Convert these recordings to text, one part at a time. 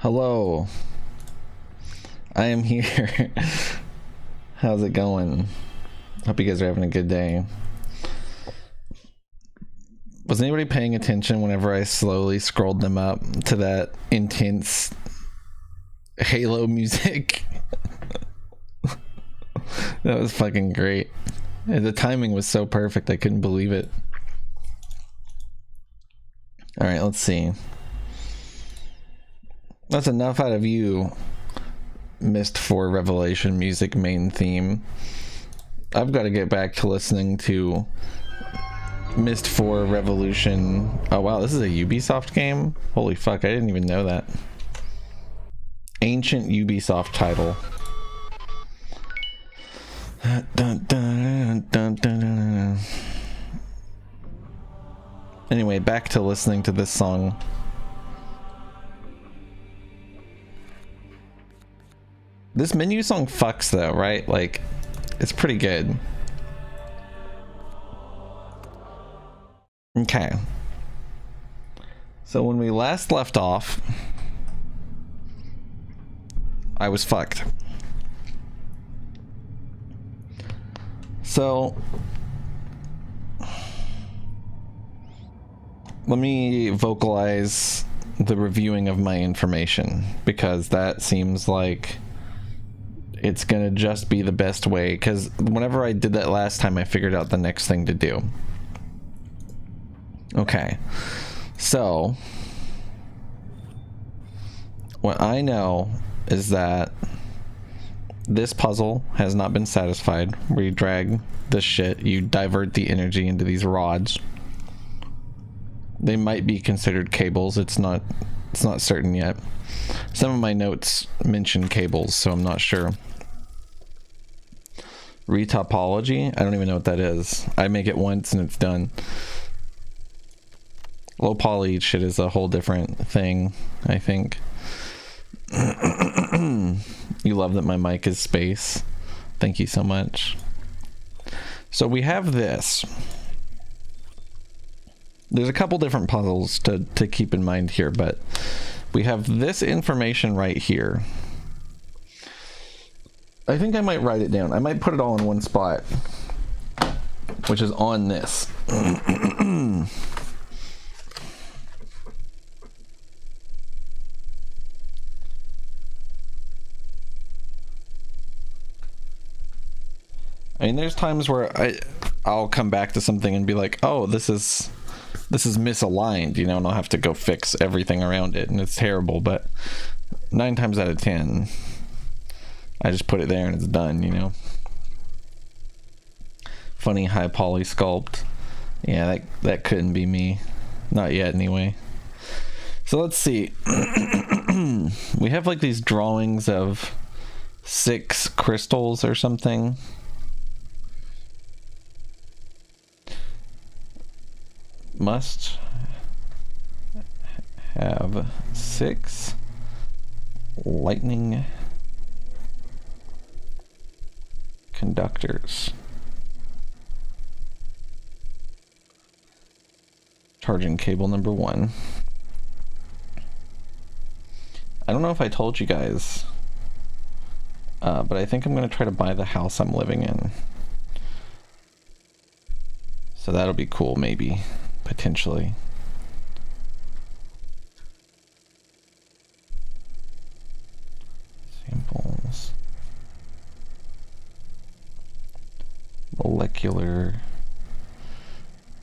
Hello. I am here. How's it going? Hope you guys are having a good day. Was anybody paying attention whenever I slowly scrolled them up to that intense Halo music? That was fucking great. The timing was so perfect, I couldn't believe it. Alright, let's see. That's enough out of you, Myst 4 Revelation music main theme. I've got to get back to listening to Myst 4 Revolution. Oh wow, this is a Ubisoft game? Holy fuck, I didn't even know that. Ancient Ubisoft title. Dun, dun, dun, dun, dun. Anyway, back to listening to this song. This menu song fucks though, right? Like, it's pretty good. Okay. So when we last left off, I was fucked. So let me vocalize the reviewing of my information, because that seems like it's gonna just be the best way, because whenever I did that last time, I figured out the next thing to do. Okay, so what I know is that this puzzle has not been satisfied, where you drag this shit, you divert the energy into these rods. They might be considered cables. It's not certain yet. Some of my notes mention cables, so I'm not sure. Retopology? I don't even know what that is. I make it once and it's done. Low poly shit is a whole different thing, I think. You love that my mic is space. Thank you so much. So we have this. There's a couple different puzzles to keep in mind here, but we have this information right here. I think I might write it down. I might put it all in one spot, which is on this. I mean, there's times where I'll come back to something and be like, oh, this is misaligned, you know, and I'll have to go fix everything around it, and it's terrible, but 9 times out of 10, I just put it there and it's done, you know. Funny high poly sculpt. Yeah, that couldn't be me. Not yet, anyway. So let's see. We have like these drawings of 6 crystals or something. Must have 6 lightning conductors. Charging cable number 1. I don't know if I told you guys, but I think I'm going to try to buy the house I'm living in. So that'll be cool, maybe. Potentially. Samples. Molecular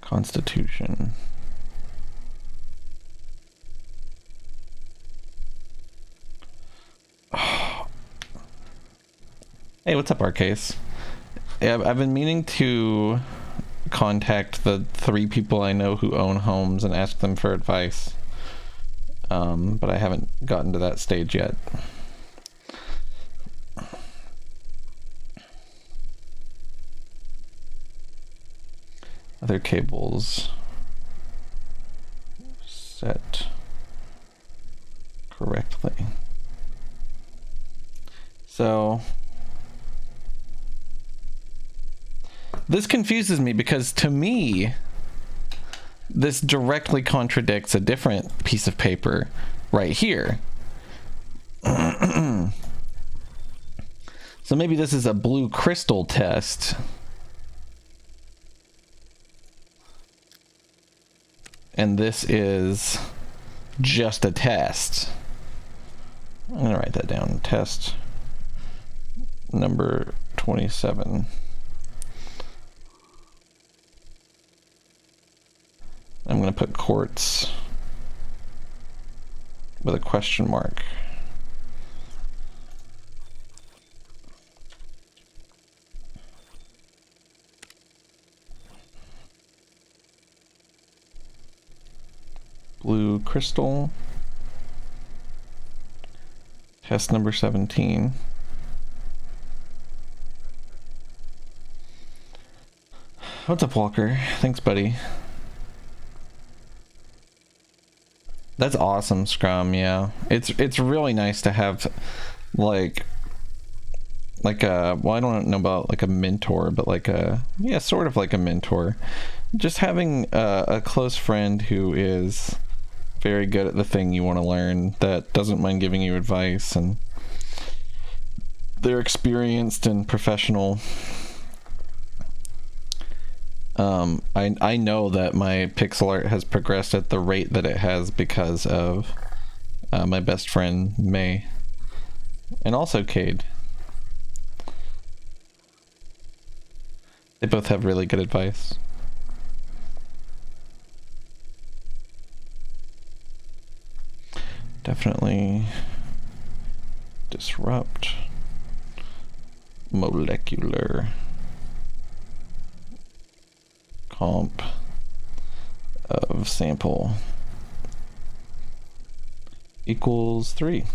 constitution. Hey, what's up, Arcase? Yeah, I've been meaning to contact the 3 people I know who own homes and ask them for advice, but I haven't gotten to that stage yet. Other cables set correctly. So this confuses me, because to me this directly contradicts a different piece of paper right here, So maybe this is a blue crystal test. And this is just a test. I'm gonna write that down. Test number 27. I'm gonna put quartz with a question mark. Blue crystal. Test number 17. What's up, Walker? Thanks, buddy. That's awesome, Scrum. Yeah, it's really nice to have like a, well, I don't know about like a mentor, but like a, yeah, sort of like a mentor. Just having a close friend who is very good at the thing you want to learn, that doesn't mind giving you advice, and they're experienced and professional. I know that my pixel art has progressed at the rate that it has because of my best friend May, and also Cade. They both have really good advice. Definitely disrupt molecular comp of sample equals 3.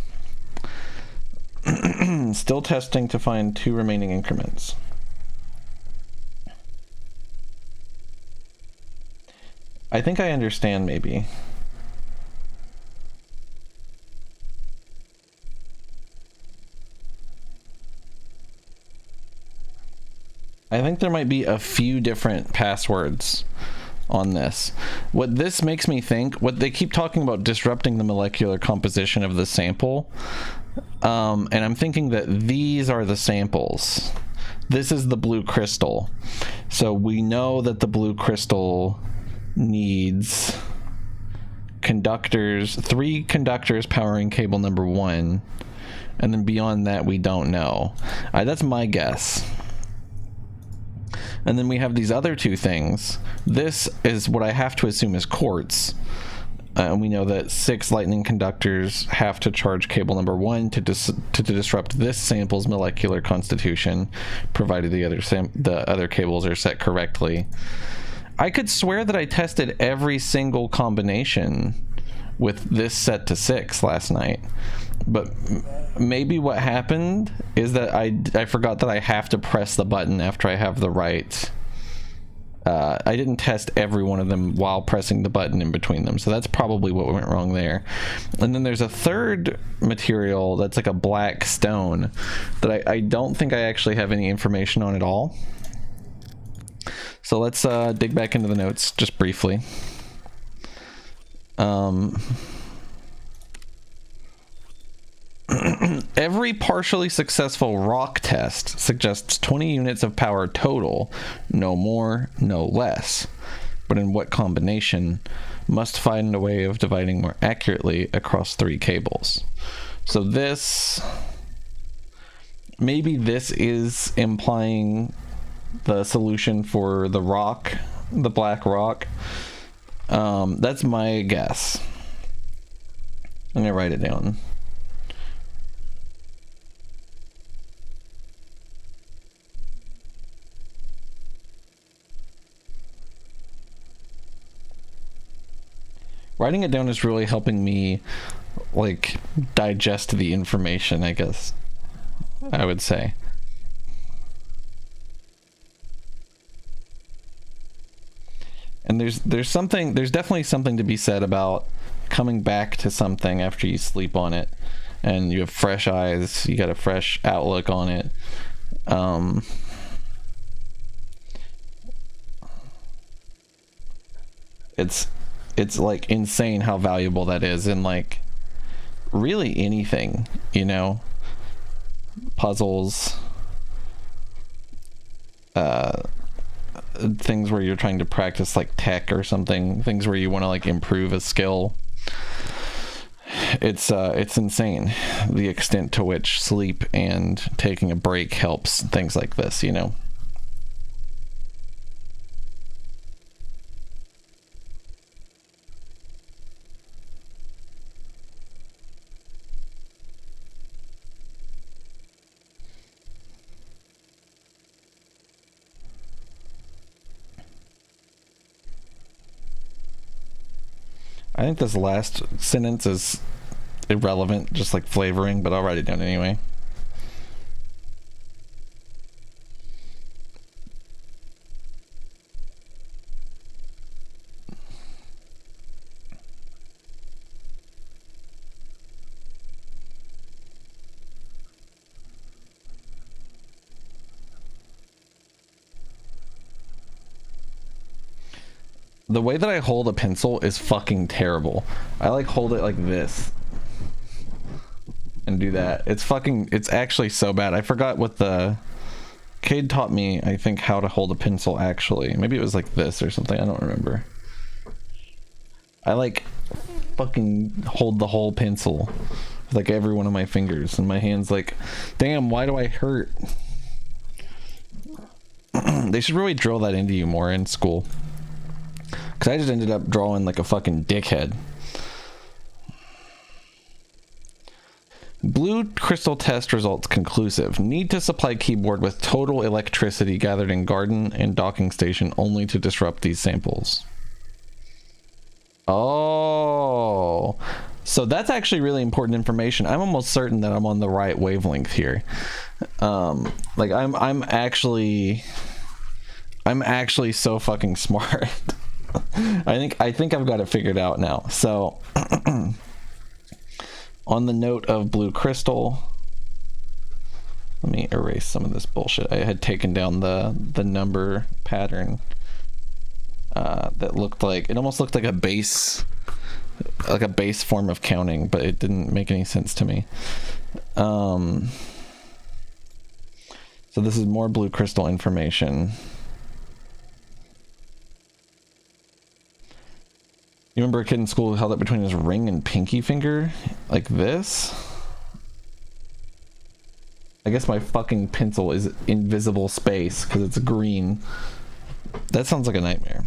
Still testing to find 2 remaining increments. I think I understand, maybe. I think there might be a few different passwords on this. What this makes me think, what they keep talking about, disrupting the molecular composition of the sample, and I'm thinking that these are the samples. This is the blue crystal. So we know that the blue crystal needs conductors, 3 conductors powering cable number 1, and then beyond that we don't know. That's my guess. And then we have these other 2 things. This is what I have to assume is quartz. And we know that 6 lightning conductors have to charge cable number 1 to disrupt this sample's molecular constitution, provided the other cables are set correctly. I could swear that I tested every single combination with this set to 6 last night. But maybe what happened is that I forgot that I have to press the button after I have the right. I didn't test every one of them while pressing the button in between them, so that's probably what went wrong there. And then there's a third material that's like a black stone that I don't think I actually have any information on at all. So let's dig back into the notes just briefly. Every partially successful rock test suggests 20 units of power total, no more, no less. But in what combination? Must find a way of dividing more accurately across 3 cables. So this, maybe this is implying the solution for the rock, the black rock. That's my guess. I'm gonna write it down. Writing it down is really helping me, like, digest the information, I guess I would say. And there's definitely something to be said about coming back to something after you sleep on it and you have fresh eyes, you got a fresh outlook on it. It's like insane how valuable that is, and like really anything, you know, puzzles, things where you're trying to practice like tech or something, things where you want to like improve a skill. It's insane the extent to which sleep and taking a break helps things like this, you know. I think this last sentence is irrelevant, just like flavoring, but I'll write it down anyway. The way that I hold a pencil is fucking terrible. I like hold it like this and do that. It's actually so bad. I forgot what the Cade taught me, I think, how to hold a pencil actually. Maybe it was like this or something. I don't remember. I like fucking hold the whole pencil with like every one of my fingers, and my hands like, damn, why do I hurt? They should really drill that into you more in school. Because I just ended up drawing like a fucking dickhead. Blue crystal test results conclusive. Need to supply keyboard with total electricity gathered in garden and docking station only to disrupt these samples. Oh, so that's actually really important information. I'm almost certain that I'm on the right wavelength here. Like I'm actually so fucking smart. I think I've got it figured out now. So on the note of blue crystal, let me erase some of this bullshit. I had taken down the number pattern that looked like, it almost looked like a base form of counting, but it didn't make any sense to me. So this is more blue crystal information. You remember a kid in school who held it between his ring and pinky finger? Like this? I guess my fucking pencil is invisible space because it's green. That sounds like a nightmare.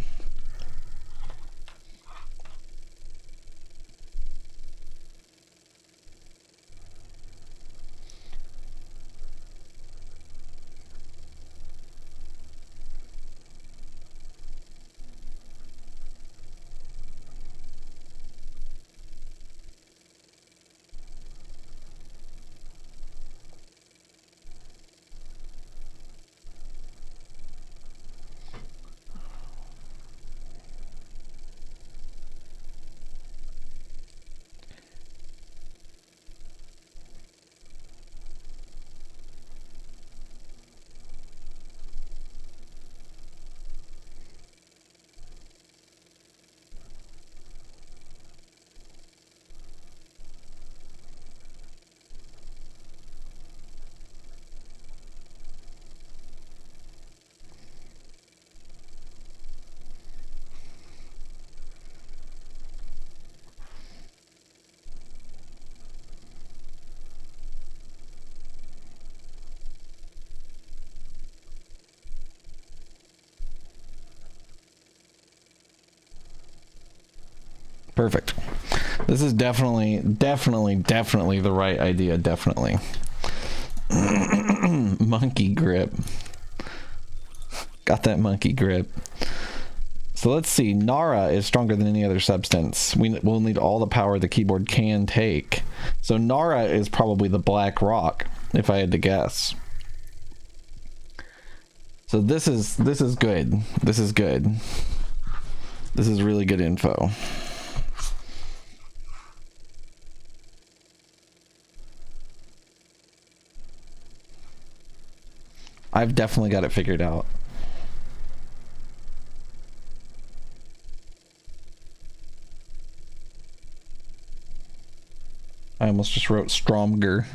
Perfect. This is definitely the right idea. Definitely. Monkey grip. Got that monkey grip. So let's see. Nara is stronger than any other substance. We'll need all the power the keyboard can take. So Nara is probably the black rock, if I had to guess. So this is good. This is good. This is really good info. I've definitely got it figured out. I almost just wrote stronger.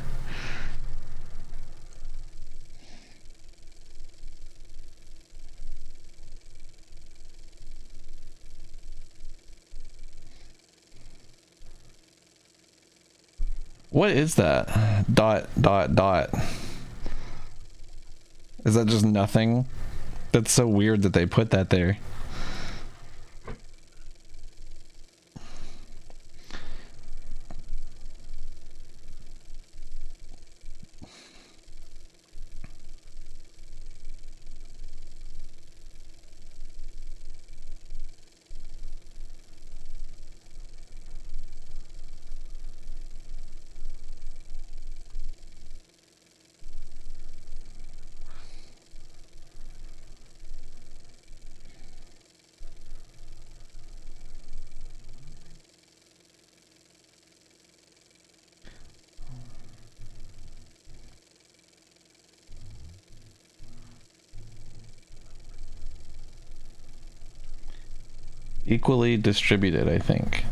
What is that? Dot, dot, dot. Is that just nothing? That's so weird that they put that there. Equally distributed, I think.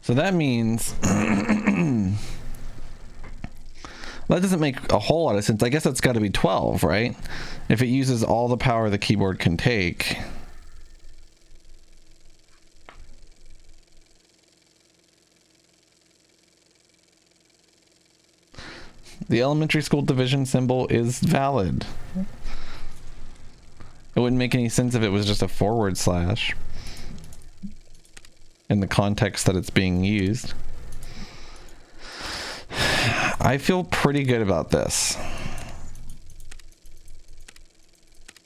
So that means that doesn't make a whole lot of sense. I guess that's got to be 12, right? If it uses all the power the keyboard can take. The elementary school division symbol is valid. It wouldn't make any sense if it was just a forward slash in the context that it's being used. I feel pretty good about this.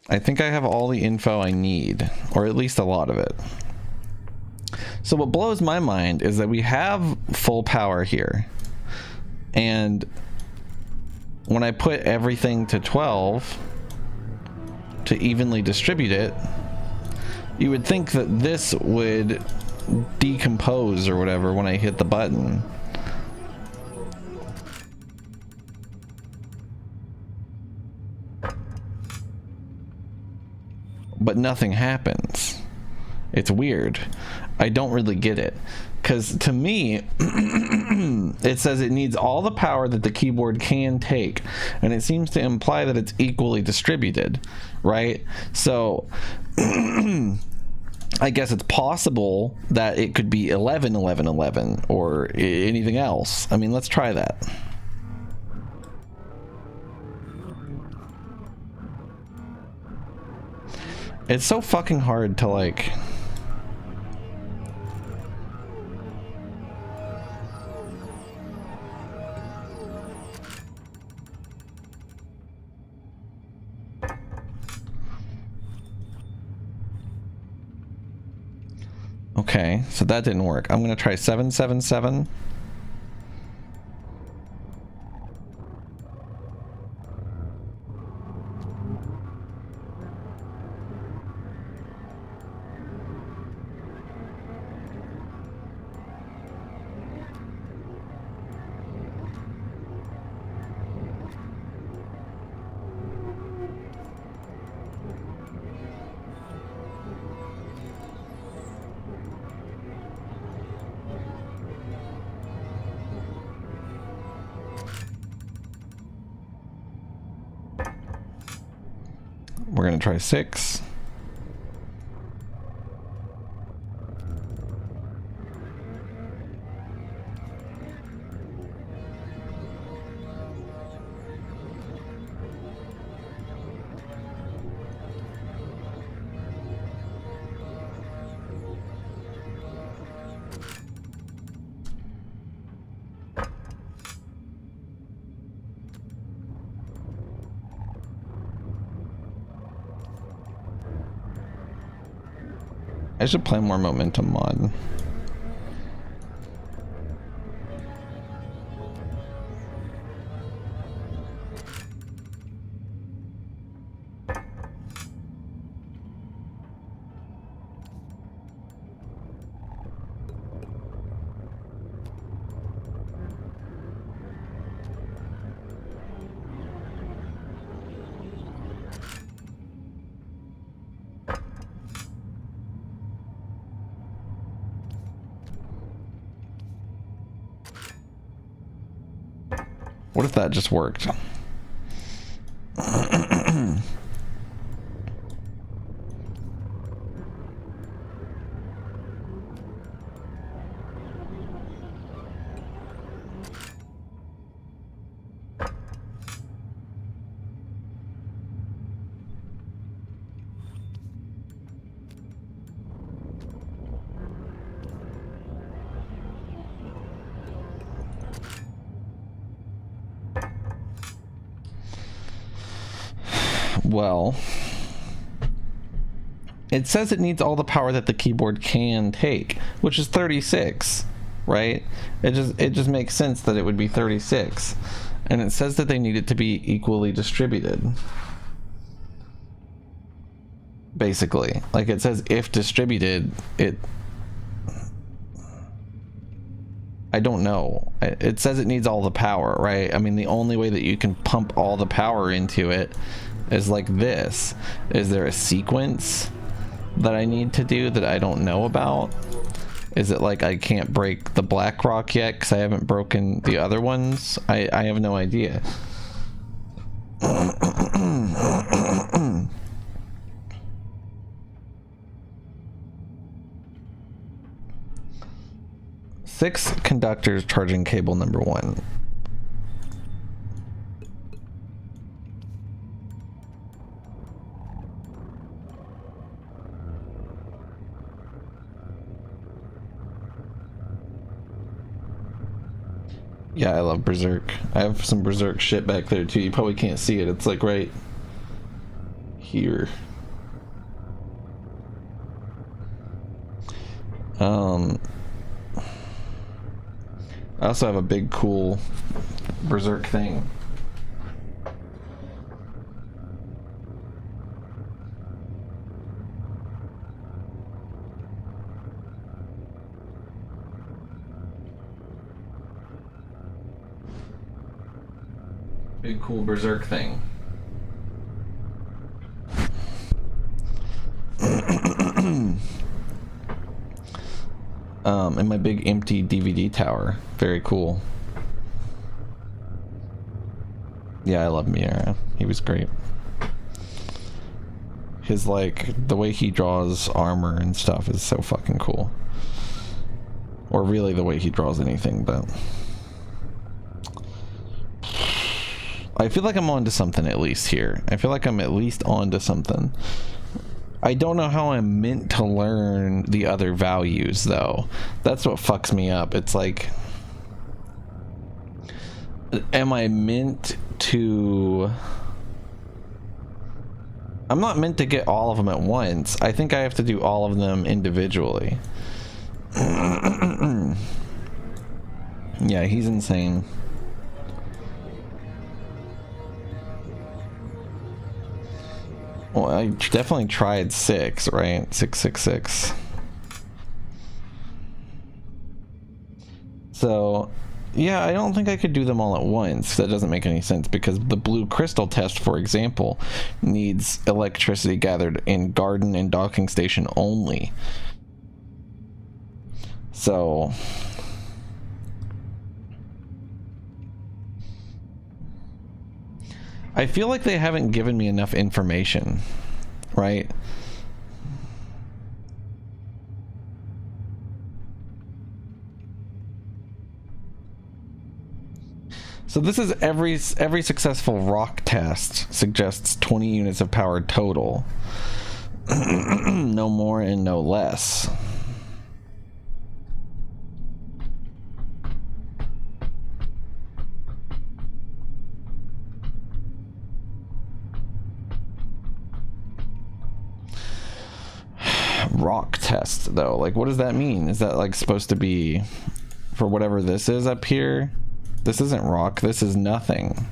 I think I have all the info I need, or at least a lot of it. So what blows my mind is that we have full power here. And when I put everything to 12 to evenly distribute it, you would think that this would decompose or whatever when I hit the button. But nothing happens. It's weird. I don't really get it. Because to me, it says it needs all the power that the keyboard can take. And it seems to imply that it's equally distributed, right? So I guess it's possible that it could be 11, 11, 11, or anything else. I mean, let's try that. It's so fucking hard to like... Okay, so that didn't work. I'm gonna try 777. We're gonna try 6. I should play more momentum mod. What if that just worked? Well, it says it needs all the power that the keyboard can take, which is 36, right? It just makes sense that it would be 36. And it says that they need it to be equally distributed. Basically, like it says if distributed, I don't know. It says it needs all the power, right? I mean, the only way that you can pump all the power into it is like this. Is there a sequence that I need to do that I don't know about? Is it like I can't break the black rock yet because I haven't broken the other ones? I have no idea. Six conductors charging cable number 1. Yeah, I love Berserk. I have some Berserk shit back there too. You probably can't see it. It's like right here. I also have a big cool Berserk thing. Big cool Berserk thing. And my big empty DVD tower. Very cool. Yeah, I love Miura. He was great. His, like, the way he draws armor and stuff is so fucking cool. Or really the way he draws anything, but... I feel like I'm onto something at least here. I feel like I'm at least onto something. I don't know how I'm meant to learn the other values, though. That's what fucks me up. It's like... Am I meant to... I'm not meant to get all of them at once. I think I have to do all of them individually. Yeah, he's insane. Well, I definitely tried 6, right? 666. So, yeah, I don't think I could do them all at once. That doesn't make any sense because the blue crystal test, for example, needs electricity gathered in garden and docking station only. So... I feel like they haven't given me enough information, right? So this is every successful rock test suggests 20 units of power total. No more and no less. Rock test, though, like, what does that mean? Is that like supposed to be for whatever this is up here? This isn't rock, this is nothing.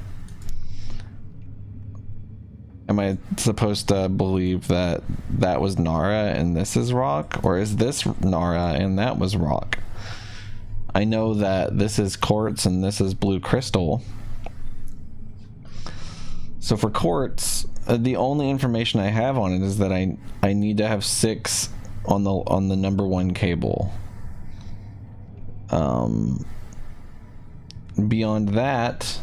Am I supposed to believe that that was Nara and this is rock, or is this Nara and that was rock? I know that this is quartz and this is blue crystal. So for quartz, the only information I have on it is that I need to have 6 on the number 1 cable. Beyond that,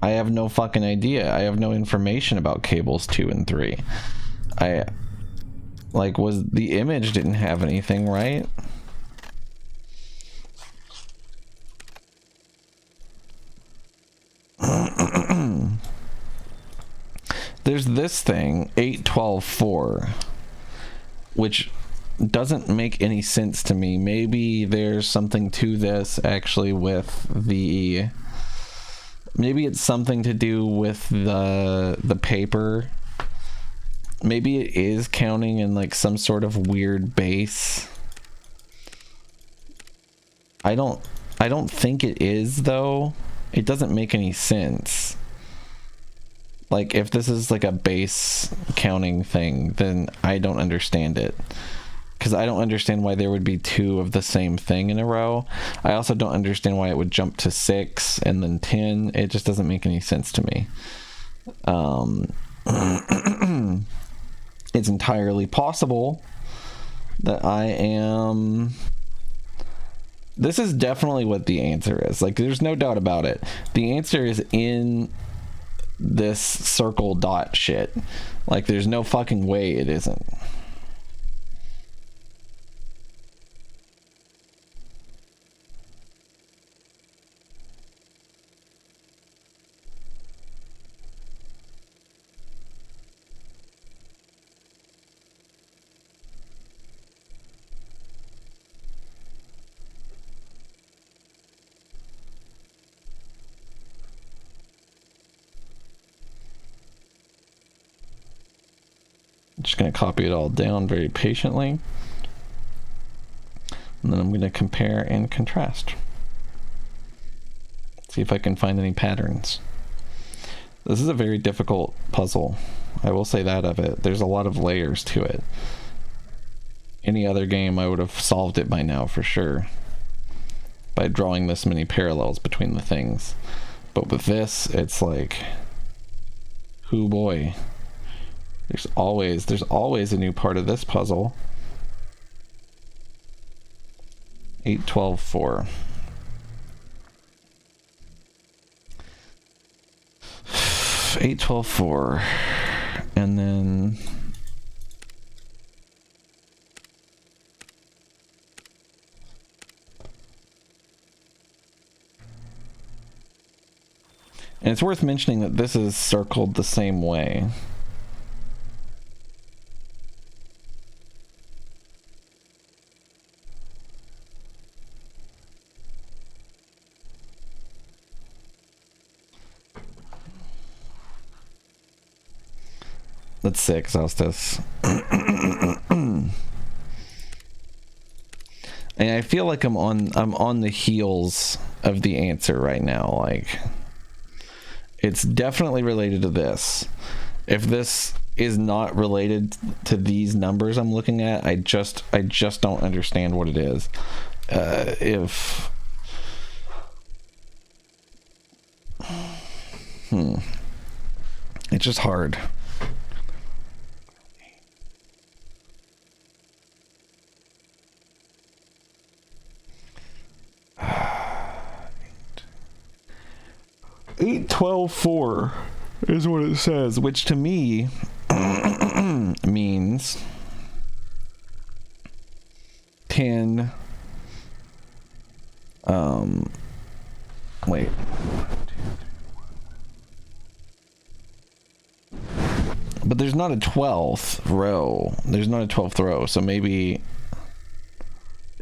I have no fucking idea. I have no information about cables 2 and 3. Was the image didn't have anything, right? There's this thing, 812.4, which doesn't make any sense to me. Maybe there's something to this actually with the... Maybe it's something to do with the paper. Maybe it is counting in like some sort of weird base. I don't think it is though. It doesn't make any sense. Like if this is like a base counting thing, then I don't understand it. Because I don't understand why there would be 2 of the same thing in a row. I also don't understand why it would jump to 6 and then 10. It just doesn't make any sense to me. It's entirely possible that I am... This is definitely what the answer is. Like, there's no doubt about it. The answer is in this circle dot shit. Like, there's no fucking way it isn't. Just going to copy it all down very patiently. And then I'm going to compare and contrast. See if I can find any patterns. This is a very difficult puzzle. I will say that of it. There's a lot of layers to it. Any other game I would have solved it by now for sure. By drawing this many parallels between the things. But with this, it's like... Hoo boy. There's always a new part of this puzzle. 812.4. 812.4. And then and it's worth mentioning that this is circled the same way. That's sick, Zostas. And I feel like I'm on the heels of the answer right now. Like, it's definitely related to this. If this is not related to these numbers I'm looking at, I just don't understand what it is. It's just hard. Eight 12.4 is what it says, which to me means 10. Wait. But there's not a 12th row. There's not a 12th row, so maybe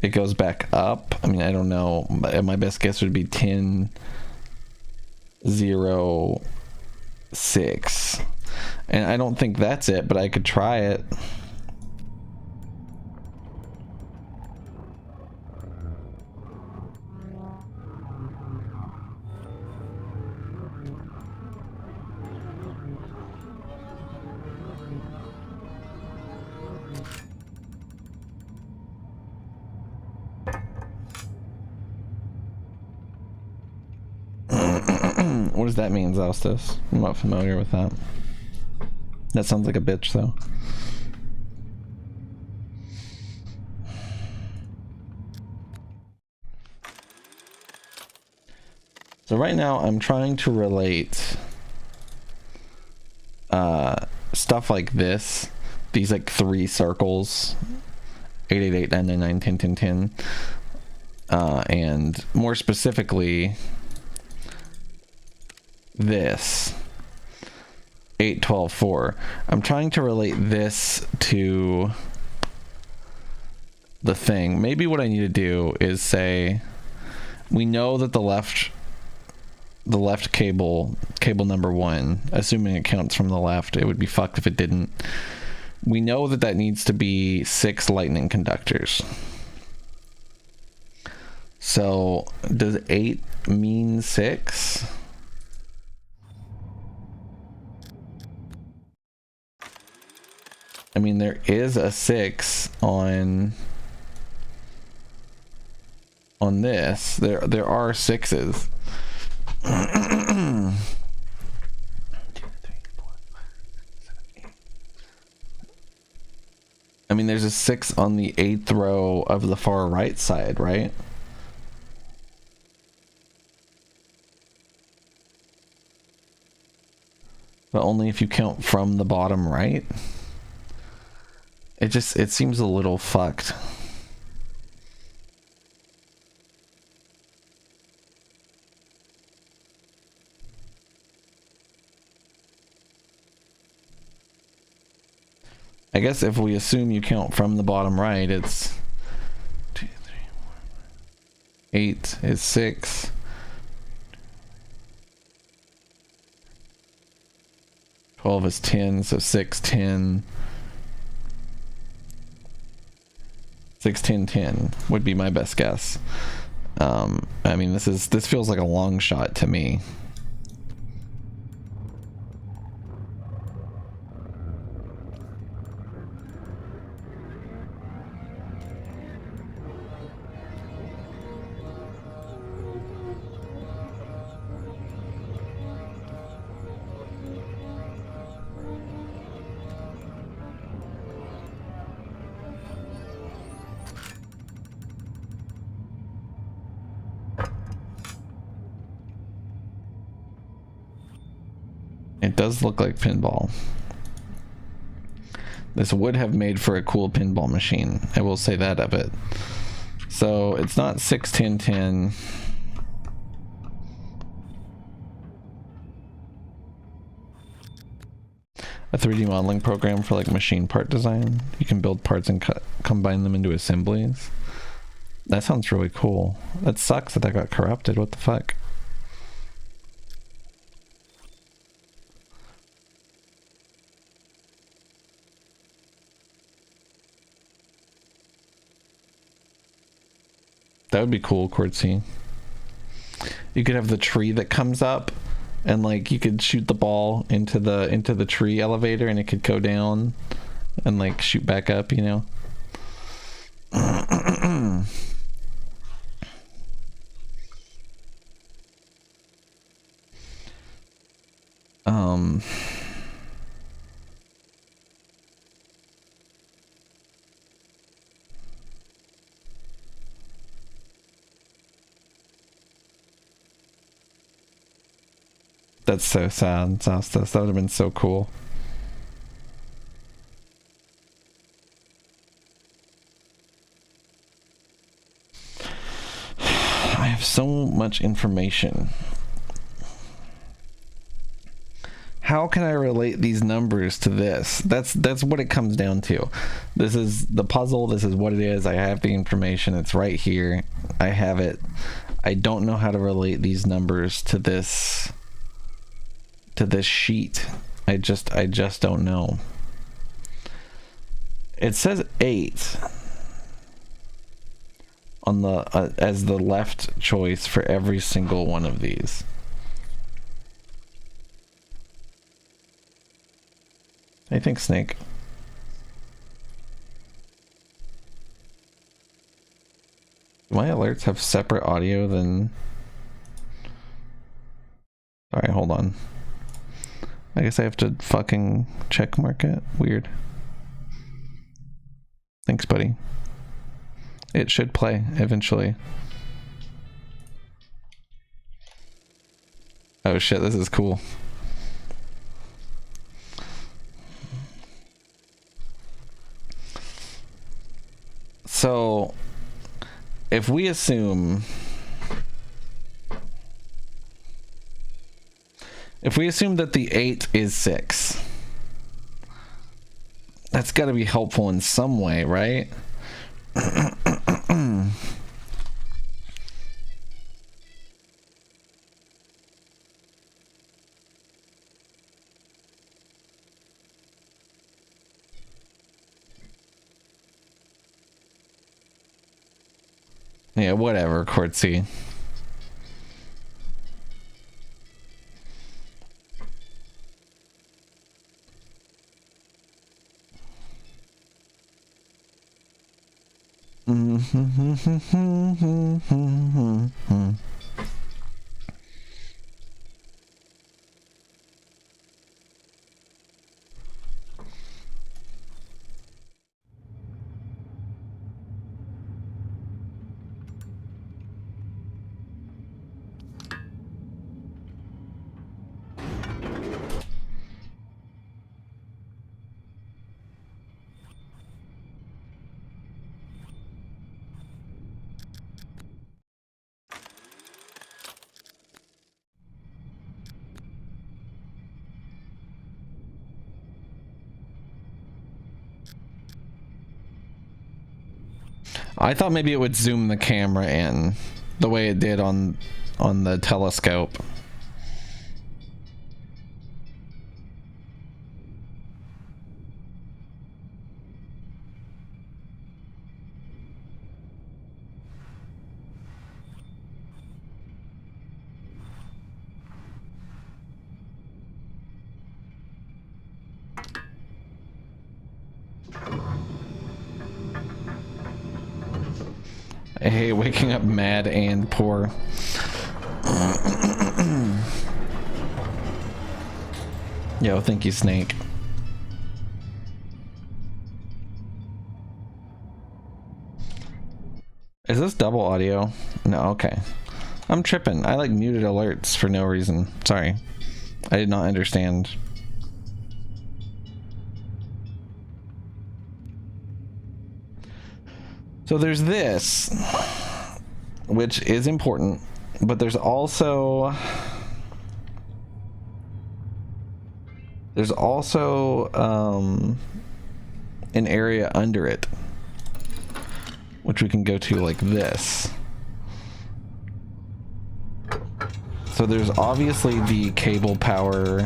it goes back up. I mean, I don't know. My best guess would be 10, 0, 6. And I don't think that's it, but I could try it. What does that mean, Zaustas? I'm not familiar with that. That sounds like a bitch, though. So right now I'm trying to relate stuff like this, these like 3 circles, 888 999 10 10 10, and more specifically this 8 12 4. I'm trying to relate this to the thing. Maybe what I need to do is say, we know that the left cable number 1, assuming it counts from the left, it would be fucked if it didn't. We know that needs to be 6 lightning conductors. So does 8 mean 6? I mean, there is a 6 on this. There are 6s. I mean, there's a 6 on the 8th row of the far right side, right? But only if you count from the bottom right. It seems a little fucked. I guess if we assume you count from the bottom right, it's 2, 3, 4, 8 is 6. 12 is 10, so 6, 10. 6, 10, 10 would be my best guess. I mean, this feels like a long shot to me. It does look like pinball. This would have made for a cool pinball machine. I will say that of it. So it's not 6, 10, 10. A 3D modeling program for like machine part design. You can build parts and combine them into assemblies. That sounds really cool. That sucks that got corrupted. What the fuck? That would be cool, Quartzy. You could have the tree that comes up, and like you could shoot the ball into the tree elevator, and it could go down and like shoot back up, you know. That's so sad, Zastas. That would have been so cool. I have so much information. How can I relate these numbers to this? That's what it comes down to. This is the puzzle. This is what it is. I have the information. It's right here. I have it. I don't know how to relate these numbers to this sheet. I just don't know. It says 8 on the as the left choice for every single one of these. I think Snake. Do my alerts have separate audio than... Alright, hold on. I guess I have to fucking check mark it. Weird. Thanks, buddy. It should play eventually. Oh shit, this is cool. So, if we assume that the 8 is 6, that's got to be helpful in some way, right? Yeah, whatever, Quartzy. I thought maybe it would zoom the camera in the way it did on the telescope. I hate waking up mad and poor. Yo, thank you, Snake. Is this double audio? No, okay. I'm tripping. I like muted alerts for no reason. Sorry. I did not understand. So there's this, which is important, but there's also an area under it, which we can go to like this. So there's obviously the cable power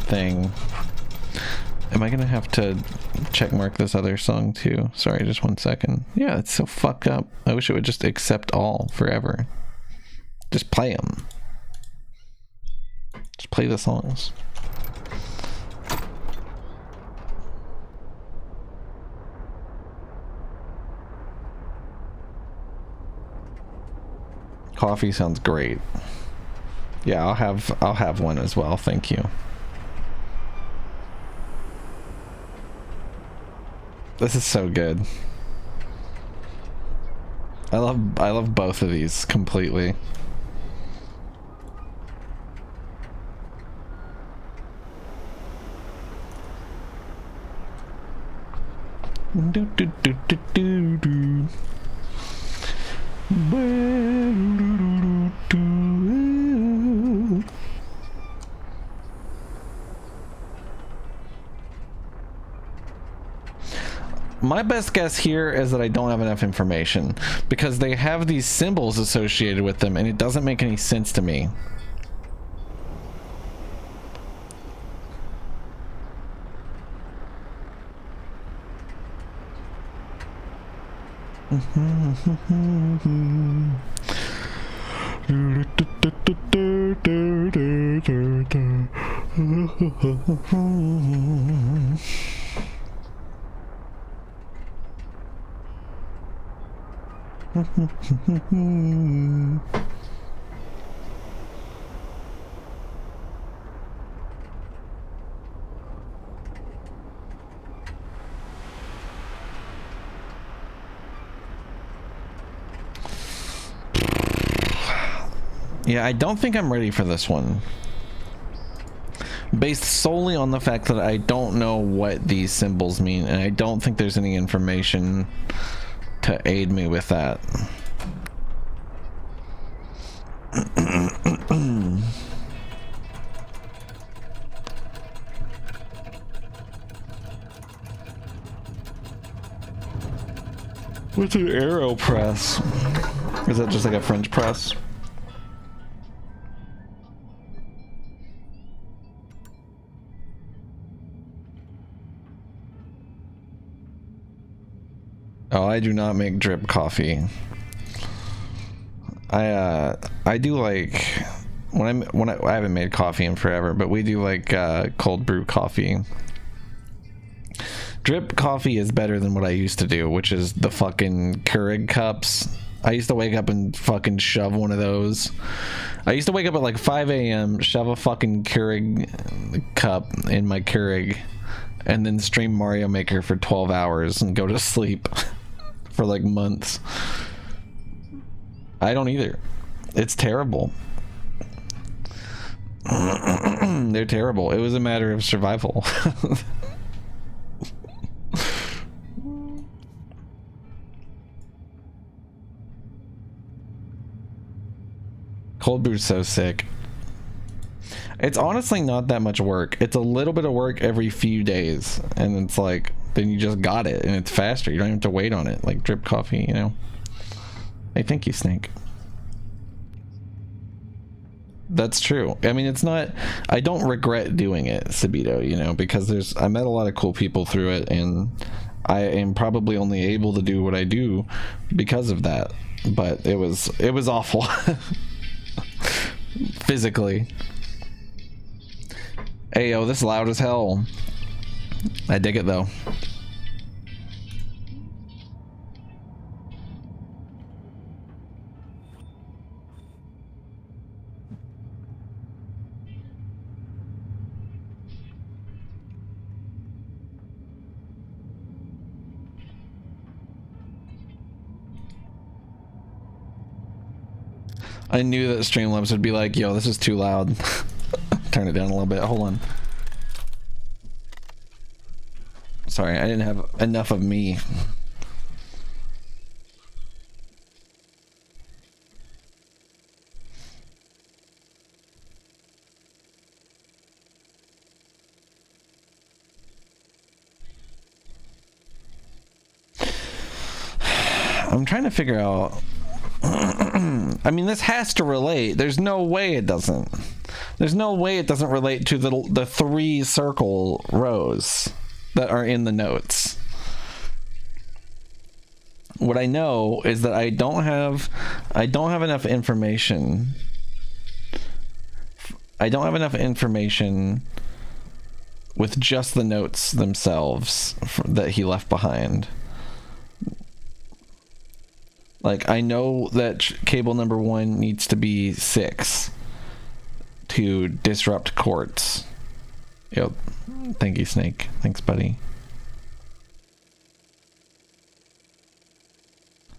thing. Am I gonna have to check mark this other song too? Sorry, just 1 second. Yeah, it's so fucked up. I wish it would just accept all forever. Just play them. Just play the songs. Coffee sounds great. Yeah, I'll have one as well. Thank you. This is so good. I love both of these completely. Do, do, do, do, do, do. My best guess here is that I don't have enough information because they have these symbols associated with them and it doesn't make any sense to me. Yeah, I don't think I'm ready for this one. based solely on the fact that I don't know what these symbols mean, and I don't think there's any information to aid me with that. What's an arrow press? Is that just like a French press? Oh, I do not make drip coffee. I do like I haven't made coffee in forever, but we do like cold brew coffee. Drip coffee is better than what I used to do, which is the fucking Keurig cups. I used to wake up and fucking shove one of those. I used to wake up at like 5 a.m., shove a fucking Keurig cup in my Keurig, and then stream Mario Maker for 12 hours and go to sleep for like months. I don't either. It's terrible. They're terrible. It was a matter of survival. Cold brew's so sick. It's honestly not that much work. It's a little bit of work every few days, and it's like, then you just got it, and it's faster. You don't have to wait on it, like drip coffee, you know? Hey, thank you, Snake. That's true. I mean, it's not... I don't regret doing it, Sabito, you know, because I met a lot of cool people through it, and I am probably only able to do what I do because of that. But it was awful. Physically. Hey, yo, this is loud as hell. I dig it, though. I knew that Streamlabs would be like, yo, this is too loud. Turn it down a little bit. Hold on. Sorry, I didn't have enough of me. I'm trying to figure out... I mean, this has to relate. There's no way it doesn't. There's no way it doesn't relate to the 3 circle rows that are in the notes. What I know is that I don't have enough information. I don't have enough information with just the notes themselves that he left behind. Like, I know that cable number 1 needs to be 6 to disrupt courts. Yep. Thank you, Snake. Thanks, buddy.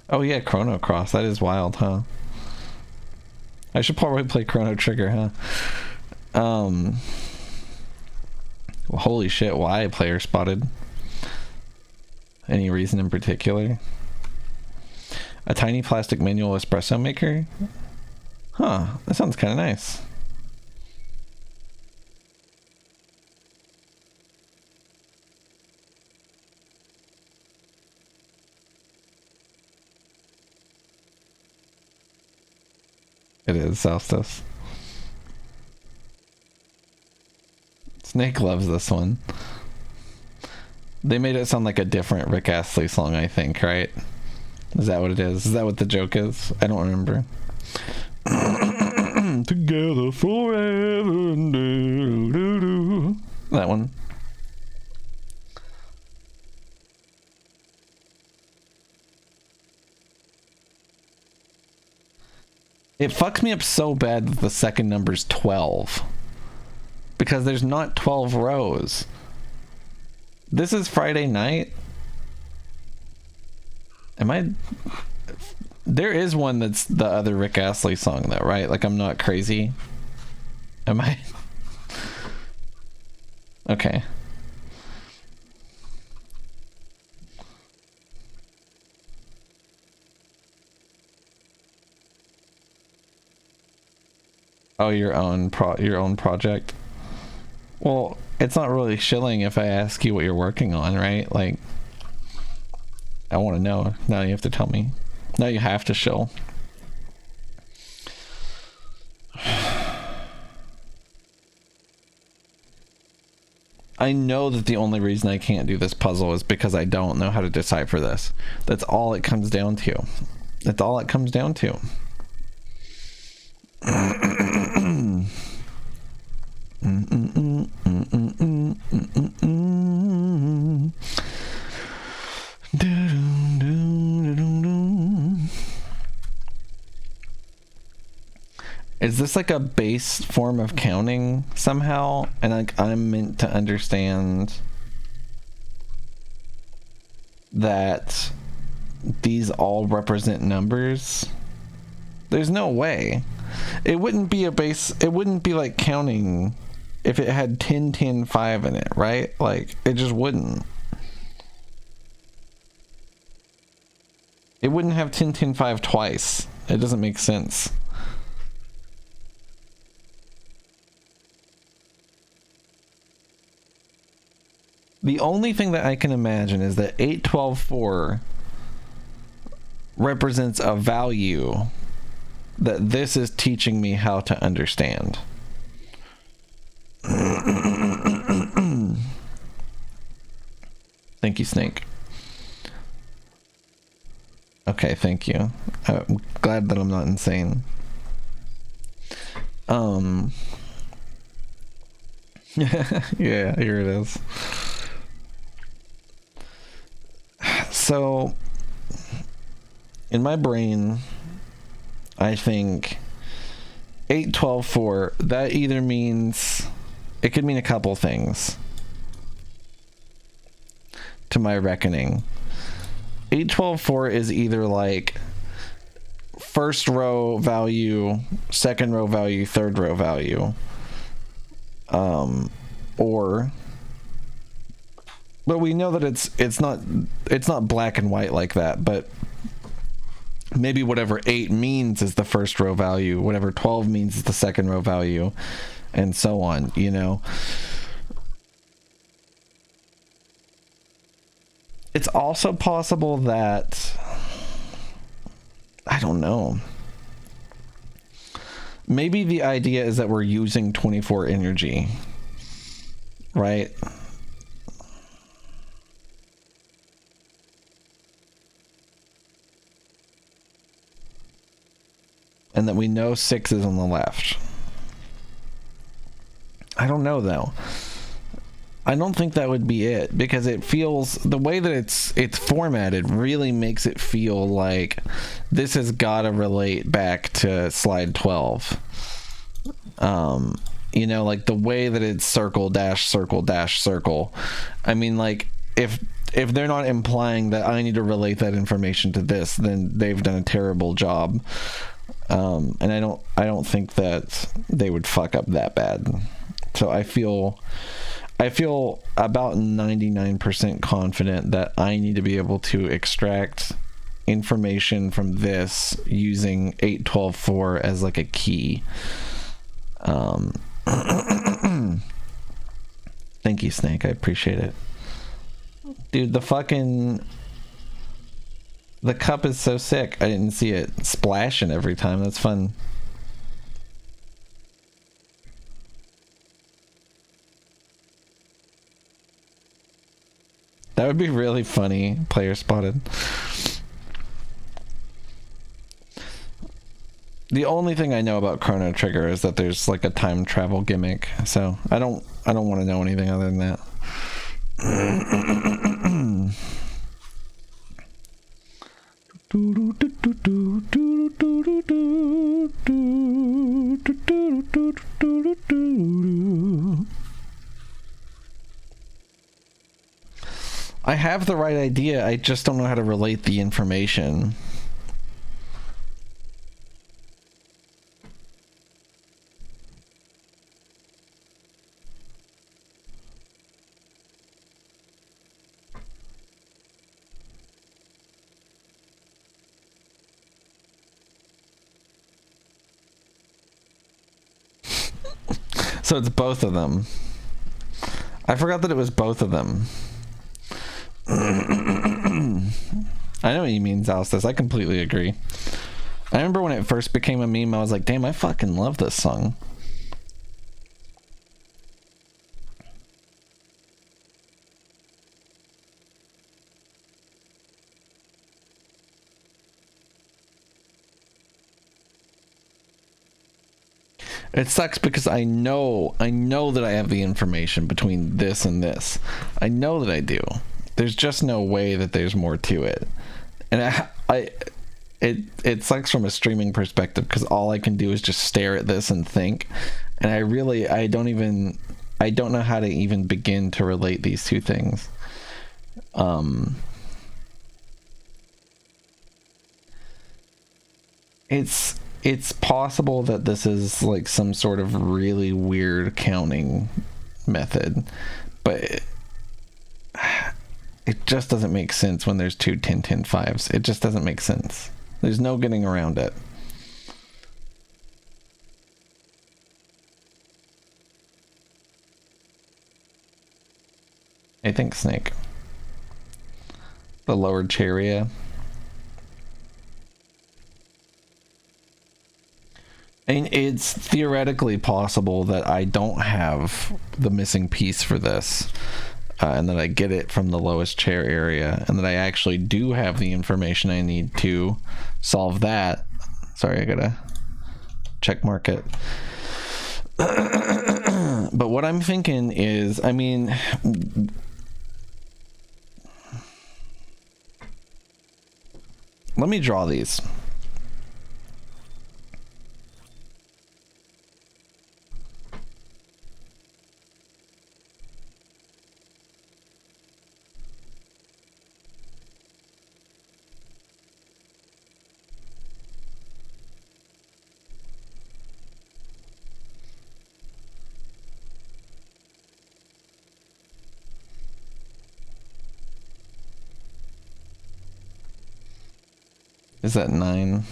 Oh yeah, Chrono Cross. That is wild, huh? I should probably play Chrono Trigger, huh? Well, holy shit, why player spotted? Any reason in particular? A tiny plastic manual espresso maker? Huh, that sounds kind of nice. It is, Salstos. Snake loves this one. They made it sound like a different Rick Astley song, I think, right? Is that what it is? Is that what the joke is? I don't remember. Together forever. That one. It fucks me up so bad that the second number's 12. Because there's not 12 rows. This is Friday night. There is one that's the other Rick Astley song though, right? Like, I'm not crazy. Am I? Okay. Oh, your own project. Well, it's not really shilling if I ask you what you're working on, right? Like, I want to know. Now you have to tell me. Now you have to shill. I know that the only reason I can't do this puzzle is because I don't know how to decipher this. That's all it comes down to. That's all it comes down to. Is this like a base form of counting somehow? And like I'm meant to understand that these all represent numbers? There's no way. It wouldn't be a base, it wouldn't be like counting if it had 10, 10, 5 in it, right? Like, it just wouldn't. It wouldn't have 10, 10, 5 twice. It doesn't make sense. The only thing that I can imagine is that 8, 12, 4 represents a value that this is teaching me how to understand. Thank you, Snake. Okay, thank you. I'm glad that I'm not insane. Yeah, here it is. So, in my brain, I think 8, 12, 4, that either means, it could mean a couple things to my reckoning. 8, 12, 4 is either like first row value, second row value, third row value. Or, but we know that it's not black and white like that, but maybe whatever 8 means is the first row value, whatever 12 means is the second row value, and so on, you know. It's also possible that, I don't know, maybe the idea is that we're using 24 energy, right? And that we know 6 is on the left. I don't know though. I don't think that would be it, because it feels, the way that it's formatted really makes it feel like this has got to relate back to slide 12. You know, like the way that it's circle dash circle dash circle. I mean, like if they're not implying that I need to relate that information to this, then they've done a terrible job. And I don't think that they would fuck up that bad. So I feel about 99% confident that I need to be able to extract information from this using 8, 12, 4 as like a key. Thank you, Snake. I appreciate it. Dude, the cup is so sick. I didn't see it splashing every time. That's fun. That would be really funny. Player spotted. The only thing I know about Chrono Trigger is that there's like a time travel gimmick. So I don't want to know anything other than that. I have the right idea, I just don't know how to relate the information. So it's both of them. I forgot that it was both of them. I know what you mean, Zaustas. I completely agree. I remember when it first became a meme, I was like, damn, I fucking love this song. It sucks because I know that I have the information between this and this. I know that I do. There's just no way that there's more to it. And it sucks from a streaming perspective because all I can do is just stare at this and think. And I don't know how to even begin to relate these two things. It's possible that this is like some sort of really weird counting method, but it just doesn't make sense when there's two 10-10-5s. It just doesn't make sense. There's no getting around it. I think Snake. The lowered chariot. I mean, it's theoretically possible that I don't have the missing piece for this, and that I get it from the lowest chair area, and that I actually do have the information I need to solve that. Sorry, I gotta check mark it. But what I'm thinking is, I mean, let me draw these. Is that 9?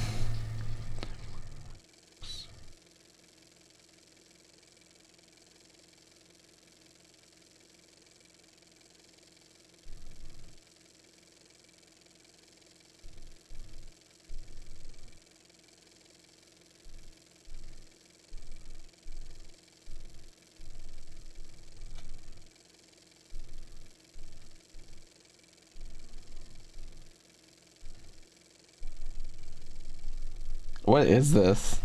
What is this?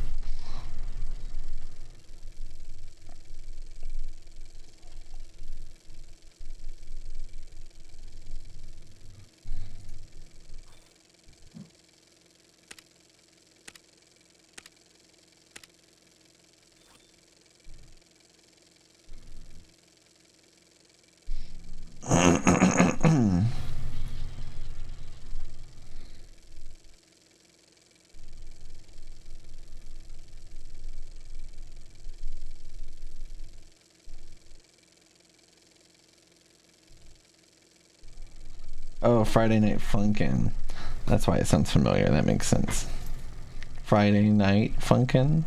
Oh, Friday Night Funkin'. That's why it sounds familiar. That makes sense. Friday Night Funkin'.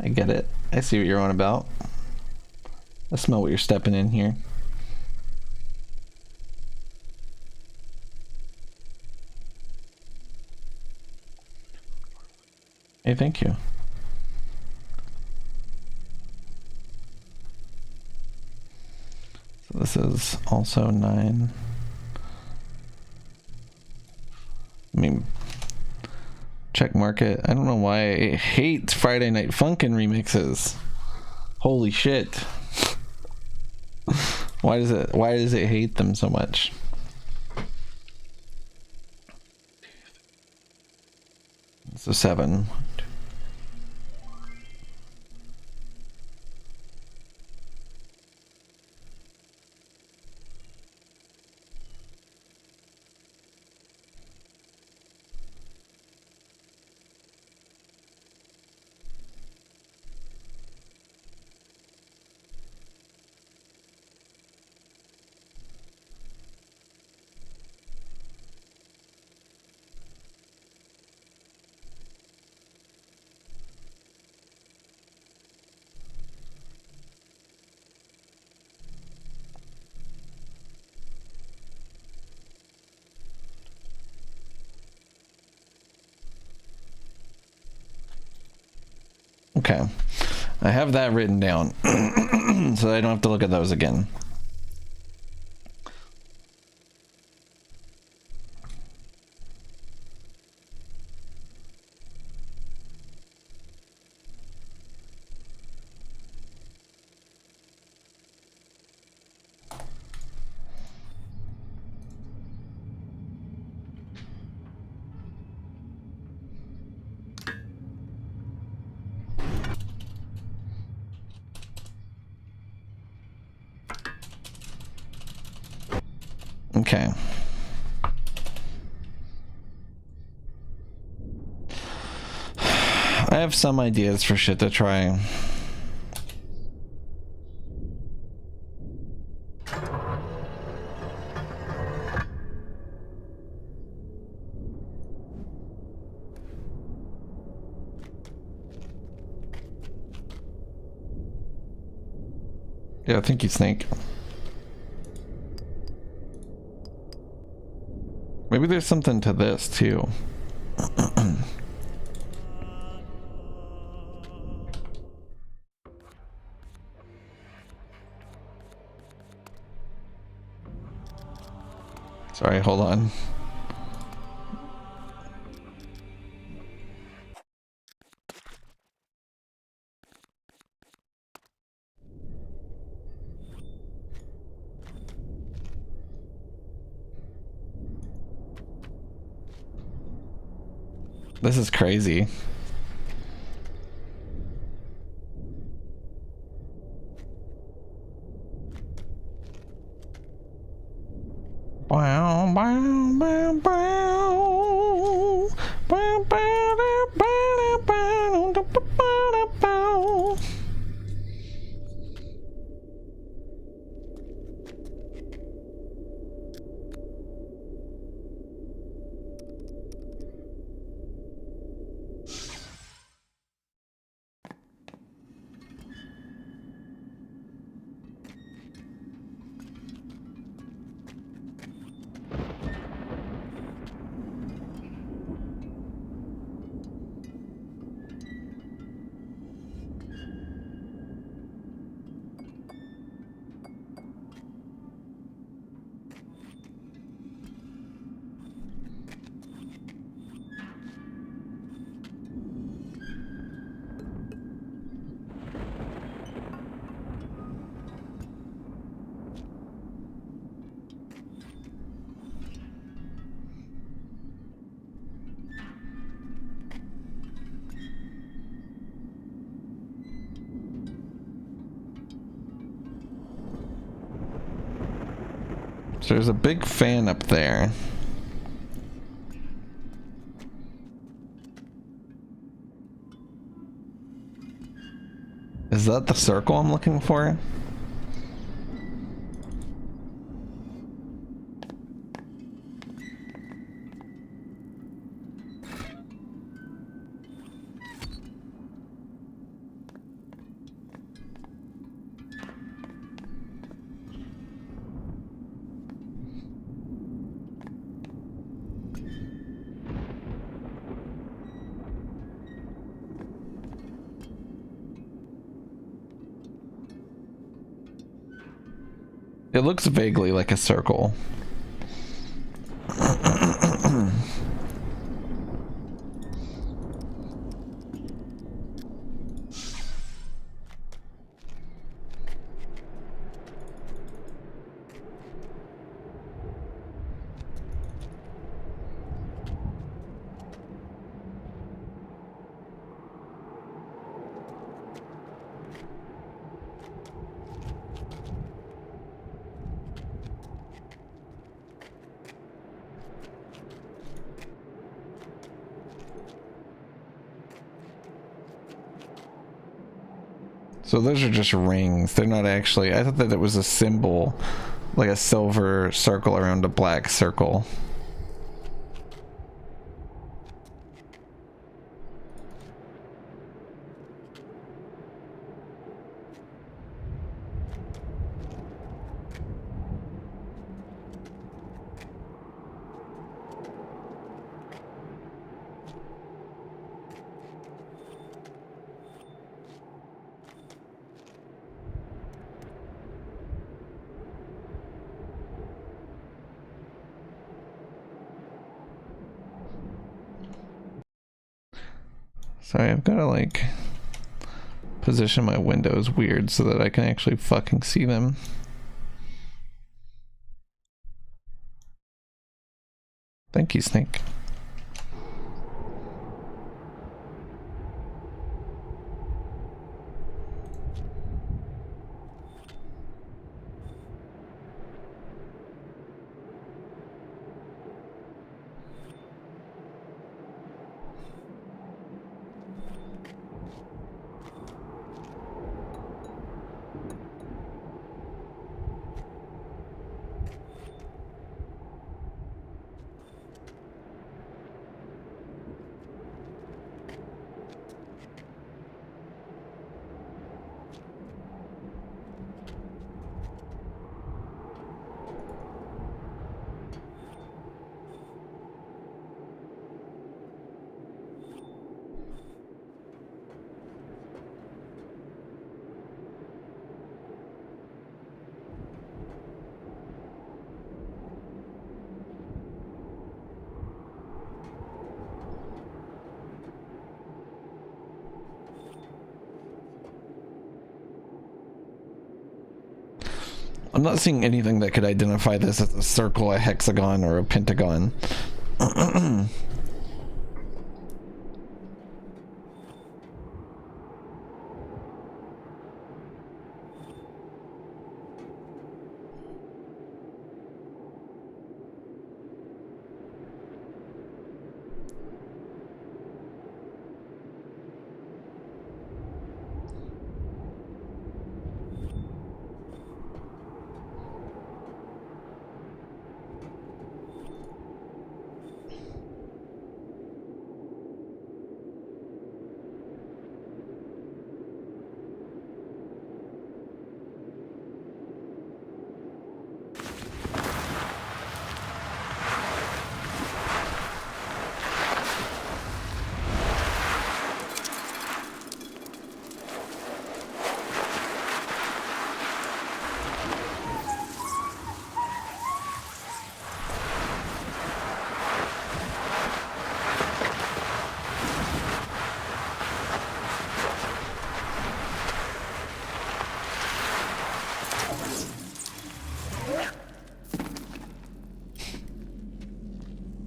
I get it. I see what you're on about. I smell what you're stepping in here. Hey, thank you. So this is also 9. I mean, check market. I don't know why I hate Friday Night Funkin' remixes. Holy shit. Why does it hate them so much? It's a 7. Okay. I have that written down. So I don't have to look at those again. Okay. I have some ideas for shit to try. Yeah, thank you, Snake. Maybe there's something to this too. Sorry, hold on. This is crazy. Bow, bow, bow, bow. Bow, bow, bow, bow, bow, bow, bow. So there's a big fan up there. Is that the circle I'm looking for? It looks vaguely like a circle. So those are just rings. They're not actually... I thought that it was a symbol, like a silver circle around a black circle. Sorry, I've got to like position my windows weird so that I can actually fucking see them. Thank you, Snake. I'm not seeing anything that could identify this as a circle, a hexagon, or a pentagon.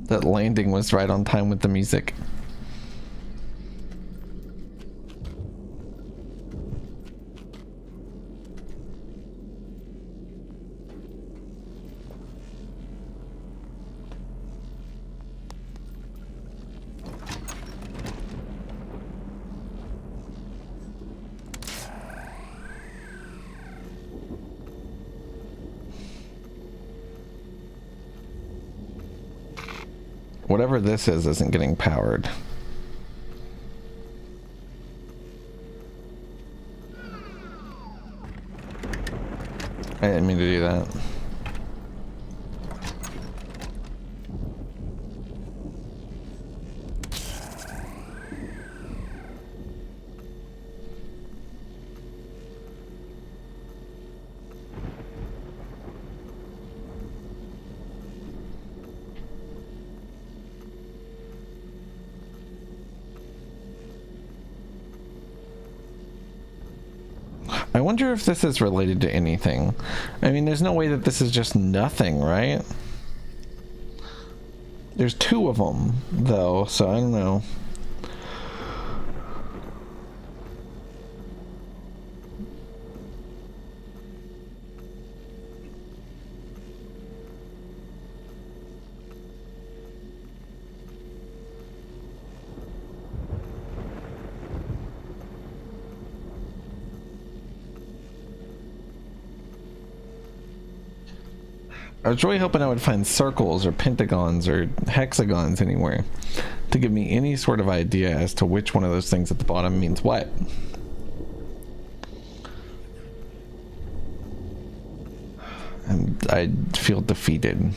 That landing was right on time with the music. Whatever this is isn't getting powered. I didn't mean to do that. I wonder if this is related to anything. I mean, there's no way that this is just nothing, right? There's two of them, though, so I don't know. I was really hoping I would find circles or pentagons or hexagons anywhere to give me any sort of idea as to which one of those things at the bottom means what. And I feel defeated.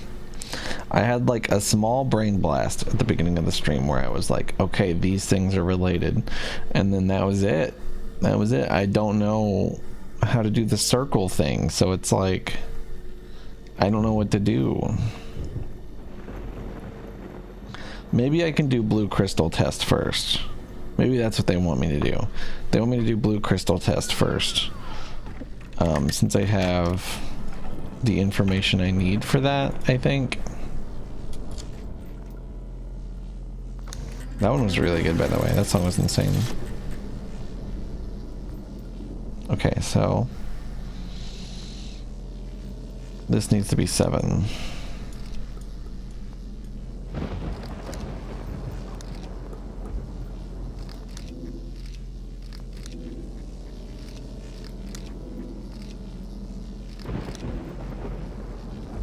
I had like a small brain blast at the beginning of the stream where I was like, okay, these things are related. And then that was it. That was it. I don't know how to do the circle thing. So it's like, I don't know what to do. Maybe I can do blue crystal test first. Maybe that's what they want me to do. They want me to do blue crystal test first. Since I have the information I need for that, I think. That one was really good, by the way. That song was insane. Okay, so this needs to be 7.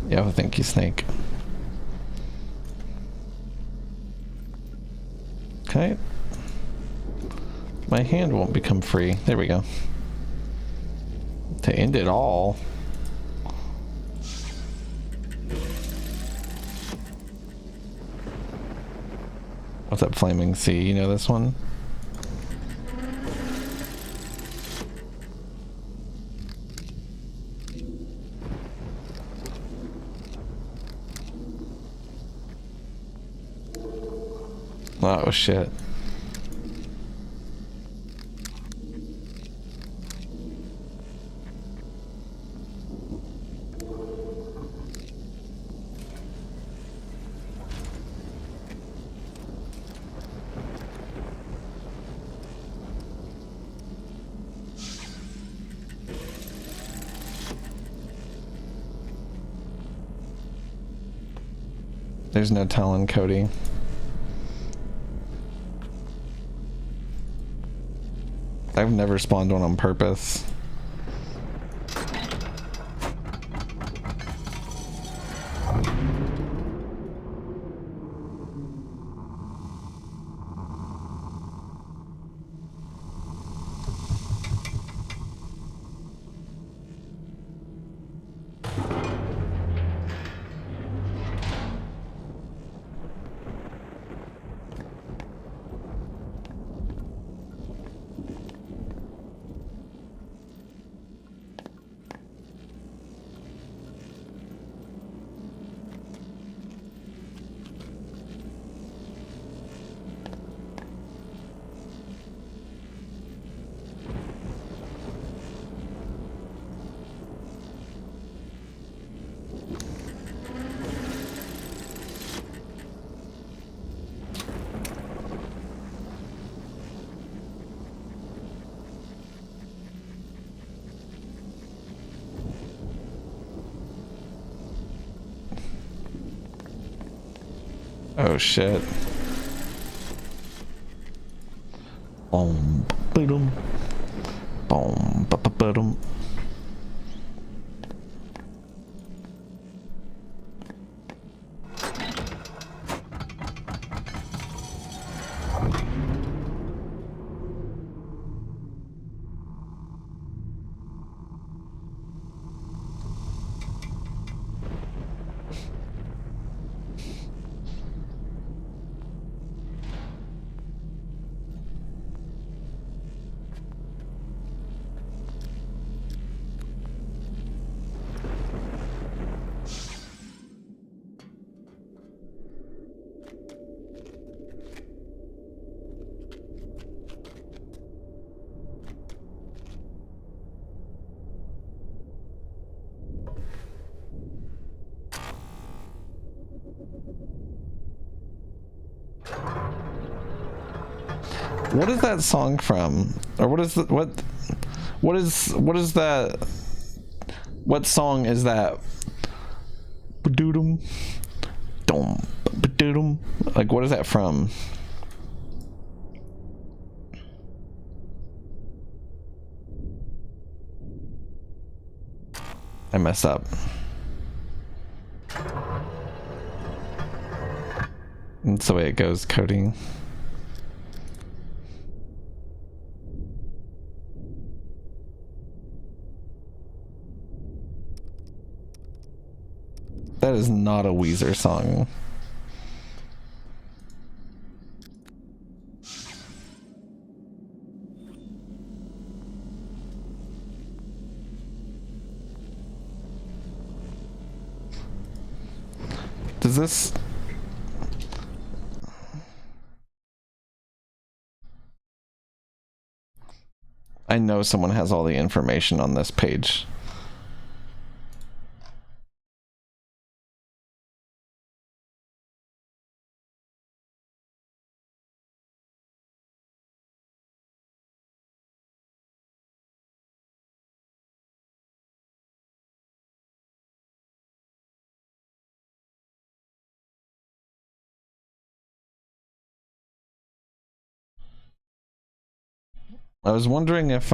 Yeah, well, thank you, Snake. Okay. My hand won't become free. There we go. To end it all. What's up, Flaming Sea? You know this one? Oh, shit. There's no telling, Cody. I've never spawned one on purpose. Oh shit. Boom, boom, boom, boom. What is that song from? Or what is the, what is that? What song is that? Ba-doodum, dum, ba-doodum. Like, what is that from? I mess up. That's the way it goes, Cody. That is not a Weezer song. Does this... I know someone has all the information on this page. I was wondering if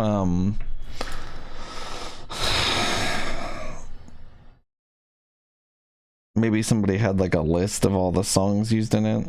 maybe somebody had like a list of all the songs used in it.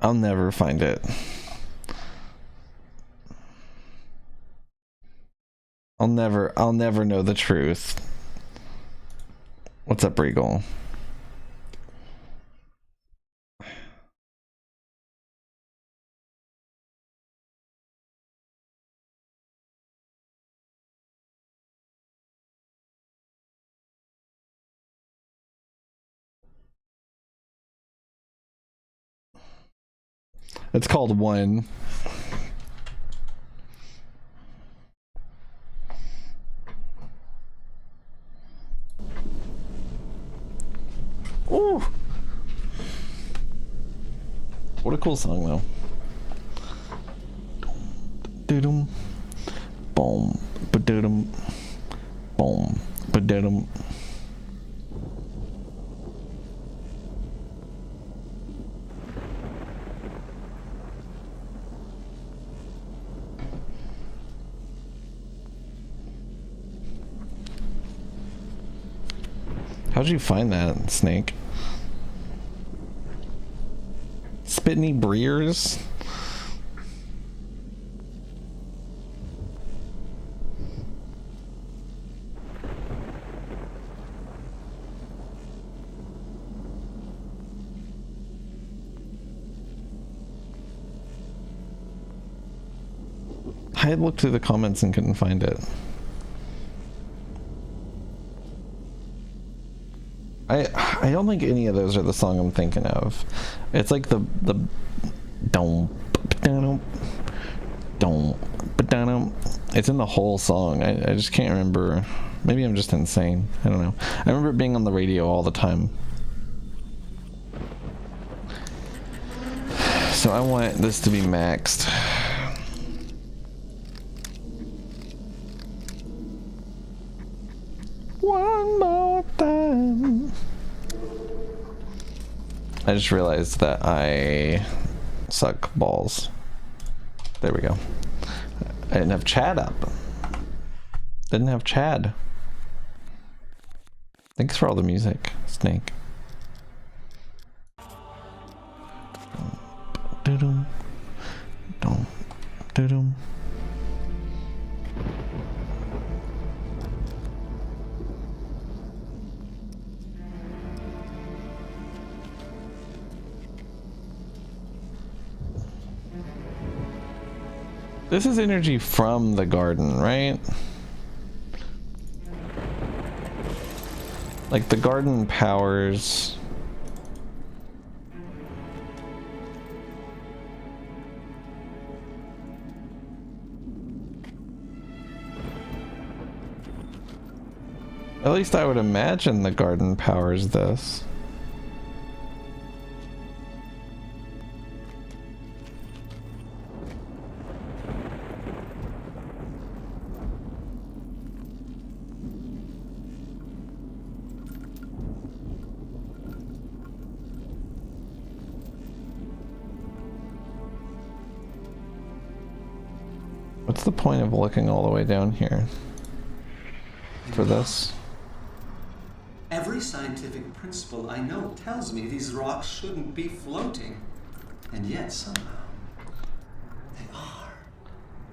I'll never find it. I'll never know the truth. What's up, Regal? It's called One. Ooh. What a cool song, though. Doodum, boom, ba-doodum, boom, ba-doodum. How'd you find that, Snake? Spitney Breers? I had looked through the comments and couldn't find it. I don't think any of those are the song I'm thinking of. It's like the don't. It's in the whole song. I just can't remember. Maybe I'm just insane. I don't know. I remember it being on the radio all the time. So I want this to be maxed. One more time. I just realized that I suck balls. There we go. I didn't have Chad up. Didn't have Chad. Thanks for all the music, Snake. Doodum. Dum. Doodum. This is energy from the garden, right? Like the garden powers. At least I would imagine the garden powers this. What's the point of looking all the way down here for this? Every scientific principle I know tells me these rocks shouldn't be floating. And yet somehow they are.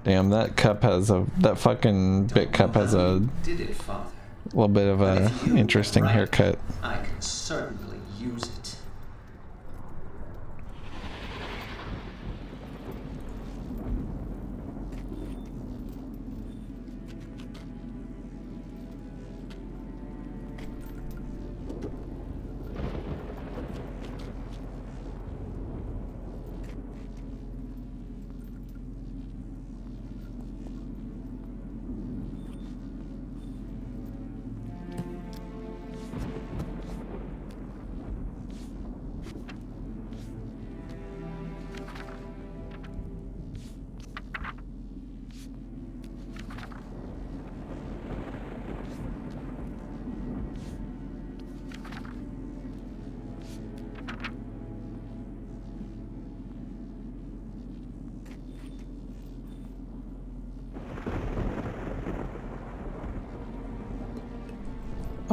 Damn, that cup has that fucking bit cup has a did it, Father? little bit of a interesting haircut. I can certainly use it.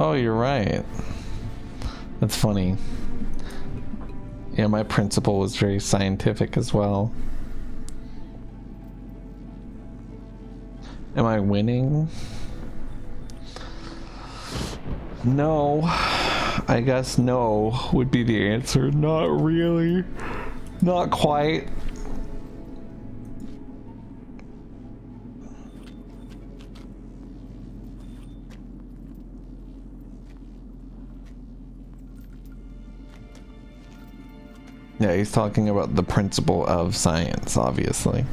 Oh, you're right. That's funny. Yeah, my principal was very scientific as well. Am I winning? No. I guess no would be the answer. Not really. Not quite. Yeah, he's talking about the principle of science, obviously.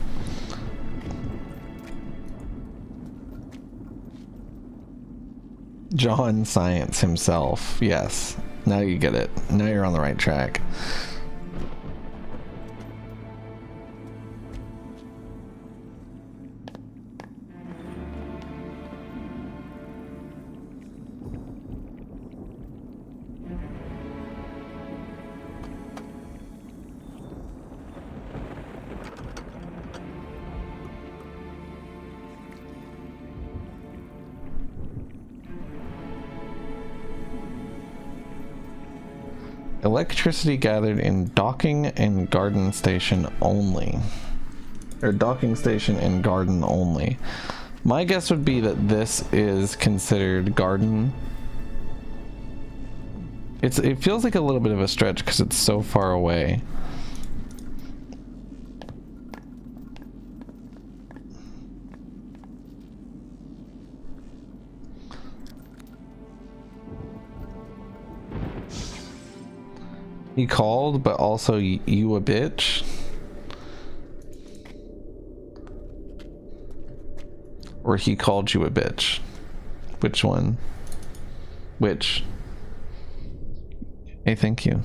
John Science himself, yes. Now you get it. Now you're on the right track. Electricity gathered in docking and garden station only. Or docking station and garden only. My guess would be that this is considered garden. It feels like a little bit of a stretch because it's so far away. He called, but also you a bitch. Or he called you a bitch. Which one? Which? Hey, thank you.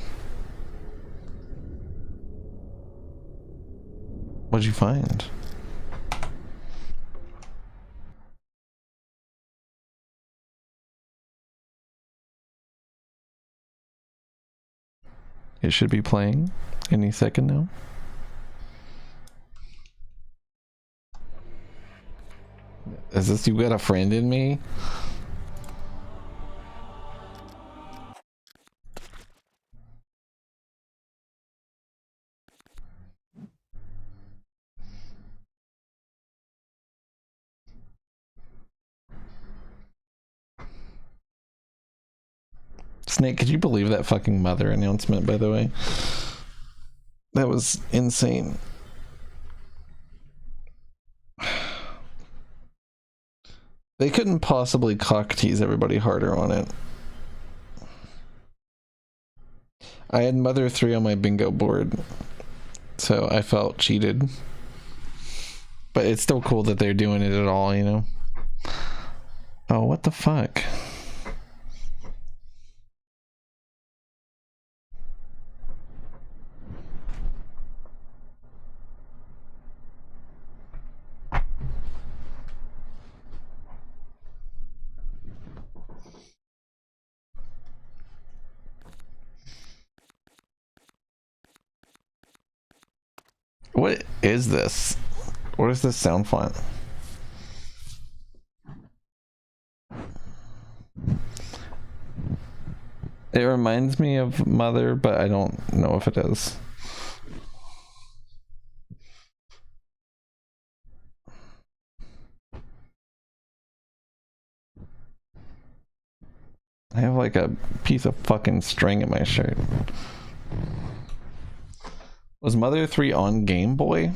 What'd you find? It should be playing any second now. Is this you got a friend in me? Snake, could you believe that fucking mother announcement, by the way? That was insane. They couldn't possibly cock tease everybody harder on it. I had Mother 3 on my bingo board, so I felt cheated. But it's still cool that they're doing it at all, you know? Oh, what the fuck? What is this? What is this sound font? It reminds me of Mother, but I don't know if it is. I have like a piece of fucking string in my shirt. Was Mother 3 on Game Boy?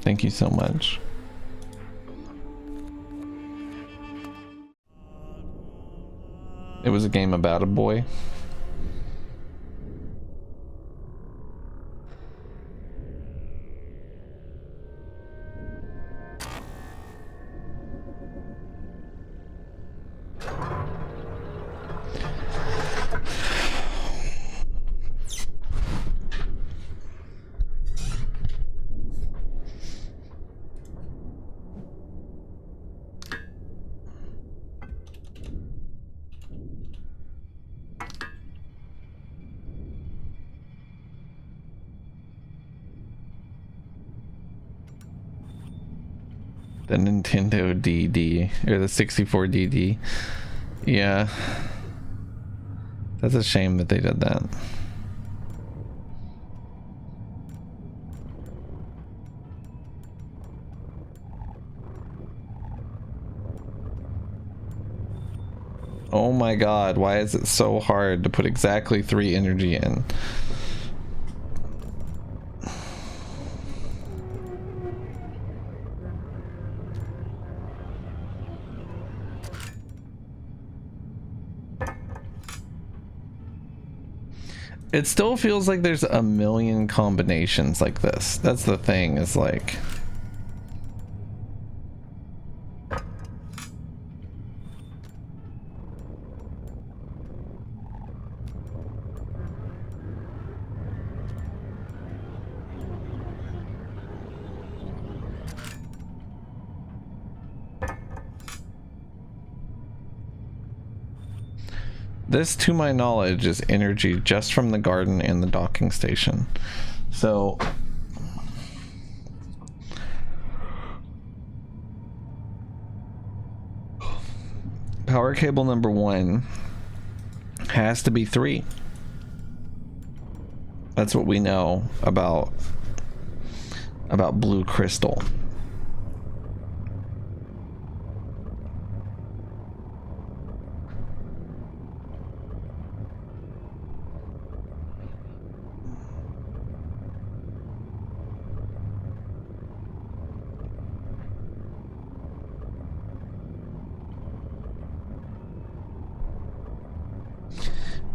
Thank you so much. It was a game about a boy. The Nintendo DD or the 64 DD. Yeah. That's a shame that they did that. Oh my god, why is it so hard to put exactly 3 energy in? It still feels like there's a million combinations like this. That's the thing, is like... This, to my knowledge, is energy just from the garden and the docking station. So... power cable number 1 has to be 3. That's what we know about blue crystal.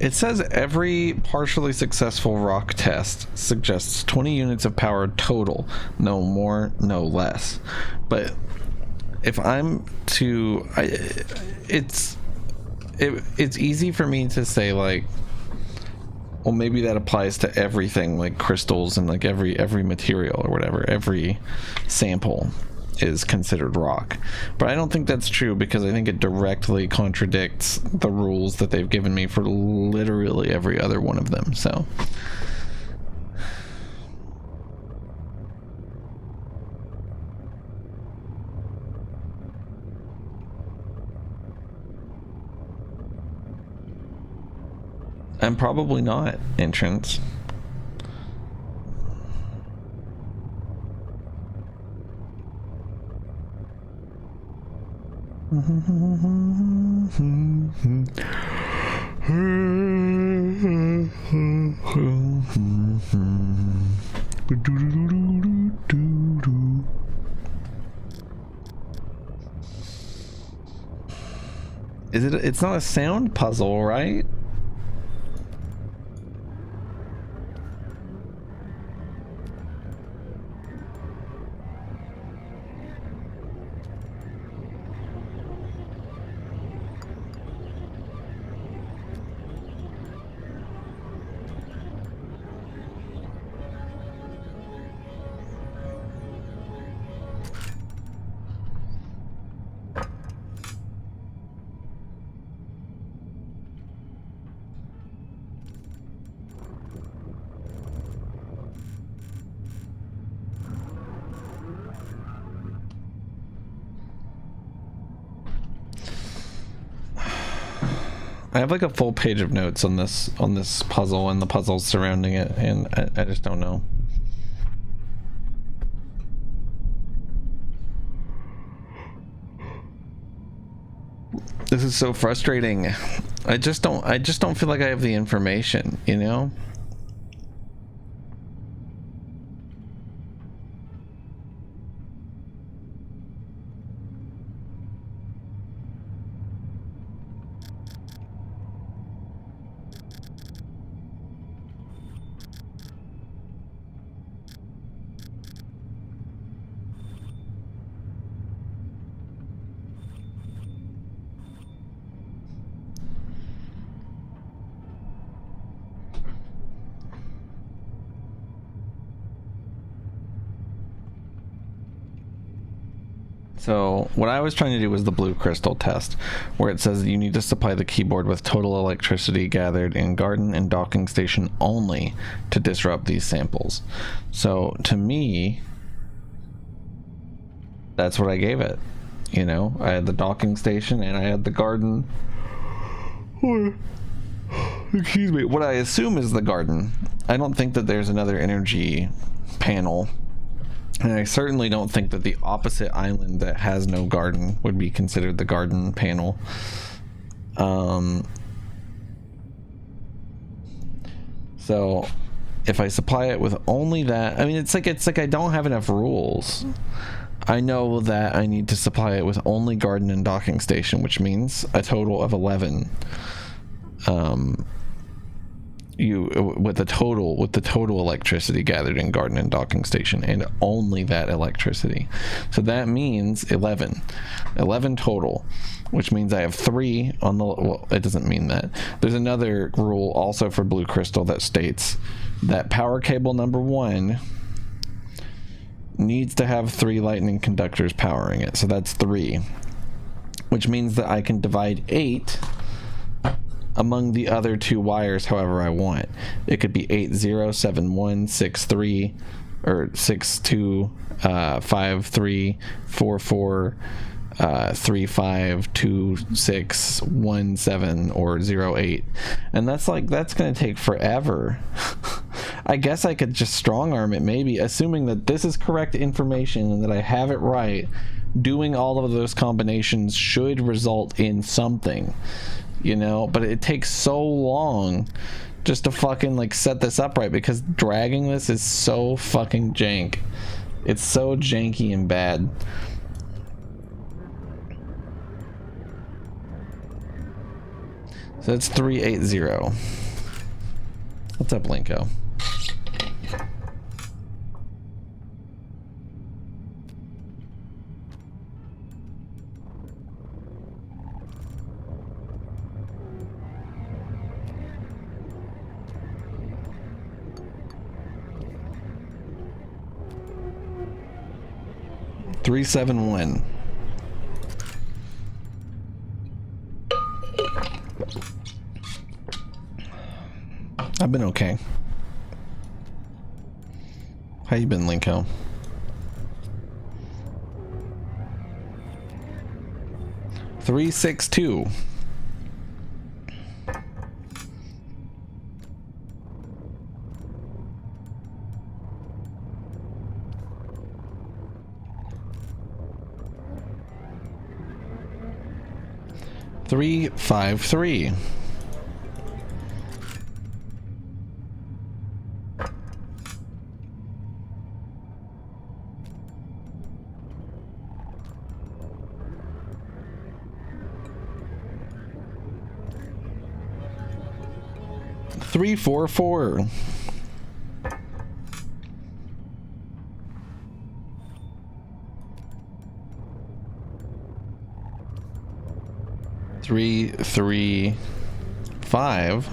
It says every partially successful rock test suggests 20 units of power total, no more, no less. But if I'm to, it's easy for me to say, like, well, maybe that applies to everything, like crystals and like every material or whatever, every sample is considered rock. But I don't think that's true, because I think it directly contradicts the rules that they've given me for literally every other one of them. So I'm probably not entrance. Is it? It's not a sound puzzle, right? I have like a full page of notes on this puzzle and the puzzles surrounding it, and I just don't know. This is so frustrating. I just don't feel like I have the information, you know? So what I was trying to do was the blue crystal test, where it says you need to supply the keyboard with total electricity gathered in garden and docking station only to disrupt these samples. So to me, that's what I gave it. You know, I had the docking station and I had the garden. Excuse me. What I assume is the garden. I don't think that there's another energy panel. And I certainly don't think that the opposite island that has no garden would be considered the garden panel. So if I supply it with only that, I mean, it's like I don't have enough rules. I know that I need to supply it with only garden and docking station, which means a total of 11. With the total electricity gathered in garden and docking station, and only that electricity. So that means 11 total, which means I have 3 on the, well, it doesn't mean that. There's another rule also for blue crystal that states that power cable number 1 needs to have 3 lightning conductors powering it. So that's 3, which means that I can divide 8 among the other 2 wires however I want. It could be 807163 or 625344 352617 or 08, and that's gonna take forever. I guess I could just strong arm it, maybe, assuming that this is correct information and that I have it right. Doing all of those combinations should result in something, you know, but it takes so long just to fucking like set this up right, because dragging this is so fucking jank. It's so janky and bad. So that's 380. What's up, Linko? Three, 7, 1. I've been okay. How you been, Linko? Three, 6, 2. Three, 5, 3. Three, 4, 4. Three, 3, 5.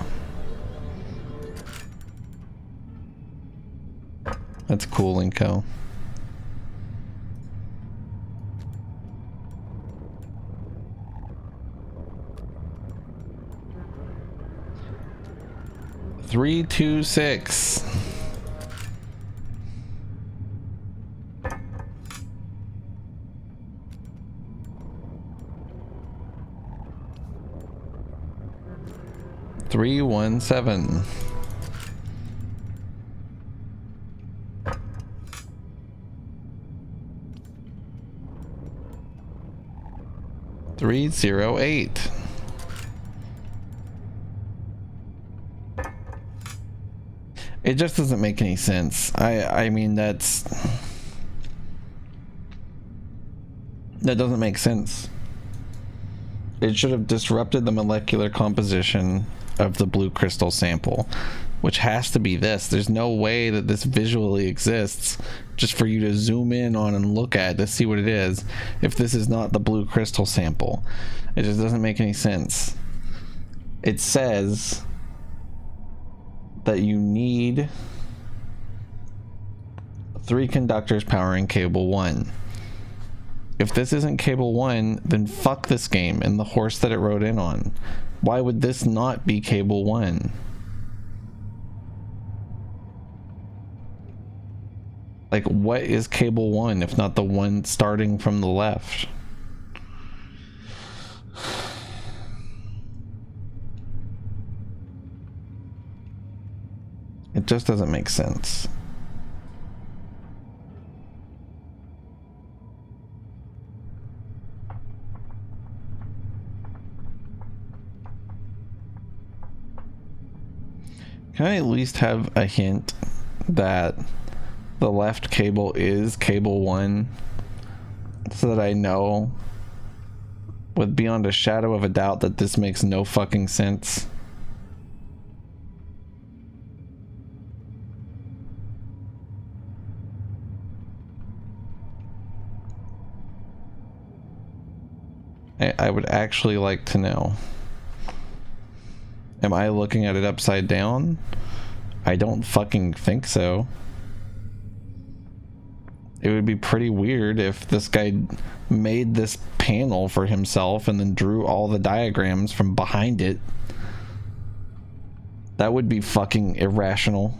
That's cool, Linko. Three, 2, 6. 317. Three zero eight. It just doesn't make any sense. I mean that doesn't make sense. It should have disrupted the molecular composition of the blue crystal sample, which has to be this. There's no way that this visually exists just for you to zoom in on and look at to see what it is if this is not the blue crystal sample. It just doesn't make any sense. It says that you need 3 conductors powering cable 1. If this isn't cable 1, then fuck this game and the horse that it rode in on. Why would this not be cable 1? Like, what is cable 1 if not the one starting from the left? It just doesn't make sense. Can I at least have a hint that the left cable is cable 1 so that I know with beyond a shadow of a doubt that this makes no fucking sense? I would actually like to know. Am I looking at it upside down? I don't fucking think so. It would be pretty weird if this guy made this panel for himself and then drew all the diagrams from behind it. That would be fucking irrational.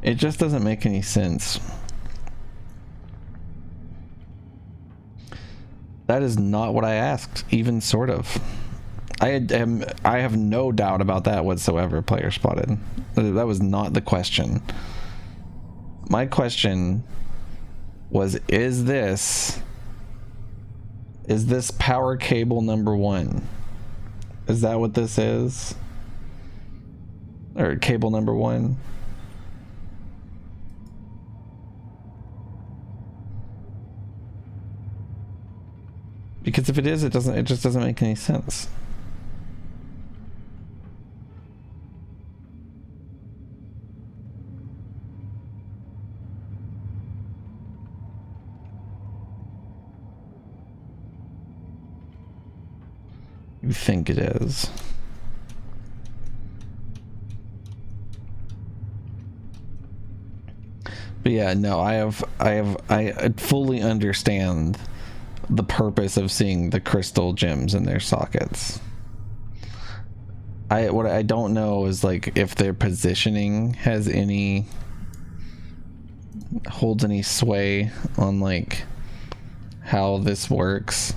It just doesn't make any sense. That is not what I asked, even sort of. I have no doubt about that whatsoever, Player Spotted. That was not the question. My question was, is this power cable number 1? Is that what this is? Or cable number 1? Because if it is, it just doesn't make any sense. You think it is. But yeah, no, I fully understand the purpose of seeing the crystal gems in their sockets. What I don't know is like if their positioning holds any sway on like how this works.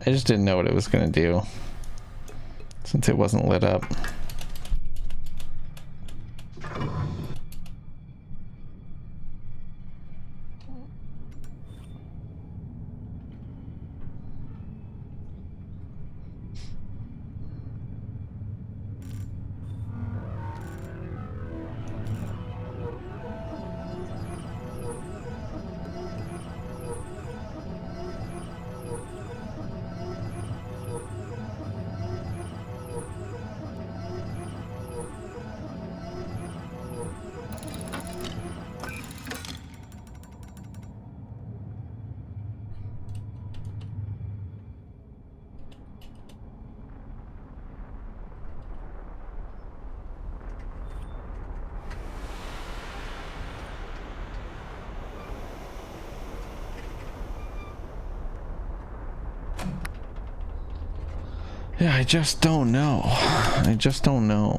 I just didn't know what it was gonna do since it wasn't lit up. Yeah, I just don't know. I just don't know.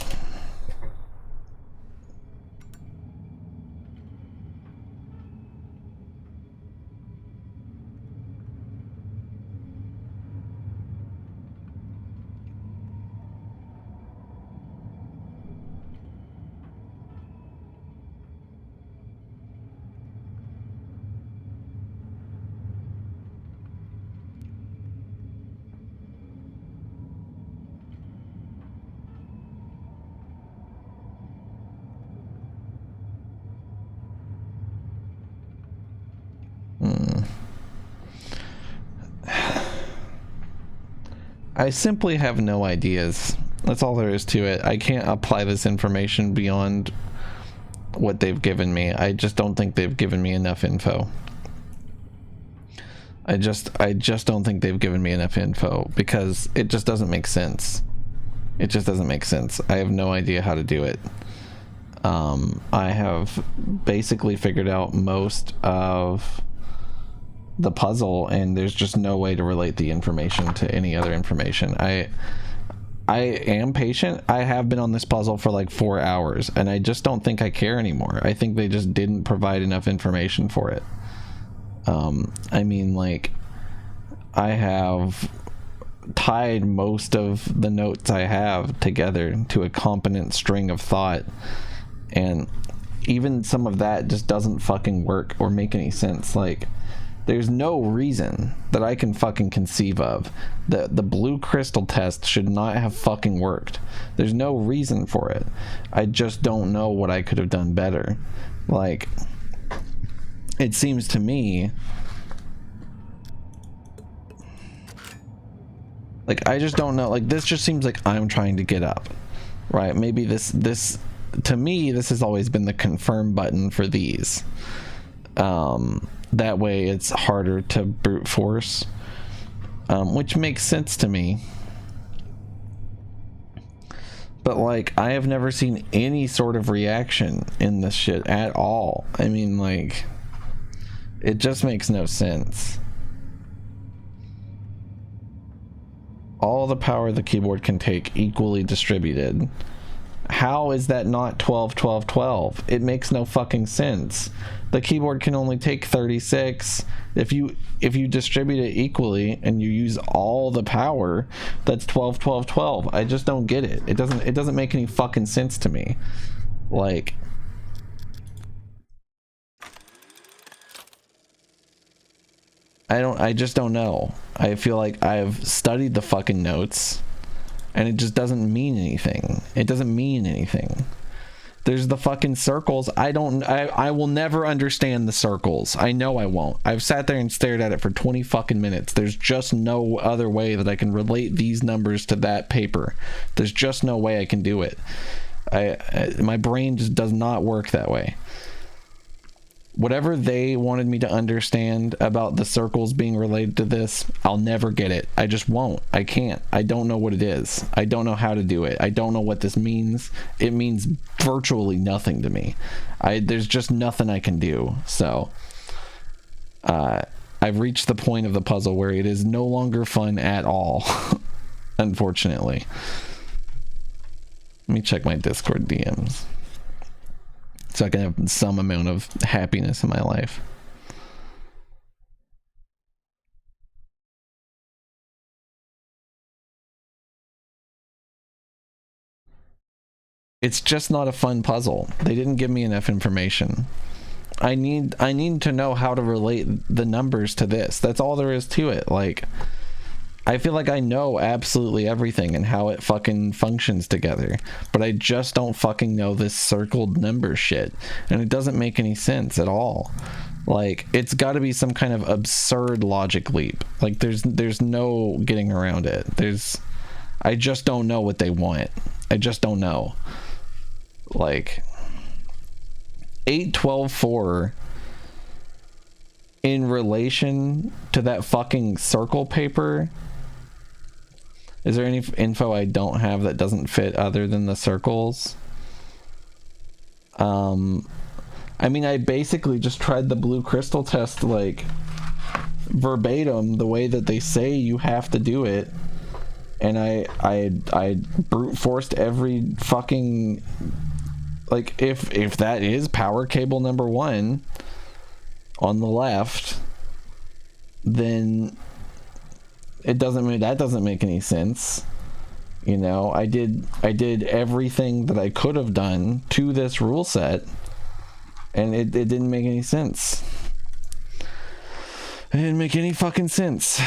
I simply have no ideas. That's all there is to it. I can't apply this information beyond what they've given me. I just don't think they've given me enough info. I just don't think they've given me enough info because it just doesn't make sense. It just doesn't make sense. I have no idea how to do it. I have basically figured out most of the puzzle, and there's just no way to relate the information to any other information. I am patient. I have been on this puzzle for like 4 hours, and I just don't think I care anymore. I think they just didn't provide enough information for it. I mean, like, I have tied most of the notes I have together to a competent string of thought, and even some of that just doesn't fucking work or make any sense. Like, there's no reason that I can fucking conceive of that the blue crystal test should not have fucking worked. There's no reason for it. I just don't know what I could have done better. Like, it seems to me like I just don't know. Like, this just seems like I'm trying to get up, right? Maybe this to me, this has always been the confirm button for these. That way it's harder to brute force, which makes sense to me. But, like, I have never seen any sort of reaction in this shit at all. I mean, like, it just makes no sense. All the power the keyboard can take equally distributed. How is that not 12, 12, 12? It makes no fucking sense. The keyboard can only take 36. If you distribute it equally and you use all the power, that's 12, 12, 12. I just don't get it. It doesn't make any fucking sense to me. Like, I just don't know. I feel like I've studied the fucking notes and it just doesn't mean anything. It doesn't mean anything. There's the fucking circles. I will never understand the circles. I know I won't. I've sat there and stared at it for 20 fucking minutes. There's just no other way that I can relate these numbers to that paper. There's just no way I can do it. My brain just does not work that way. Whatever they wanted me to understand about the circles being related to this, I'll never get it. I just won't. I can't. I don't know what it is. I don't know how to do it. I don't know what this means. It means virtually nothing to me. There's just nothing I can do. So, I've reached the point of the puzzle where it is no longer fun at all. Unfortunately. Let me check my Discord DMs, so I can have some amount of happiness in my life. It's just not a fun puzzle. They didn't give me enough information. I need to know how to relate the numbers to this. That's all there is to it. Like, I feel like I know absolutely everything and how it fucking functions together, but I just don't fucking know this circled number shit, and it doesn't make any sense at all. Like, it's got to be some kind of absurd logic leap. Like, there's no getting around it. I just don't know what they want. I just don't know. Like, 8, 12, 4 in relation to that fucking circle paper. Is there any info I don't have that doesn't fit other than the circles? I mean, I basically just tried the blue crystal test, like, verbatim, the way that they say you have to do it. And I brute forced every fucking, like, if that is power cable number 1 on the left, then that doesn't make any sense. You know, I did everything that I could have done to this rule set, and it didn't make any sense. It didn't make any fucking sense.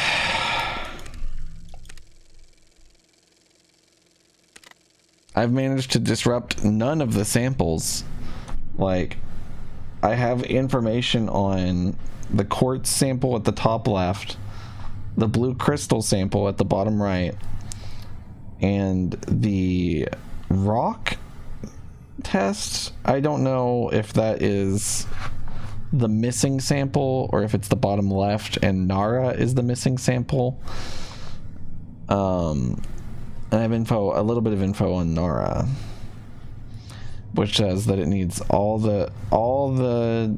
I've managed to disrupt none of the samples. Like, I have information on the quartz sample at the top left, the blue crystal sample at the bottom right, and the rock test. I don't know if that is the missing sample or if it's the bottom left and Nara is the missing sample. I have a little bit of info on Nara, which says that it needs all the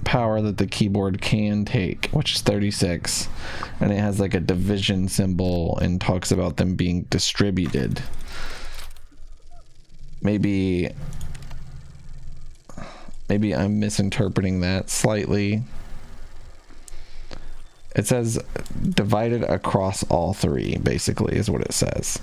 power that the keyboard can take, which is 36, and it has like a division symbol and talks about them being distributed. Maybe I'm misinterpreting that slightly. It says divided across all 3, basically, is what it says.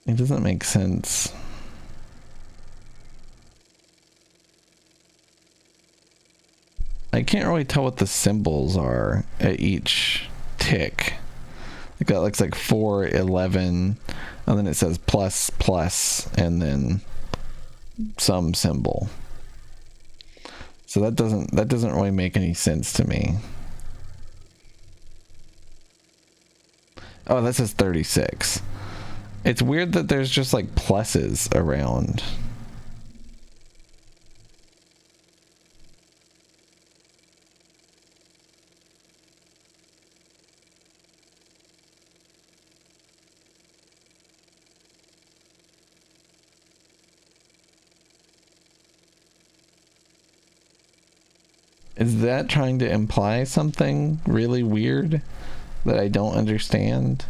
It doesn't make sense. I can't really tell what the symbols are at each tick. Like that looks like 4, 11, and then it says plus, plus, and then some symbol. So that doesn't really make any sense to me. Oh, that says 36. It's weird that there's just like pluses around. Is that trying to imply something really weird that I don't understand?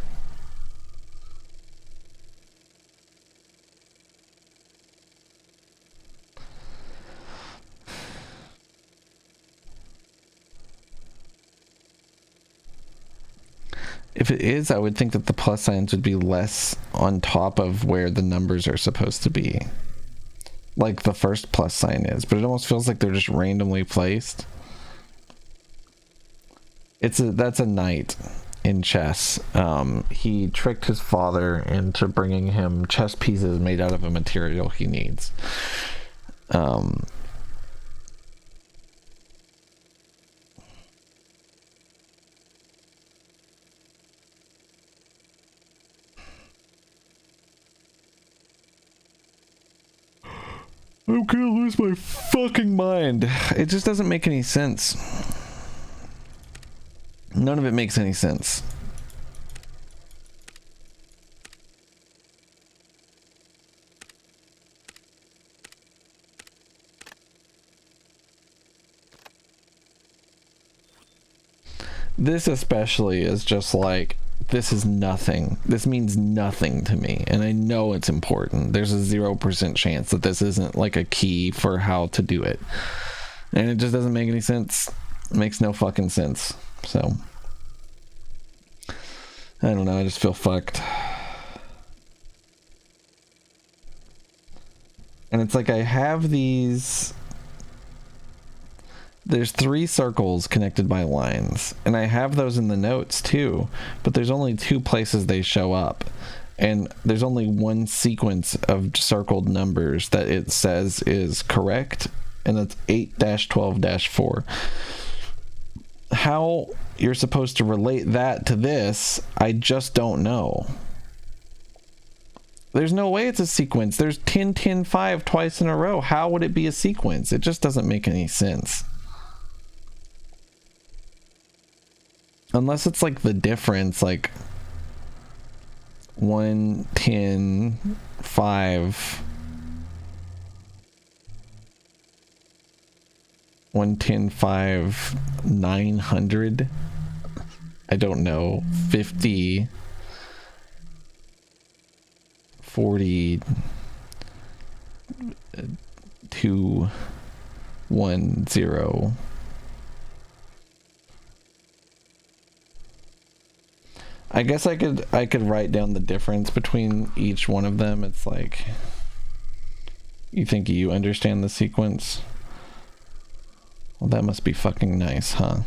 If it is, I would think that the plus signs would be less on top of where the numbers are supposed to be. Like the first plus sign is, but it almost feels like they're just randomly placed. That's a knight in chess. He tricked his father into bringing him chess pieces made out of a material he needs. I'm gonna lose my fucking mind. It just doesn't make any sense. None of it makes any sense. This especially is just like, this is nothing. This means nothing to me, and I know it's important. There's a 0% chance that this isn't like a key for how to do it, and it just doesn't make any sense. It makes no fucking sense. So I don't know, I just feel fucked. And it's like I have these, there's 3 circles connected by lines, and I have those in the notes too, but there's only 2 places they show up, and there's only one sequence of circled numbers that it says is correct, and that's 8-12-4. How you're supposed to relate that to this, I just don't know. There's no way it's a sequence. There's 10-10-5 twice in a row. How would it be a sequence? It just doesn't make any sense. Unless it's like the difference, like 1-10-5, 1-10-5, 900. I don't know. 50, 40, 2, 1, 0. I guess I could write down the difference between each one of them. It's like, you think you understand the sequence? Well, that must be fucking nice, huh?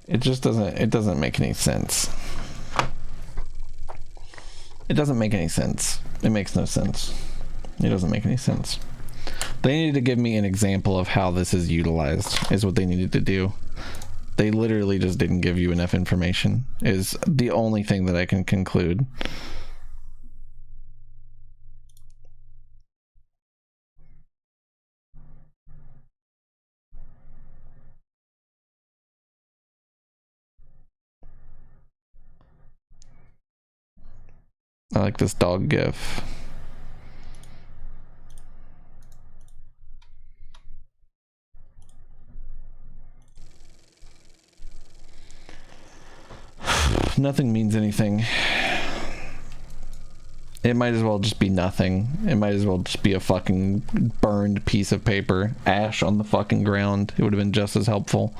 It just doesn't make any sense. It doesn't make any sense. It makes no sense. It doesn't make any sense. They needed to give me an example of how this is utilized, is what they needed to do. They literally just didn't give you enough information, is the only thing that I can conclude. I like this dog gif. Nothing means anything. It might as well just be nothing. It might as well just be a fucking burned piece of paper. Ash on the fucking ground. It would have been just as helpful.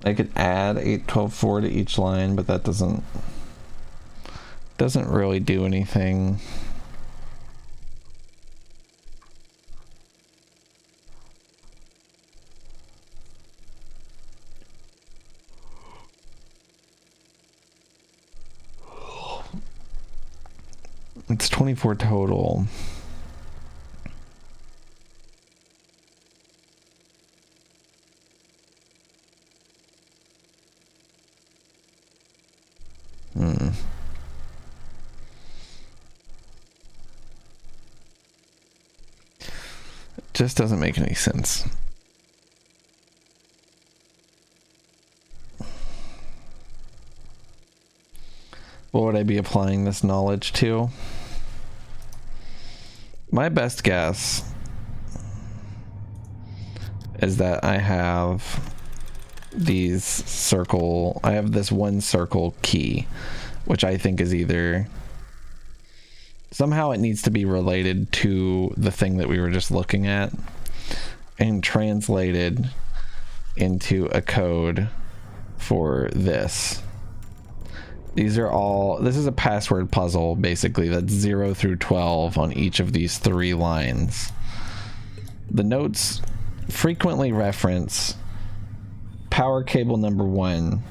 I could add 8-12-4 to each line, but that doesn't really do anything. It's 24 total. Just doesn't make any sense. What would I be applying this knowledge to? My best guess is that I have I have this one circle key, which I think is either somehow it needs to be related to the thing that we were just looking at and translated into a code for this. This is a password puzzle, basically, that's 0 through 12 on each of these 3 lines. The notes frequently reference power cable number 1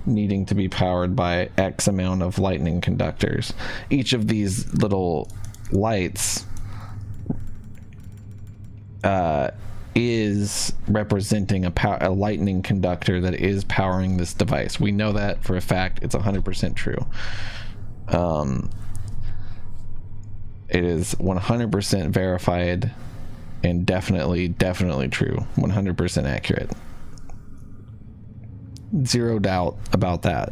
needing to be powered by X amount of lightning conductors. Each of these little lights is representing a lightning conductor that is powering this device. We know that for a fact. It's 100% true. It is 100% verified and definitely true. 100% accurate. Zero doubt about that.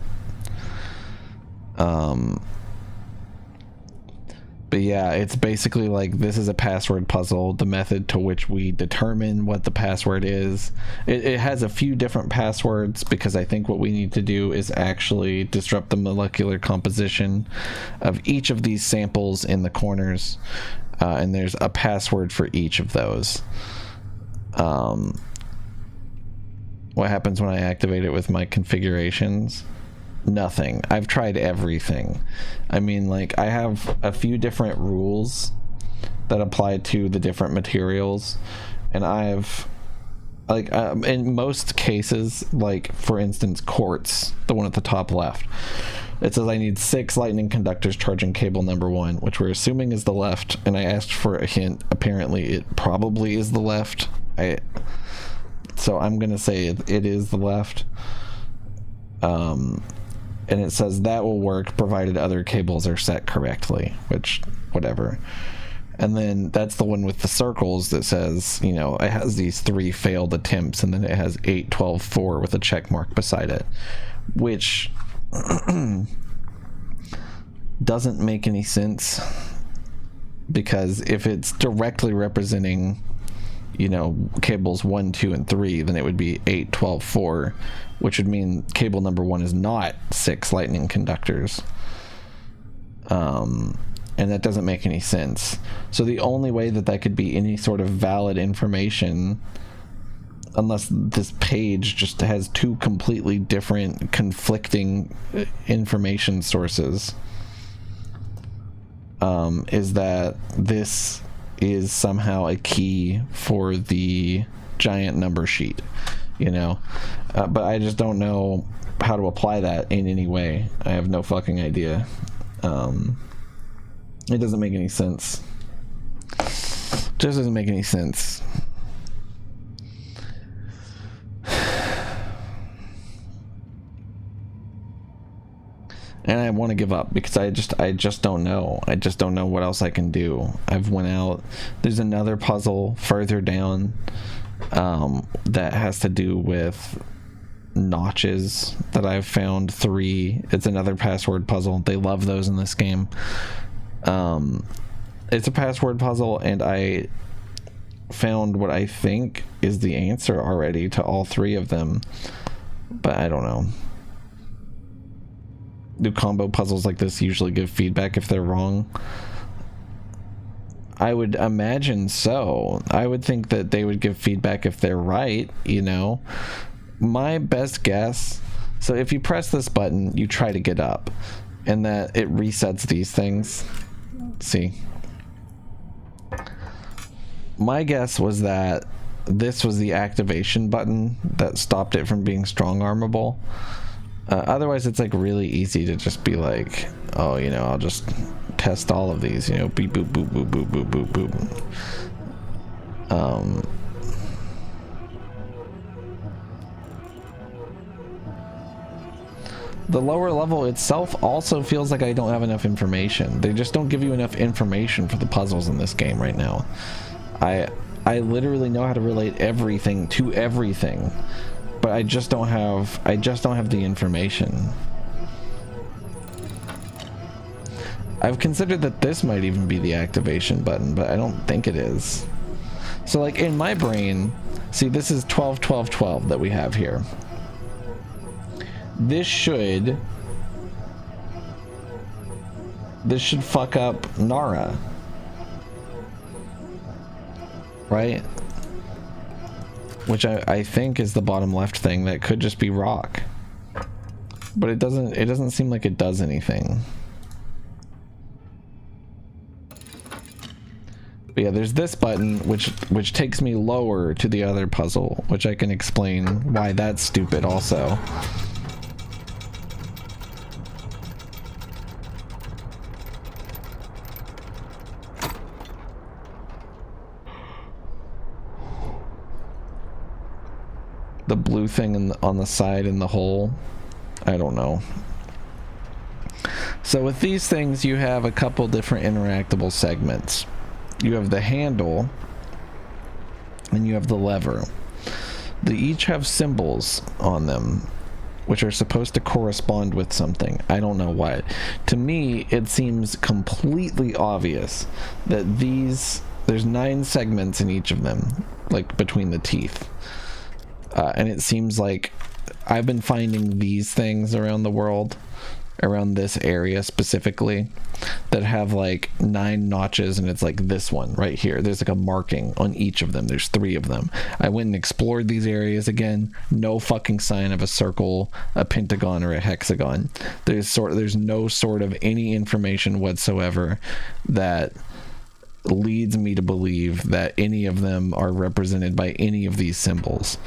But yeah, it's basically like this is a password puzzle. The method to which we determine what the password is. It has a few different passwords because I think what we need to do is actually disrupt the molecular composition of each of these samples in the corners. And there's a password for each of those. What happens when I activate it with my configurations? Nothing. I've tried everything. I mean, like, I have a few different rules that apply to the different materials, and I've, like, in most cases, like, for instance, quartz, the one at the top left, it says I need 6 lightning conductors charging cable number 1, which we're assuming is the left, and I asked for a hint. Apparently, it probably is the left. So I'm gonna say it is the left. And it says that will work provided other cables are set correctly, which, whatever. And then that's the one with the circles that says, you know, it has these 3 failed attempts, and then it has 8, 12, 4 with a check mark beside it, which doesn't make any sense, because if it's directly representing, you know, cables 1, 2, and 3, then it would be 8, 12, 4, which would mean cable number 1 is not 6 lightning conductors. And that doesn't make any sense. So the only way that could be any sort of valid information, unless this page just has 2 completely different conflicting information sources, is that this is somehow a key for the giant number sheet, you know. But I just don't know how to apply that in any way. I have no fucking idea. It doesn't make any sense. Just doesn't make any sense. And I want to give up because I just don't know. I just don't know what else I can do. I've went out. There's another puzzle further down that has to do with notches that I've found 3. It's another password puzzle. They love those in this game. It's a password puzzle, and I found what I think is the answer already to all 3 of them, but I don't know. Do combo puzzles like this usually give feedback if they're wrong? I would imagine so. I would think that they would give feedback if they're right, you know. My best guess, so if you press this button, you try to get up, and that it resets these things. See? My guess was that this was the activation button that stopped it from being strong armable. Otherwise, it's like really easy to just be like, oh, you know, I'll just test all of these, you know, beep, boop, boop, boop, boop, boop, boop, boop. The lower level itself also feels like I don't have enough information. They just don't give you enough information for the puzzles in this game right now. I I literally know how to relate everything to everything, but I just don't have the information. I've considered that this might even be the activation button, but I don't think it is. So like in my brain, see, this is 12 12 12 that we have here. This should fuck up Nara, right? Which I think is the bottom left thing. That could just be rock, but it doesn't seem like it does anything. But yeah, there's this button which takes me lower to the other puzzle, which I can explain why that's stupid also. The blue thing on the side in the hole, I don't know. So with these things, you have a couple different interactable segments. You have the handle and you have the lever. They each have symbols on them which are supposed to correspond with something. I don't know what. To me, it seems completely obvious that there's 9 segments in each of them, like between the teeth. And it seems like I've been finding these things around the world, around this area specifically, that have like 9 notches, and it's like this one right here. There's like a marking on each of them. There's 3 of them. I went and explored these areas again. No fucking sign of a circle, a pentagon, or a hexagon. There's no sort of any information whatsoever that leads me to believe that any of them are represented by any of these symbols.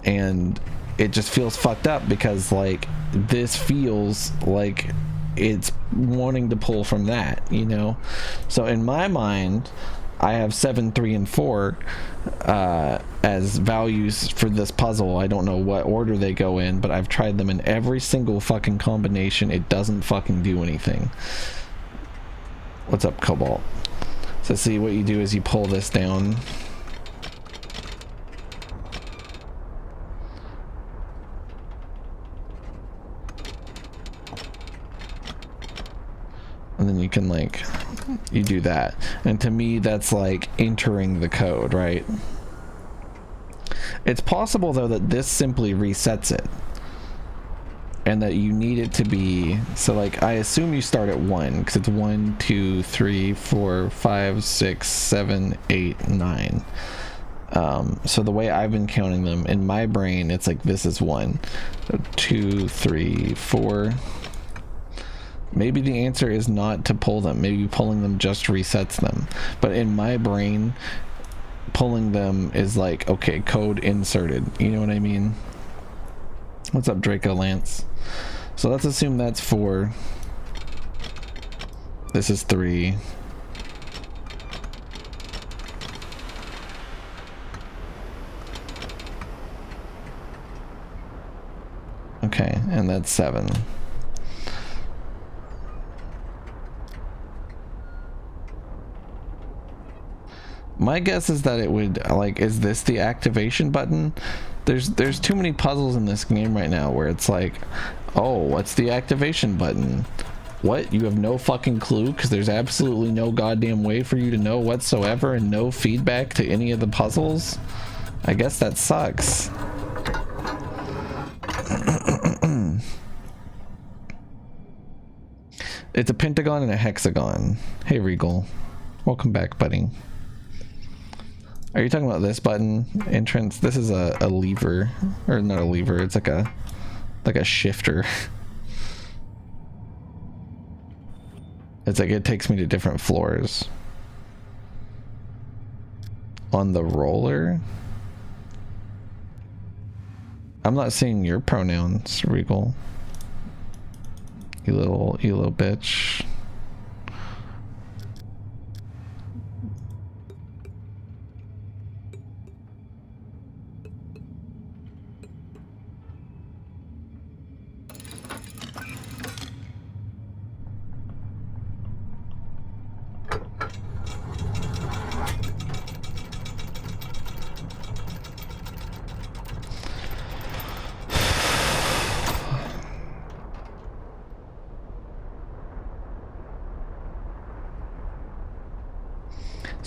And it just feels fucked up because like this feels like it's wanting to pull from that, you know? So in my mind, I have 7, 3, and 4 as values for this puzzle. I don't know what order they go in, but I've tried them in every single fucking combination. It doesn't fucking do anything. What's up, Cobalt? So see, what you do is you pull this down. And then you can like, you do that. And to me, that's like entering the code, right? It's possible though that this simply resets it. And that you need it to be, so like, I assume you start at 1, because it's 1, 2, 3, 4, 5, 6, 7, 8, 9. So the way I've been counting them, in my brain, it's like this is 1, 2, 3, 4. Maybe the answer is not to pull them. Maybe pulling them just resets them. But in my brain, pulling them is like, okay, code inserted. You know what I mean? What's up, Draco Lance? So let's assume that's 4. This is 3. Okay, and that's 7. My guess is that it would, like, is this the activation button? There's too many puzzles in this game right now where it's like, oh, what's the activation button? What? You have no fucking clue? Because there's absolutely no goddamn way for you to know whatsoever, and no feedback to any of the puzzles? I guess that sucks. It's a pentagon and a hexagon. Hey, Regal. Welcome back, buddy. Are you talking about this button? Entrance? This is a lever. Or not a lever, it's like a shifter. It's like it takes me to different floors. On the roller? I'm not seeing your pronouns, Regal. You little bitch.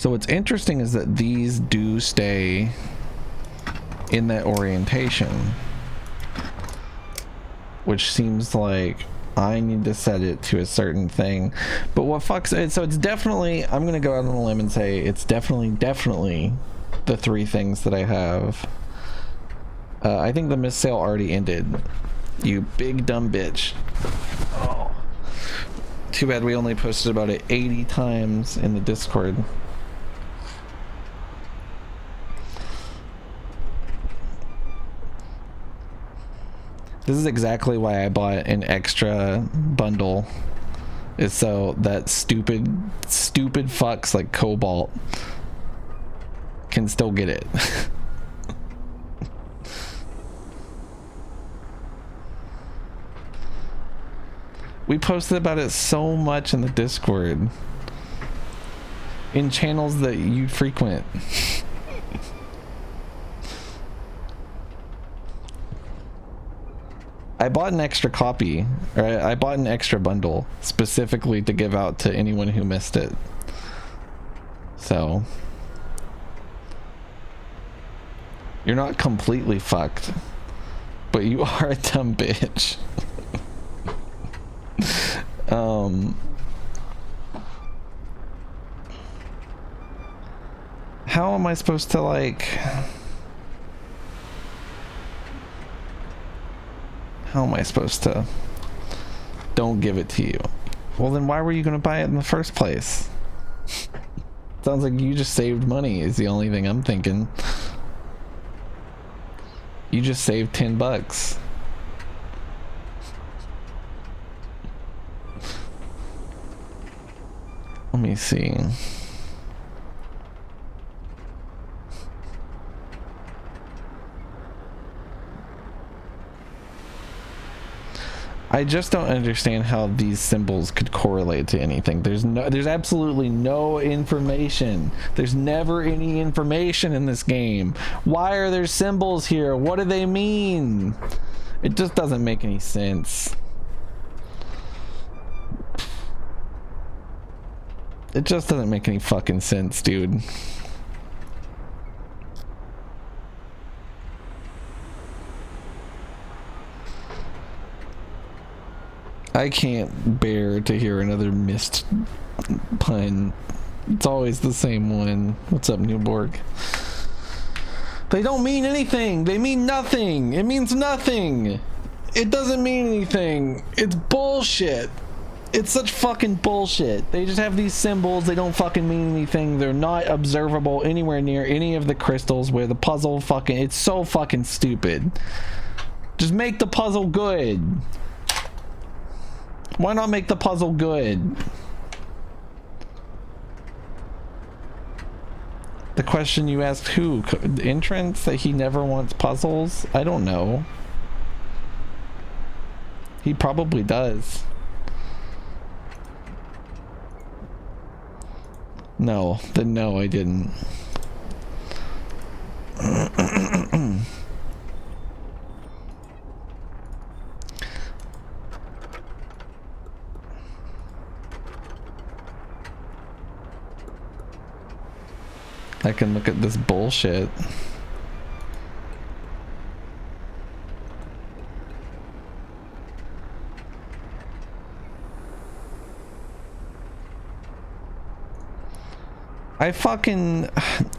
So what's interesting is that these do stay in that orientation, which seems like I need to set it to a certain thing. But what fucks it, so it's definitely, I'm gonna go out on a limb and say it's definitely the three things that I have. I think the Myst sale already ended. You big dumb bitch. Oh. Too bad we only posted about it 80 times in the Discord. This is exactly why I bought an extra bundle. Is so that stupid fucks like Cobalt can still get it. We posted about it so much in the Discord. In channels that you frequent. I bought an extra copy, or I bought an extra bundle specifically to give out to anyone who missed it. So you're not completely fucked, but you are a dumb bitch. How am I supposed to like... How am I supposed to... Don't give it to you. Well, then why were you going to buy it in the first place? Sounds like you just saved money is the only thing I'm thinking. You just saved $10. Let me see. I just don't understand how these symbols could correlate to anything. There's absolutely no information. There's never any information in this game. Why are there symbols here? What do they mean? It just doesn't make any sense. It just doesn't make any fucking sense, dude. I can't bear to hear another Myst pun. It's always the same one. What's up, Newborg? They don't mean anything. They mean nothing. It means nothing. It doesn't mean anything. It's bullshit. It's such fucking bullshit. They just have these symbols. They don't fucking mean anything. They're not observable anywhere near any of the crystals where the puzzle fucking... It's so fucking stupid. Just make the puzzle good. Why not make the puzzle good? The question you asked who? The entrance that he never wants puzzles? I don't know. He probably does. No, then no, I didn't. I can look at this bullshit.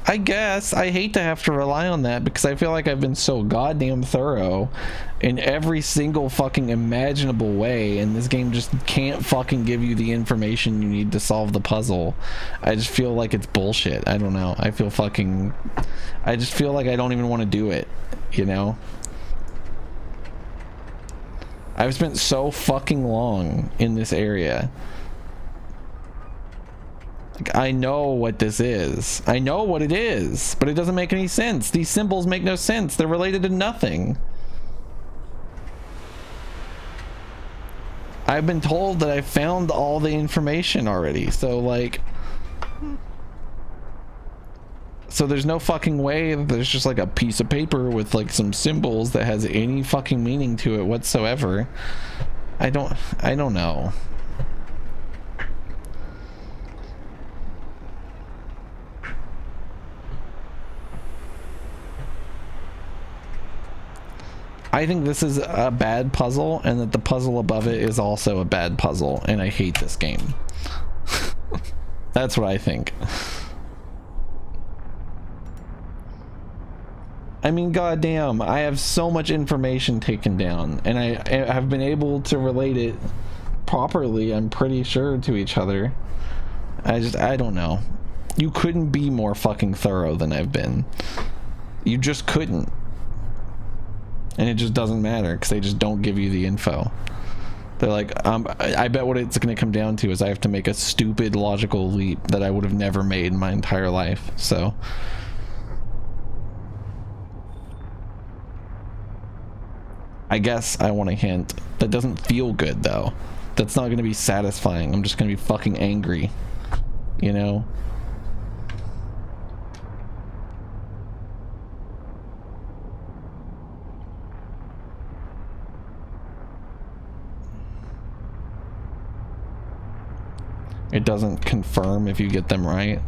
I guess I hate to have to rely on that because I feel like I've been so goddamn thorough in every single fucking imaginable way, and this game just can't fucking give you the information you need to solve the puzzle. I just feel like it's bullshit. I don't know. I just feel like I don't even want to do it, you know? I've spent so fucking long in this area. Like, I know what this is. I know what it is, but it doesn't make any sense. These symbols make no sense. They're related to nothing. I've been told that I found all the information already, so like... So there's no fucking way that there's just like a piece of paper with like some symbols that has any fucking meaning to it whatsoever. I don't know. I think this is a bad puzzle, and that the puzzle above it is also a bad puzzle, and I hate this game. That's what I think. I mean, goddamn, I have so much information taken down, and I have been able to relate it properly, I'm pretty sure, to each other. I don't know. You couldn't be more fucking thorough than I've been. You just couldn't. And it just doesn't matter, because they just don't give you the info. They're like, I bet what it's going to come down to is I have to make a stupid logical leap that I would have never made in my entire life, so... I guess I want a hint. That doesn't feel good, though. That's not going to be satisfying. I'm just going to be fucking angry. You know? It doesn't confirm if you get them right.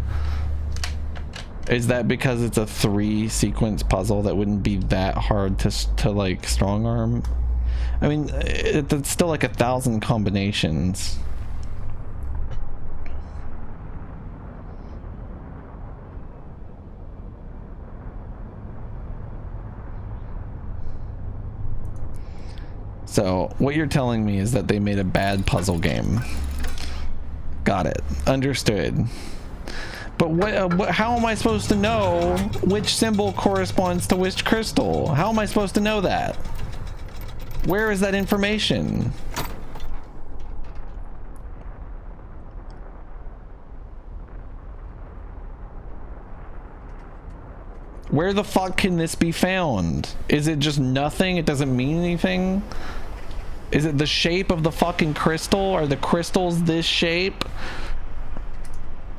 Is that because it's a 3-sequence puzzle that wouldn't be that hard to like strong arm? I mean, it's still like 1,000 combinations. So what you're telling me is that they made a bad puzzle game. Got it. Understood. But what, how am I supposed to know which symbol corresponds to which crystal? How am I supposed to know that? Where is that information? Where the fuck can this be found? Is it just nothing? It doesn't mean anything? Is it the shape of the fucking crystal? Are the crystals this shape?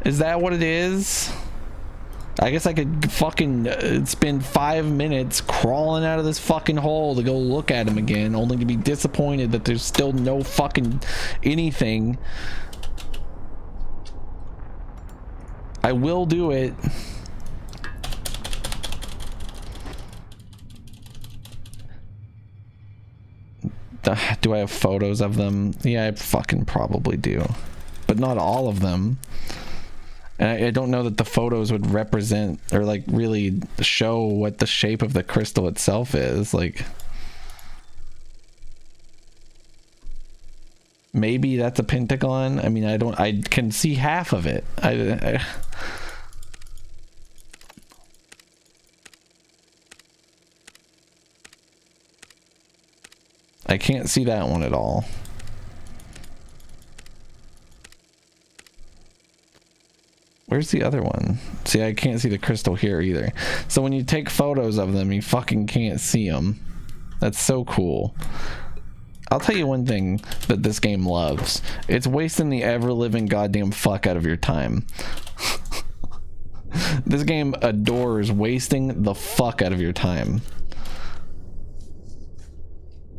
Is that what it is? I guess I could fucking spend 5 minutes crawling out of this fucking hole to go look at him again, only to be disappointed that there's still no fucking anything. I will do it. Do I have photos of them? Yeah, I fucking probably do. But not all of them. And I don't know that the photos would represent or like really show what the shape of the crystal itself is. Like, maybe that's a pentagon. I mean, I can see half of it. I can't see that one at all. Where's the other one? See, I can't see the crystal here either. So when you take photos of them, you fucking can't see them. That's so cool. I'll tell you one thing that this game loves. It's wasting the ever-living goddamn fuck out of your time. This game adores wasting the fuck out of your time.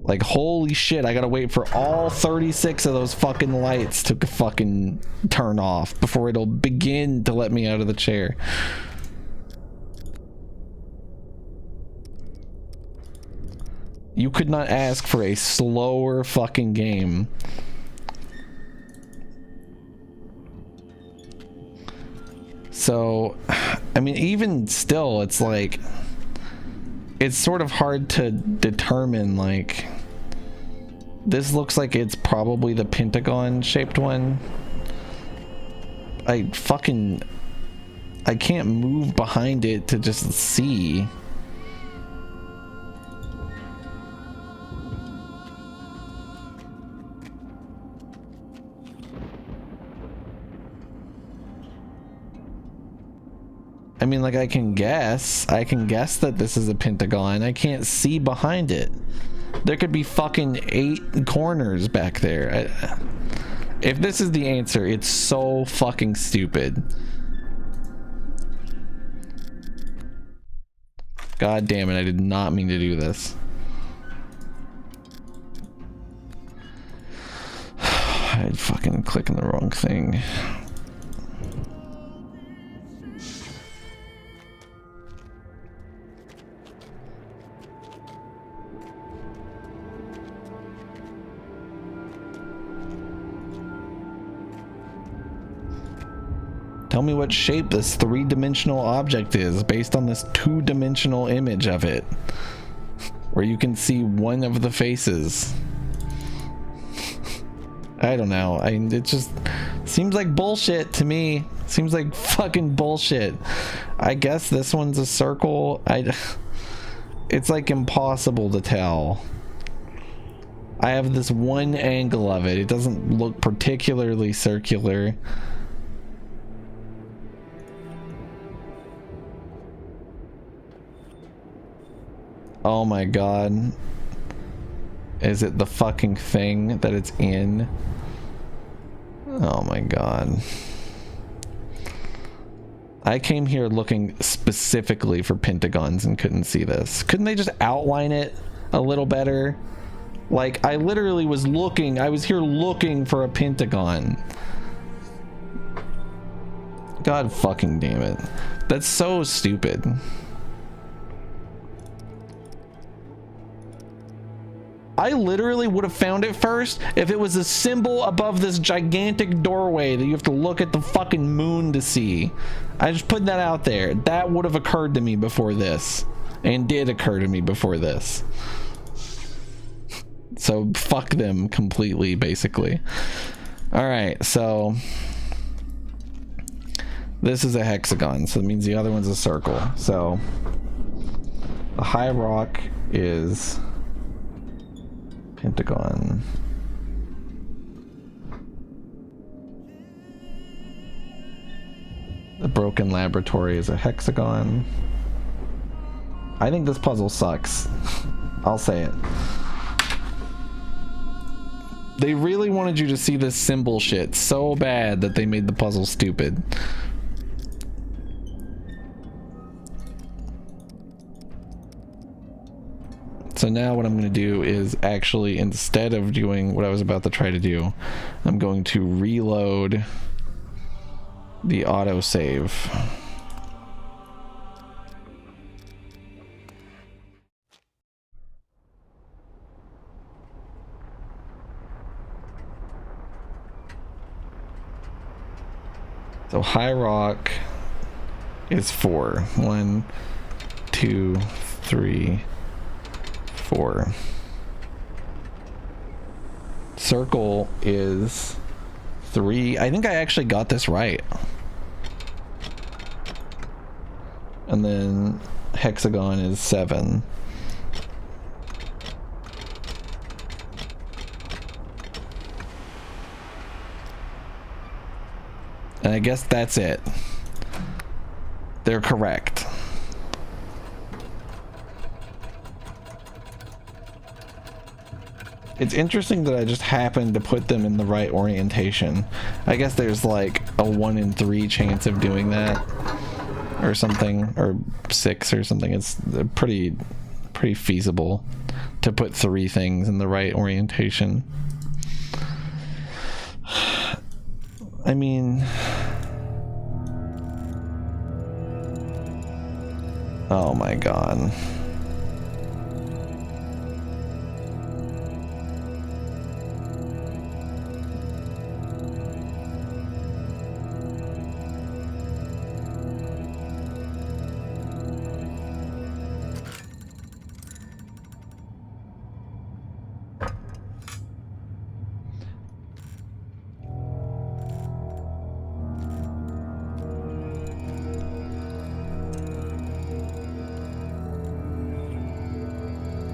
Like, holy shit, I gotta wait for all 36 of those fucking lights to fucking turn off before it'll begin to let me out of the chair. You could not ask for a slower fucking game. So, I mean, even still, it's like, it's sort of hard to determine, like, this looks like it's probably the pentagon shaped one. I can't move behind it to just see. I mean, like, I can guess that this is a pentagon. I can't see behind it. There could be fucking 8 corners back there. If this is the answer, it's so fucking stupid. God damn it, I did not mean to do this. I'd fucking click on the wrong thing. Tell me what shape this three-dimensional object is based on this two-dimensional image of it, where you can see one of the faces. I don't know. It just seems like bullshit to me. Seems like fucking bullshit. I guess this one's a circle. It's like impossible to tell. I have this one angle of it. It doesn't look particularly circular. Oh my god. Is it the fucking thing that it's in? Oh my god. I came here looking specifically for pentagons and couldn't see this. Couldn't they just outline it a little better? Like, I literally was looking, I was here looking for a pentagon. God fucking damn it. That's so stupid. I literally would have found it first if it was a symbol above this gigantic doorway that you have to look at the fucking moon to see. I just put that out there. That would have occurred to me before this, and did occur to me before this. So fuck them completely, basically. All right, so this is a hexagon, so that means the other one's a circle. So the high rock is pentagon. The broken laboratory is a hexagon. I think this puzzle sucks. I'll say it. They really wanted you to see this symbol shit so bad that they made the puzzle stupid. So now what I'm going to do is actually, instead of doing what I was about to try to do, I'm going to reload the autosave. So high rock is 4. 1, 2, 3, 4. Circle is 3. I think I actually got this right. And then hexagon is 7. And I guess that's it. They're correct. It's interesting that I just happened to put them in the right orientation. I guess there's like a 1 in 3 chance of doing that, or something, or 6 or something. It's pretty feasible to put 3 things in the right orientation. I mean, oh my god.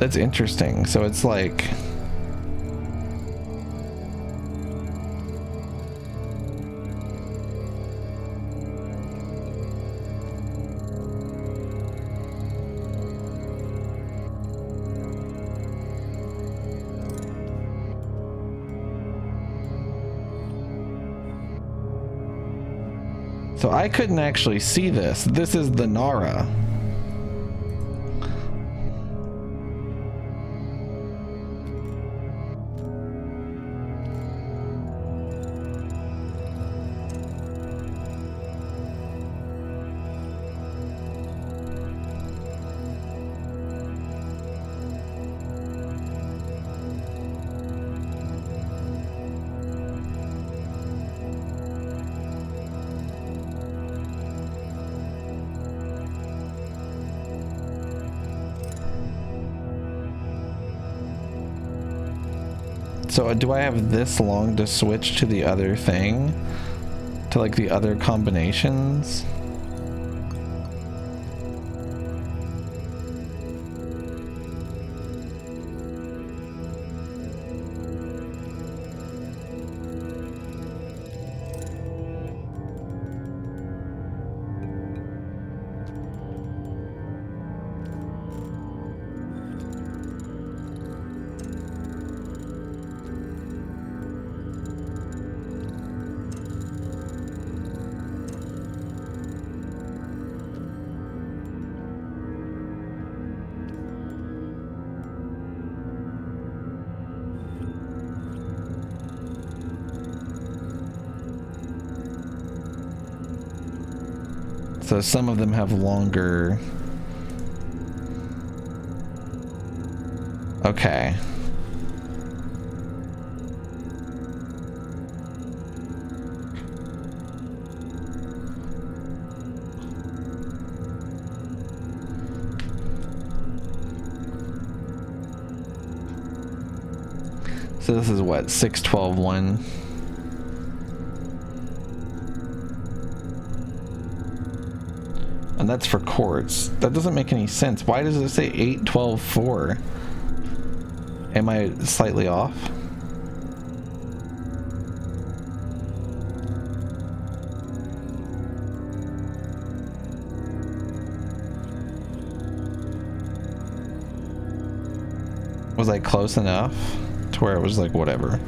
That's interesting. So it's like, so I couldn't actually see this. This is the Nara. So do I have this long to switch to the other thing? To like the other combinations? So some of them have longer. Okay. So this is what, 612-1? And that's for quartz. That doesn't make any sense. Why does it say 812-4? Am I slightly off? Was I close enough to where it was like whatever?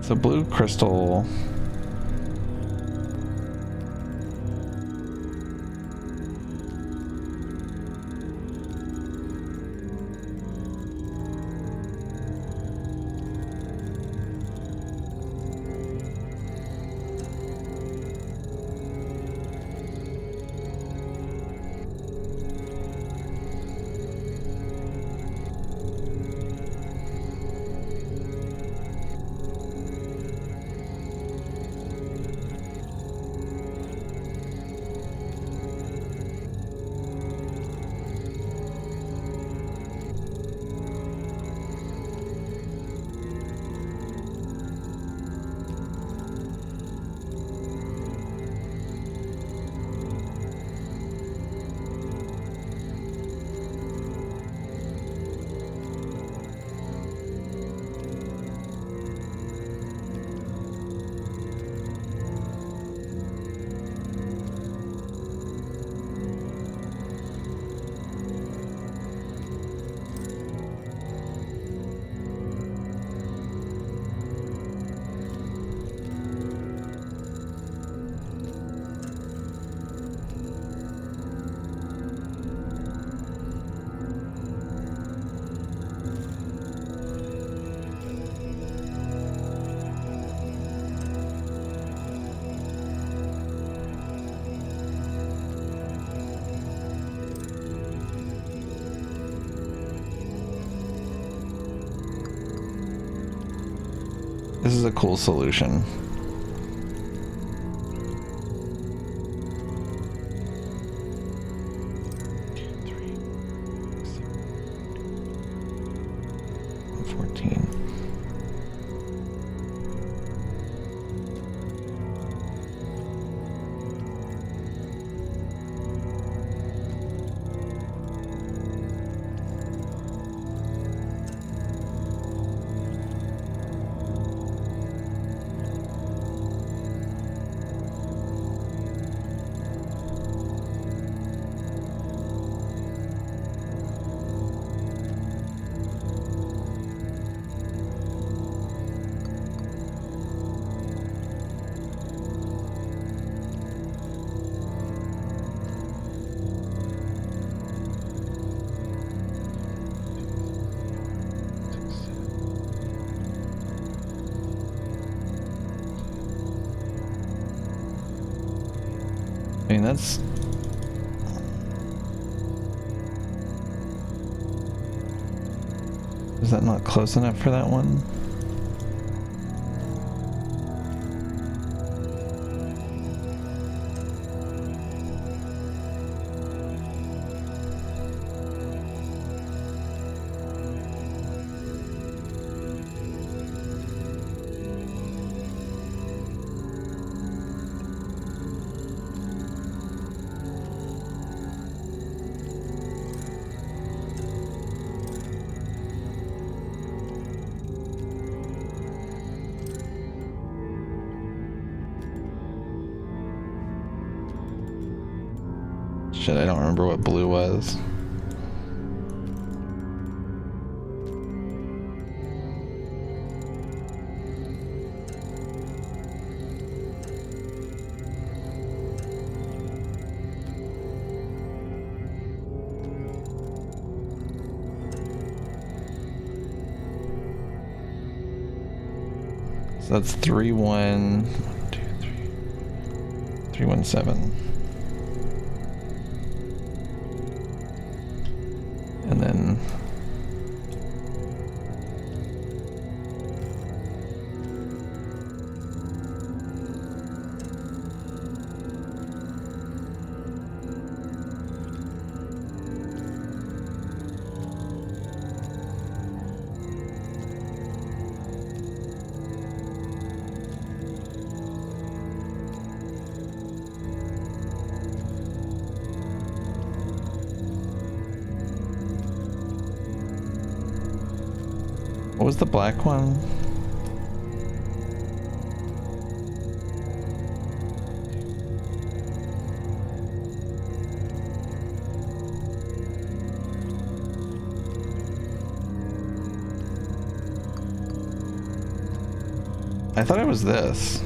So blue crystal. This is a cool solution. mean, that's... Is that not close enough for that one? Shit, I don't remember what blue was. So that's 317. And then what was the black one? I thought it was this.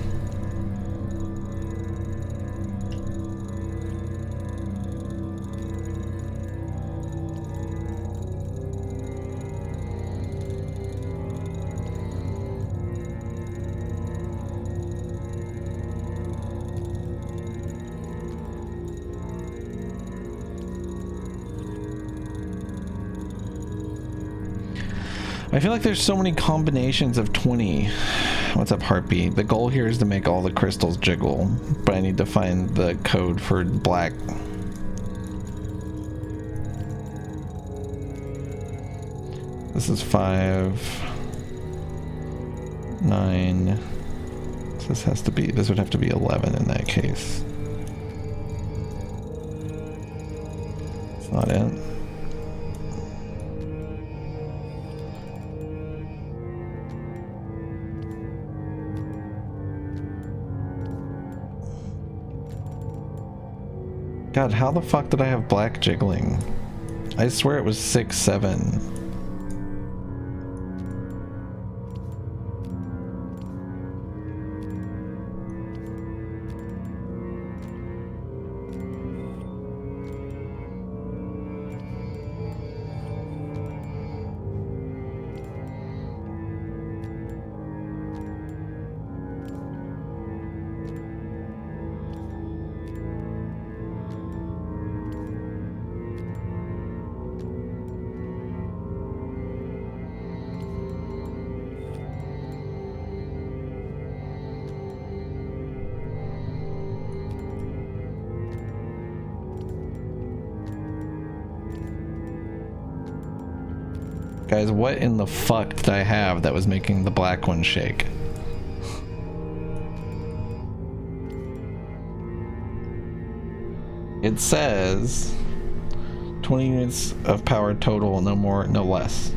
I feel like there's so many combinations of 20. What's up, Heartbeat? The goal here is to make all the crystals jiggle, but I need to find the code for black. This is 5, 9. So this has to be, this would have to be 11 in that case. It's not it. God, how the fuck did I have black jiggling? I swear it was 6, 7. Guys, what in the fuck did I have that was making the black one shake? It says 20 units of power total, no more, no less.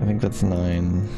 I think that's 9.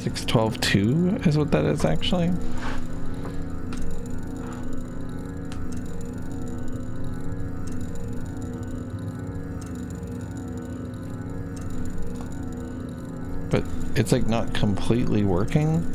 612.2 is what that is actually. But it's like not completely working.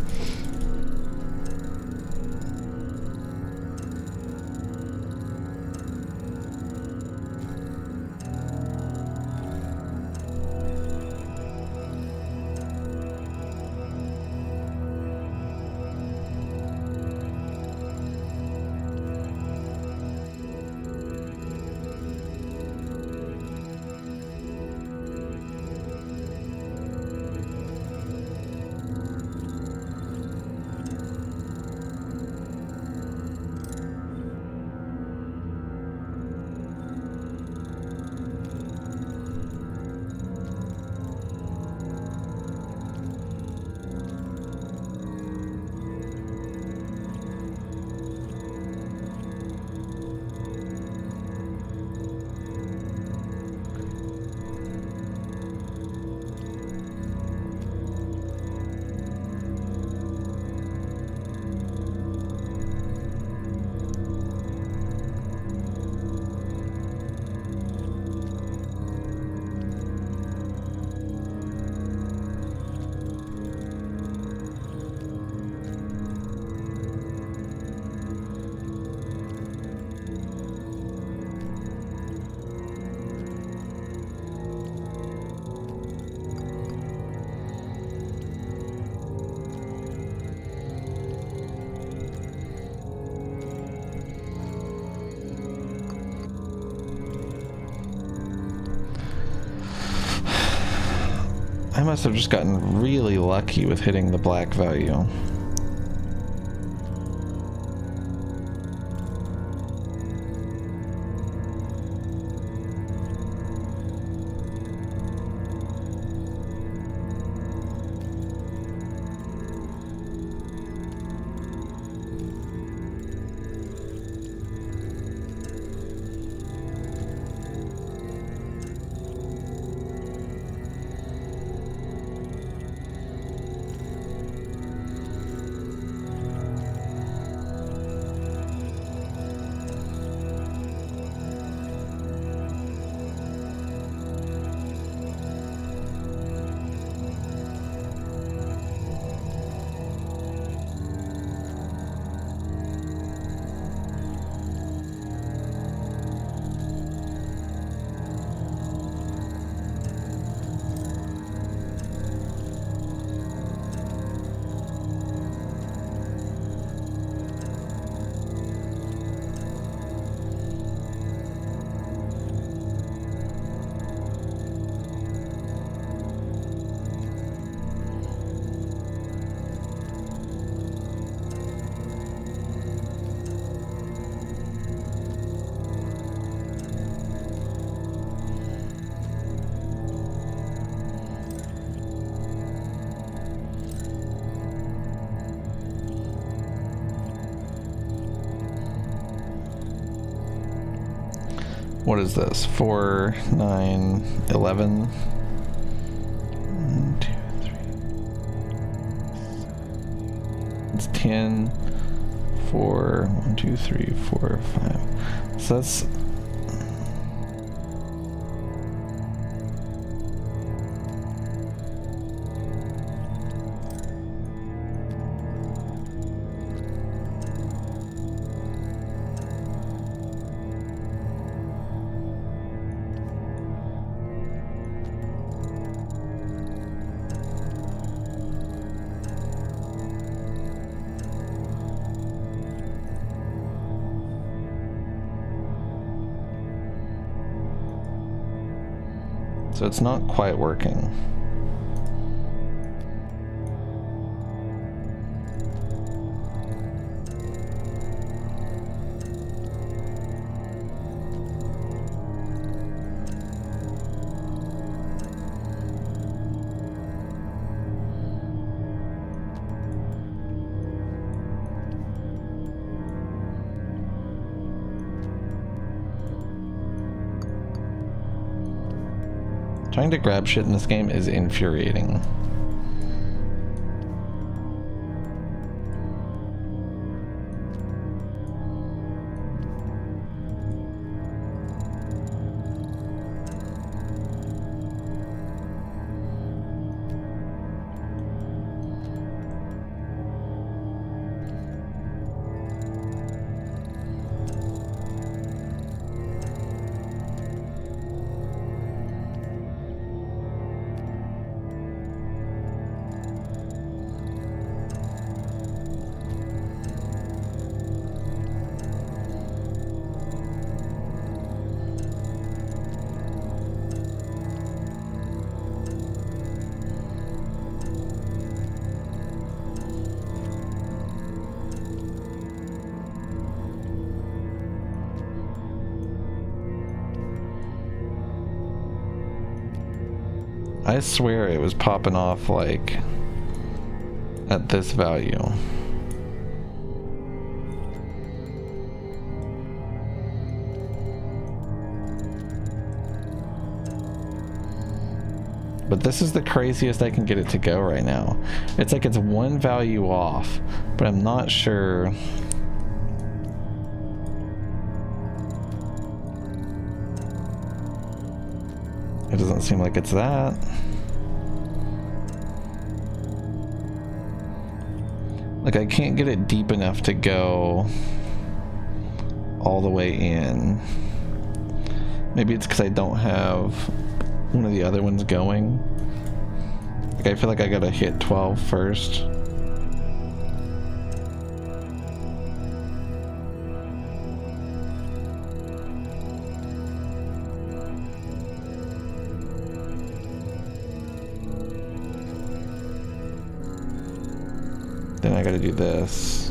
I must have just gotten really lucky with hitting the black value. What is this? 4, 9, 11. 1, 2, 3. It's 10, 4, 1, 2, 3, 4, 5. So that's... So it's not quite working. Trying to grab shit in this game is infuriating. I swear it was popping off like at this value. But this is the craziest I can get it to go right now. It's like it's one value off, but I'm not sure. It doesn't seem like it's that. Like I can't get it deep enough to go all the way in. Maybe it's because I don't have one of the other ones going. Like I feel like I gotta hit 12 first. Then I gotta do this.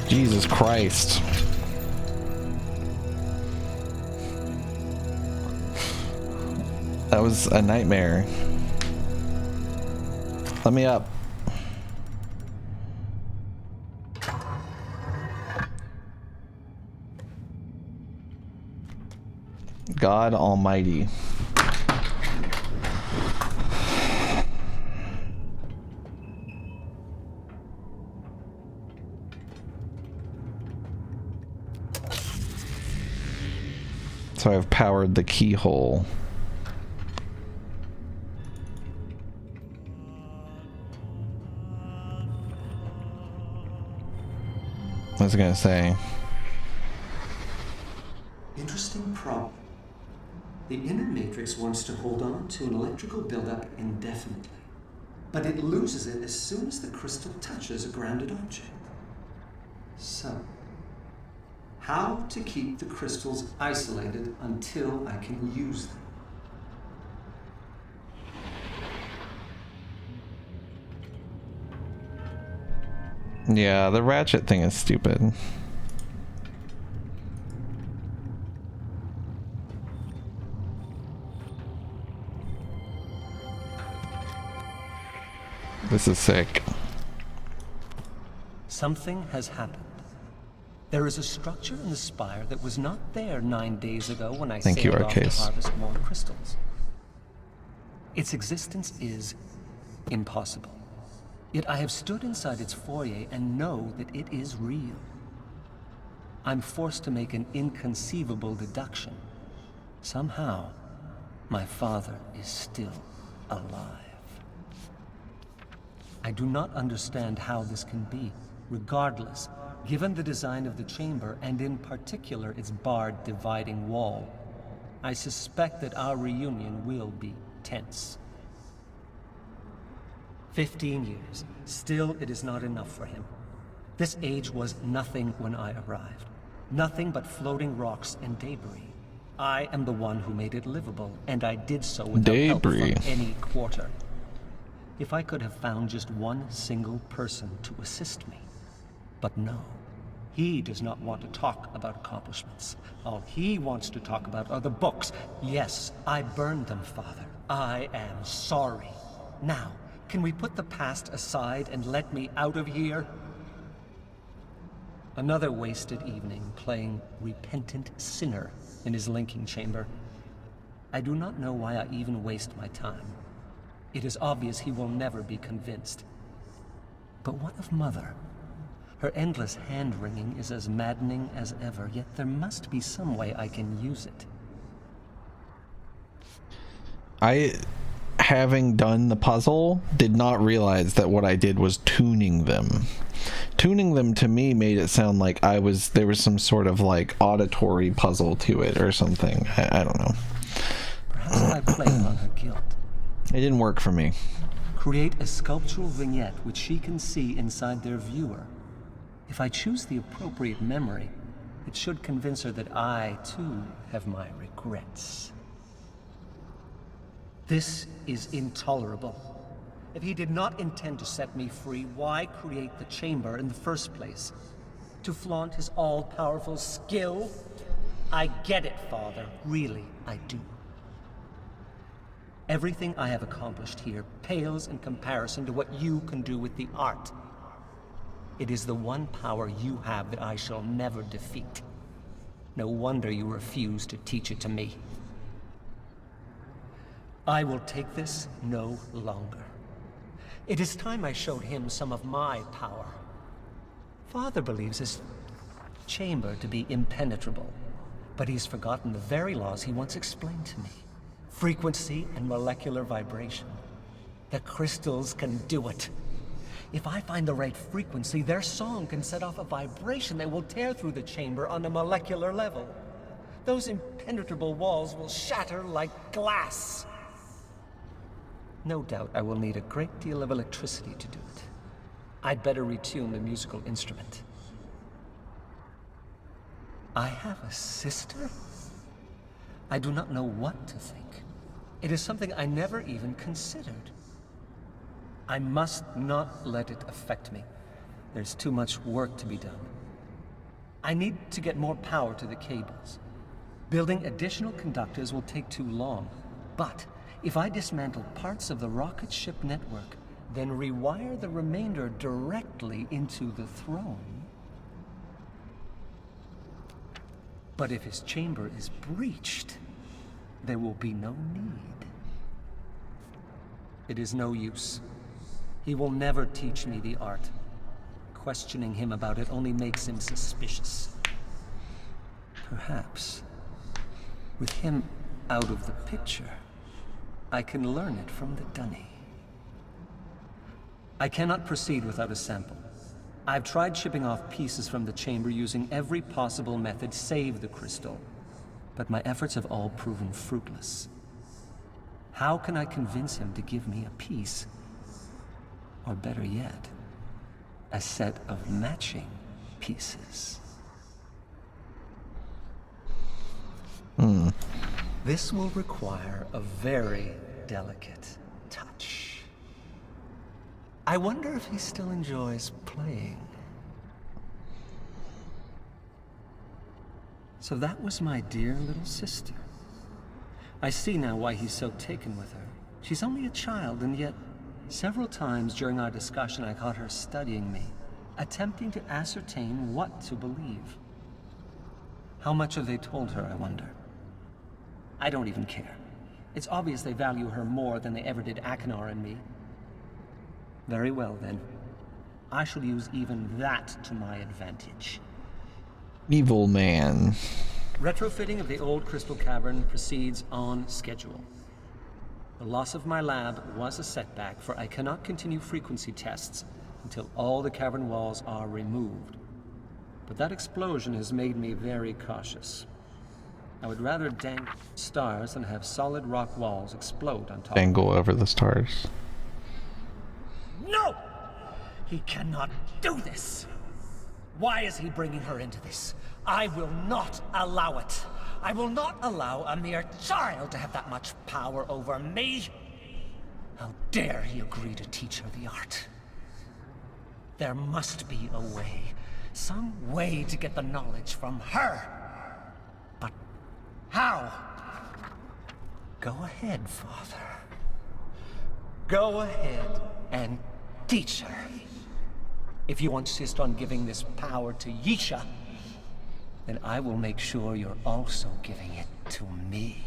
Jesus Christ. That was a nightmare. Let me up. God Almighty. So I've powered the keyhole. What was I gonna say? Interesting problem. The inner matrix wants to hold on to an electrical buildup indefinitely, but it loses it as soon as the crystal touches a grounded object. So, how to keep the crystals isolated until I can use them? Yeah, the ratchet thing is stupid. This is sick. Something has happened. There is a structure in the spire that was not there 9 days ago when I Thank you, sailed off to Arcase. harvest more crystals. Its existence is impossible. Yet I have stood inside its foyer and know that it is real. I'm forced to make an inconceivable deduction. Somehow, my father is still alive. I do not understand how this can be. Regardless, given the design of the chamber, and in particular its barred dividing wall, I suspect that our reunion will be tense. 15 years. Still, it is not enough for him. This age was nothing when I arrived. Nothing but floating rocks and debris. I am the one who made it livable, and I did so without help from any quarter. If I could have found just one single person to assist me. But no. He does not want to talk about accomplishments. All he wants to talk about are the books. Yes, I burned them, Father. I am sorry. Now, can we put the past aside and let me out of here? Another wasted evening playing repentant sinner in his linking chamber. I do not know why I even waste my time. It is obvious he will never be convinced. But what of Mother? Her endless hand-wringing is as maddening as ever, yet there must be some way I can use it. Having done the puzzle, did not realize that what I did was tuning them. Tuning them to me made it sound like there was some sort of like auditory puzzle to it or something. I don't know. Perhaps if I play upon her guilt. It didn't work for me. Create a sculptural vignette which she can see inside their viewer. If I choose the appropriate memory, it should convince her that I, too, have my regrets. This is intolerable. If he did not intend to set me free, why create the chamber in the first place? To flaunt his all-powerful skill? I get it, Father. Really, I do. Everything I have accomplished here pales in comparison to what you can do with the art. It is the one power you have that I shall never defeat. No wonder you refuse to teach it to me. I will take this no longer. It is time I showed him some of my power. Father believes his chamber to be impenetrable, but he's forgotten the very laws he once explained to me. Frequency and molecular vibration. The crystals can do it. If I find the right frequency, their song can set off a vibration that will tear through the chamber on a molecular level. Those impenetrable walls will shatter like glass. No doubt I will need a great deal of electricity to do it. I'd better retune the musical instrument. I have a sister? I do not know what to think. It is something I never even considered. I must not let it affect me. There's too much work to be done. I need to get more power to the cables. Building additional conductors will take too long. But if I dismantle parts of the rocket ship network, then rewire the remainder directly into the throne. But if his chamber is breached, there will be no need. It is no use. He will never teach me the art. Questioning him about it only makes him suspicious. Perhaps, with him out of the picture, I can learn it from the dunny. I cannot proceed without a sample. I've tried shipping off pieces from the chamber using every possible method save the crystal, but my efforts have all proven fruitless. How can I convince him to give me a piece? Or better yet, a set of matching pieces. This will require a very delicate touch. I wonder if he still enjoys playing. So that was my dear little sister. I see now why he's so taken with her. She's only a child, and yet several times during our discussion I caught her studying me, attempting to ascertain what to believe. How much have they told her, I wonder? I don't even care. It's obvious they value her more than they ever did Akinar and me. Very well, then. I shall use even that to my advantage. Evil man. Retrofitting of the old crystal cavern proceeds on schedule. The loss of my lab was a setback, for I cannot continue frequency tests until all the cavern walls are removed. But that explosion has made me very cautious. I would rather dangle stars than have solid rock walls explode on top. Dangle over the stars. No! He cannot do this! Why is he bringing her into this? I will not allow it. I will not allow a mere child to have that much power over me. How dare he agree to teach her the art? There must be a way, some way to get the knowledge from her. But how? Go ahead, Father. Go ahead and teach her. If you insist on giving this power to Yisha, then I will make sure you're also giving it to me.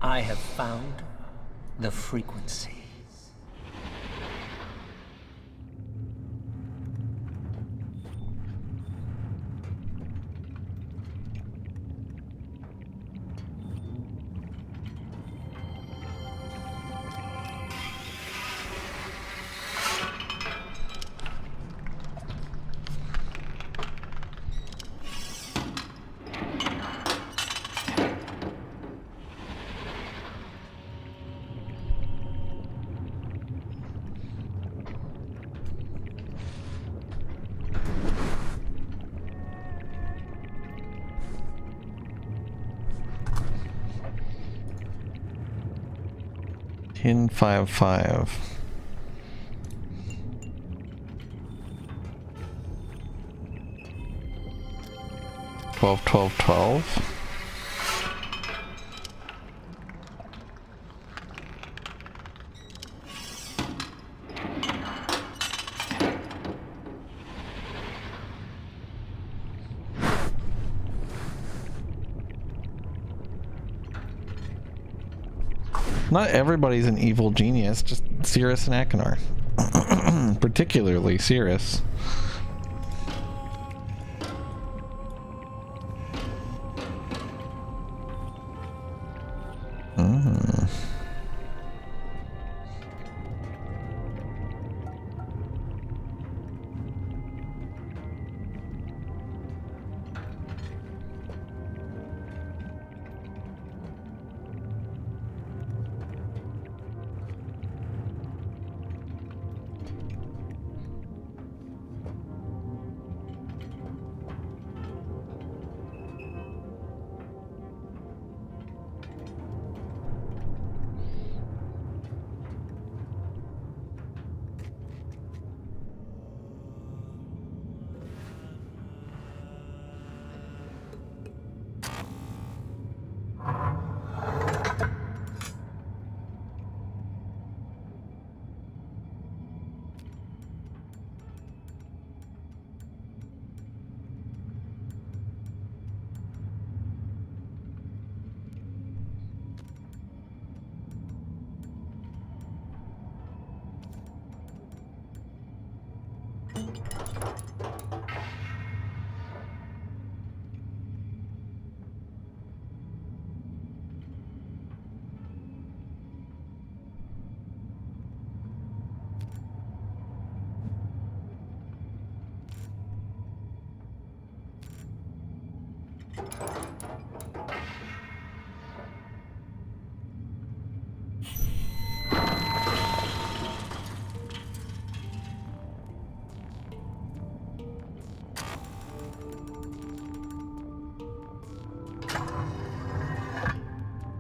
I have found the frequency. In 5-5. 12-12-12. Not everybody's an evil genius, just Cirrus and Achenar. Particularly Cirrus.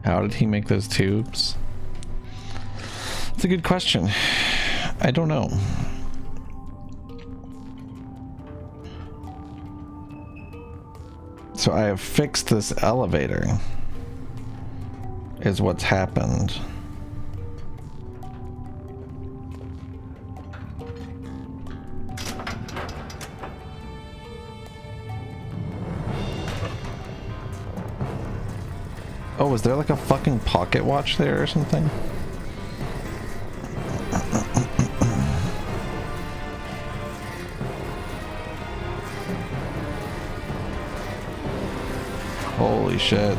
How did he make those tubes? It's a good question. I don't know. So I have fixed this elevator, is what's happened. Oh, was there like a fucking pocket watch there or something? Holy shit.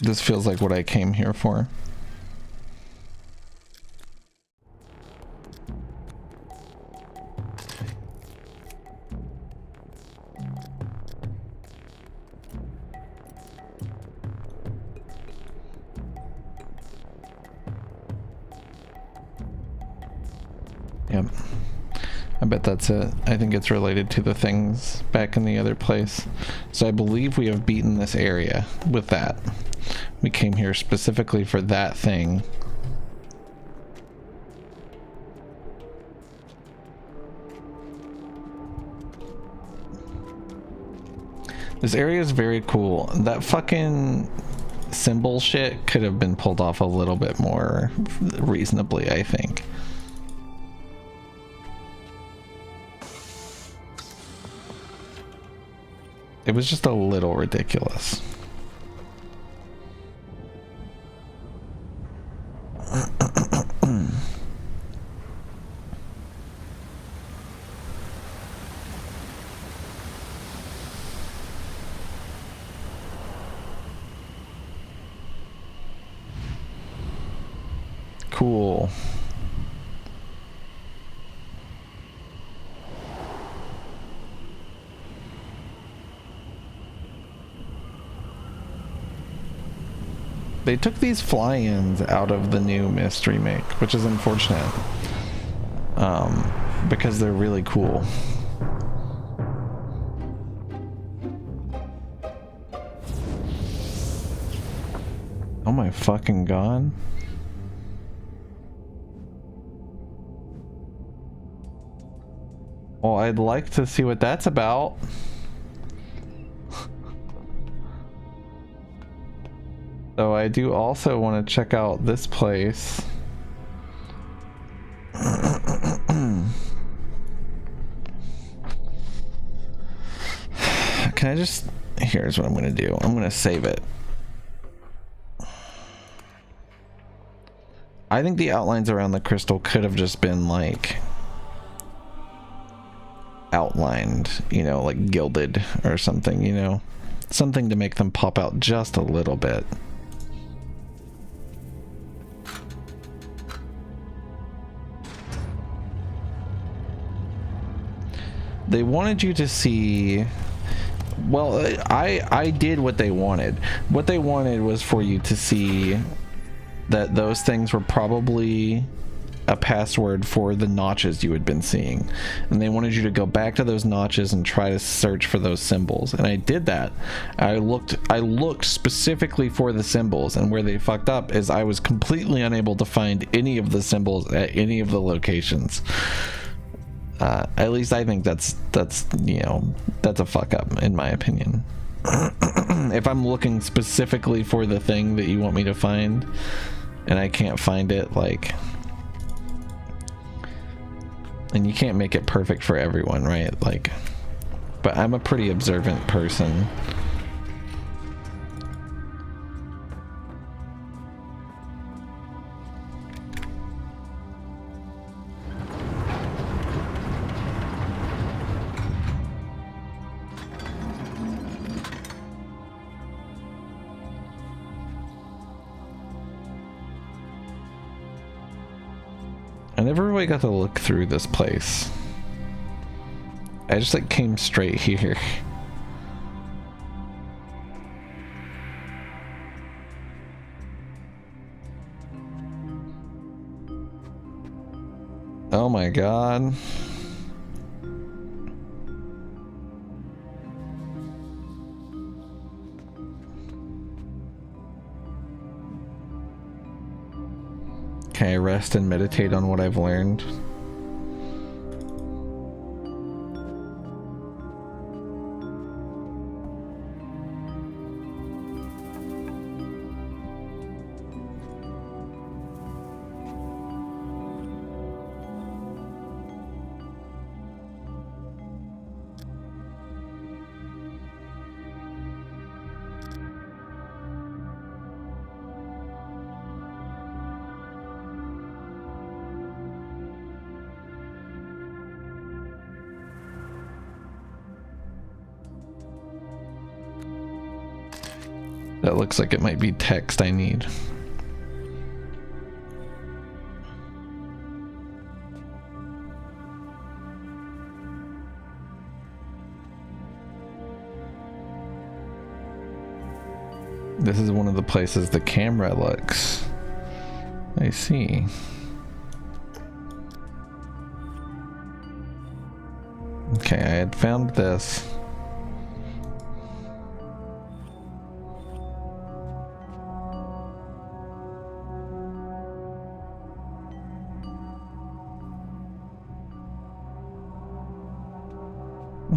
This feels like what I came here for. Yep. I bet that's it. I think it's related to the things back in the other place. So I believe we have beaten this area with that. We came here specifically for that thing. This area is very cool. That fucking symbol shit could have been pulled off a little bit more reasonably, I think. It was just a little ridiculous. Cool. They took these fly-ins out of the new Myst remake, which is unfortunate. Because they're really cool. Oh my fucking god. Well, I'd like to see what that's about. So I do also want to check out this place. Can I just... Here's what I'm going to do. I'm going to save it. I think the outlines around the crystal could have just been like... outlined, you know, like gilded or something, you know? Something to make them pop out just a little bit. They wanted you to see... Well, I did what they wanted. What they wanted was for you to see that those things were probably a password for the notches you had been seeing. And they wanted you to go back to those notches and try to search for those symbols. And I did that. I looked specifically for the symbols, and where they fucked up is I was completely unable to find any of the symbols at any of the locations. At least I think that's you know, that's a fuck up in my opinion. If I'm looking specifically for the thing that you want me to find and I can't find it, like, and you can't make it perfect for everyone, right? Like, but I'm a pretty observant person. I never really got to look through this place. I just like came straight here. Oh my god. Can I rest and meditate on what I've learned? That looks like it might be text I need. This is one of the places the camera looks. I see. Okay, I had found this.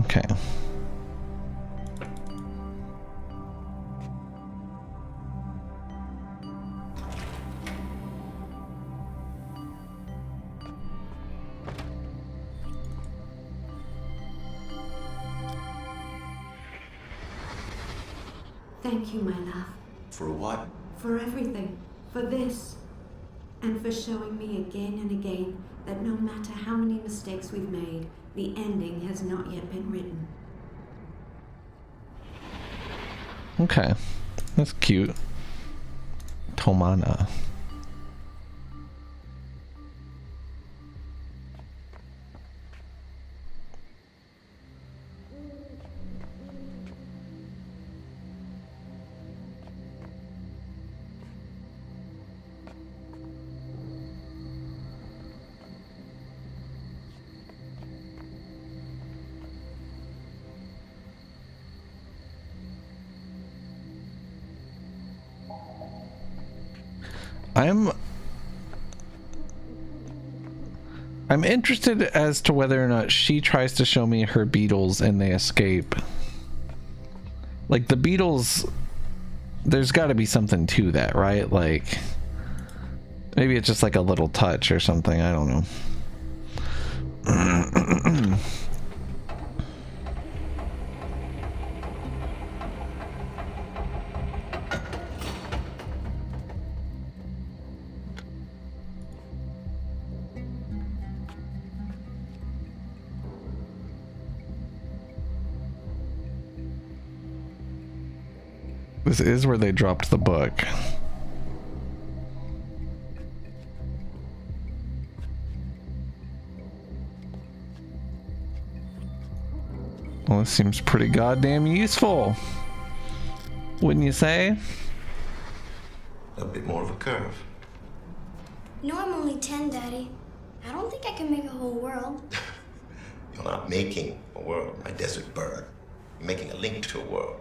Okay. Thank you, my love. For what? For everything. For this. And for showing me again and again that no matter how many mistakes we've made, the ending has not yet been written. Okay. That's cute. Tomana. I'm interested as to whether or not she tries to show me her beetles and they escape. Like the beetles, there's got to be something to that, right? Like maybe it's just like a little touch or something. I don't know. This is where they dropped the book. Well, this seems pretty goddamn useful. Wouldn't you say? A bit more of a curve. No, I'm only 10, Daddy. I don't think I can make a whole world. You're not making a world, my desert bird. You're making a link to a world.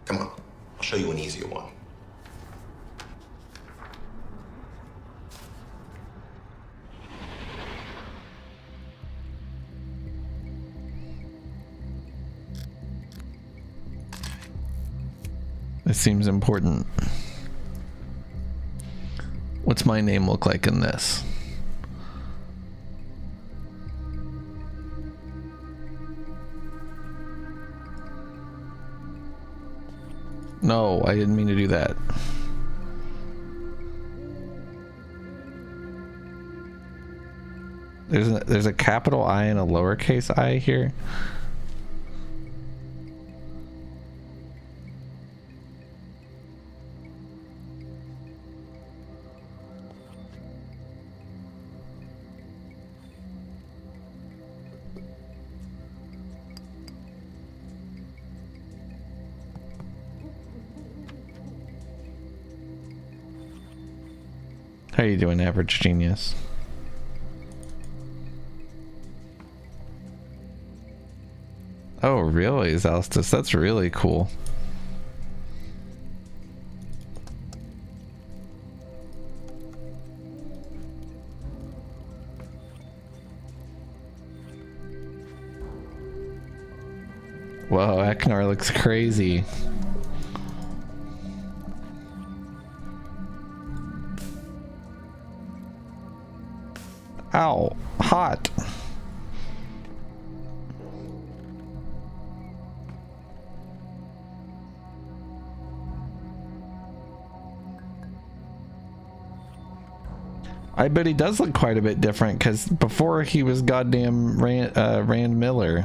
Come on, I'll show you an easier one. This seems important. What's my name look like in this? No, I didn't mean to do that. There's a capital I and a lowercase I here. How you doing, average genius? Oh, really, Zalstis? That's really cool. Whoa, Eknar looks crazy. Ow, hot. I bet he does look quite a bit different, because before he was goddamn Rand Miller.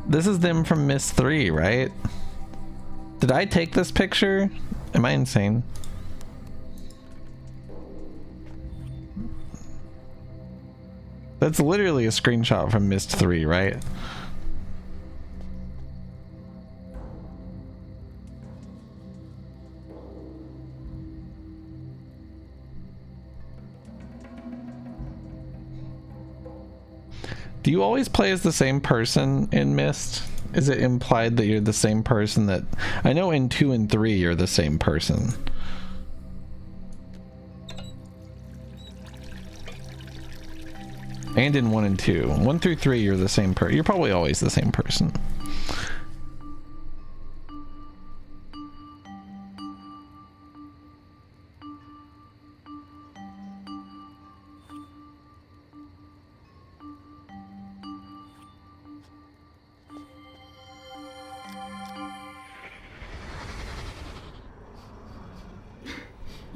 This is them from Myst 3, right? Did I take this picture? Am I insane? That's literally a screenshot from Myst 3, right? Do you always play as the same person in Myst? Is it implied that you're the same person that... I know in 2 and 3 you're the same person. And in 1 and 2. 1 through 3 you're the same person. You're probably always the same person.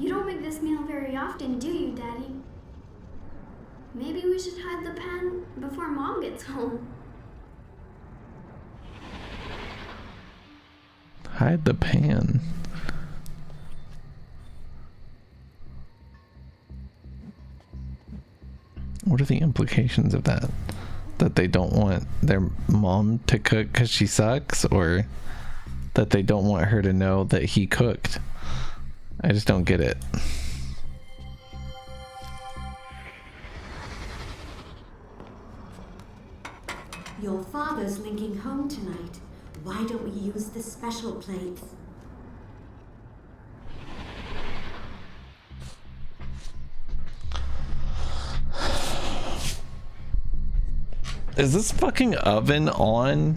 You don't make this meal very often, do you, Daddy? Maybe we should hide the pan before Mom gets home. Hide the pan. What are the implications of that? That they don't want their mom to cook because she sucks, or that they don't want her to know that he cooked? I just don't get it. Your father's linking home tonight. Why don't we use the special plates? Is this fucking oven on?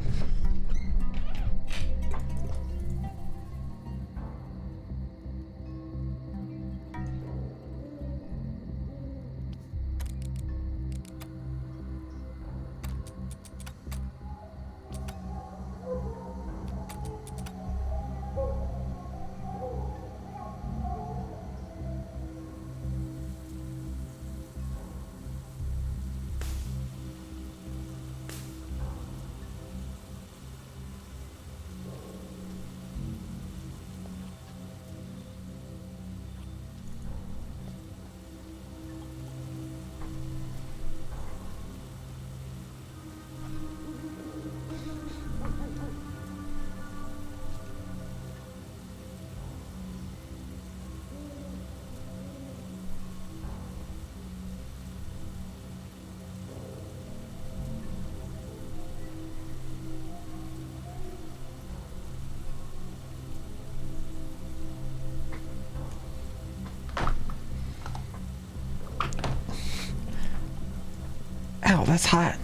Ow, that's hot.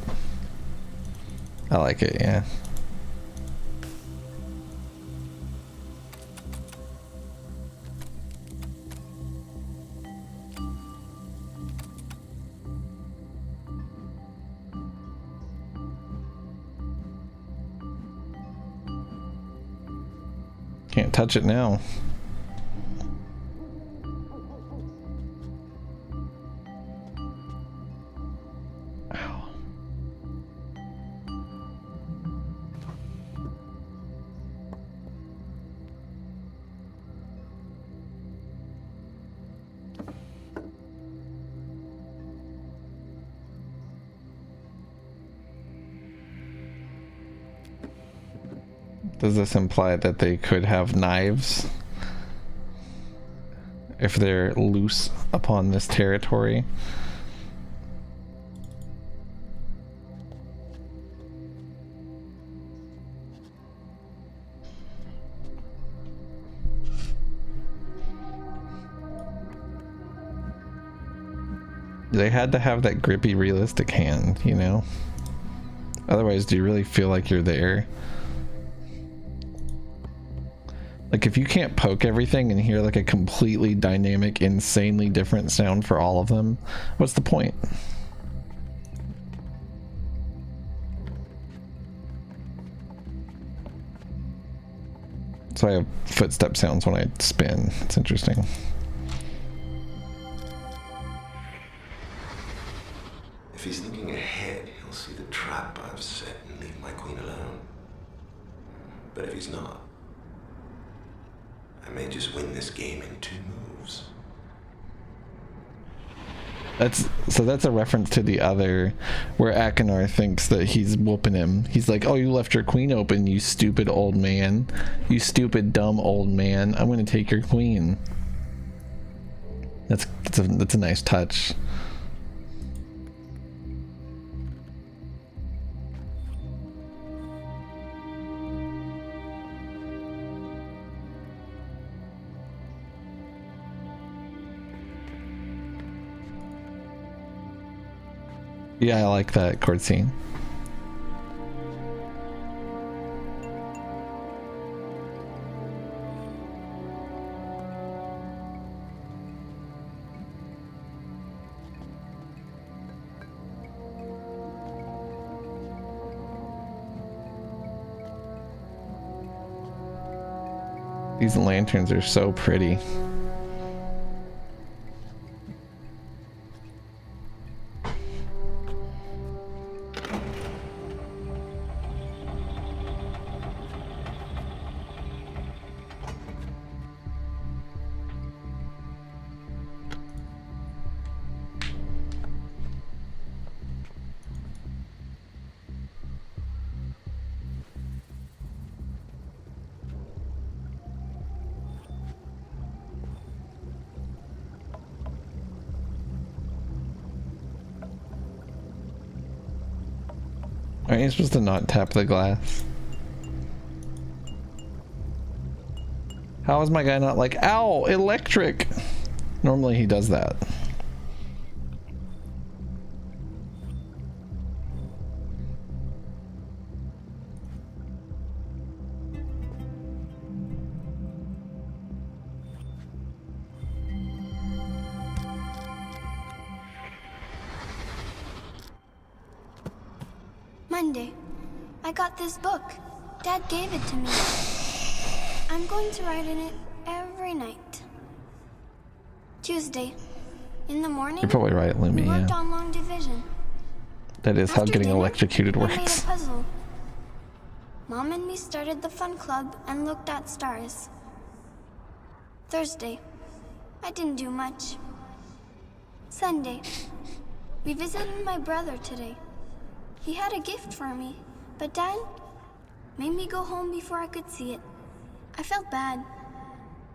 I like it, yeah. Can't touch it now. Does this imply that they could have knives if they're loose upon this territory? They had to have that grippy, realistic hand, you know? Otherwise, do you really feel like you're there? Like, if you can't poke everything and hear like a completely dynamic, insanely different sound for all of them, what's the point? So I have footstep sounds when I spin. It's interesting. If he's thinking ahead, he'll see the trap I've set and leave my queen alone. But if he's not, I may just win this game in 2 moves. That's a reference to the other, where Akinar thinks that he's whooping him. He's like, "Oh, you left your queen open, you stupid old man. You stupid dumb old man. I'm gonna take your queen." That's a nice touch. Yeah, I like that chord scene. These lanterns are so pretty. Aren't you supposed to not tap the glass? How is my guy not like, ow, electric? Normally he does that. Monday. I got this book. Dad gave it to me. I'm going to write in it every night. Tuesday. In the morning, You're probably right, Lumi, we worked yeah. on long division. That is how After getting dinner, electrocuted we made works. a puzzle. Mom and me started the fun club and looked at stars. Thursday. I didn't do much. Sunday. We visited my brother today. He had a gift for me, but Dad made me go home before I could see it. I felt bad.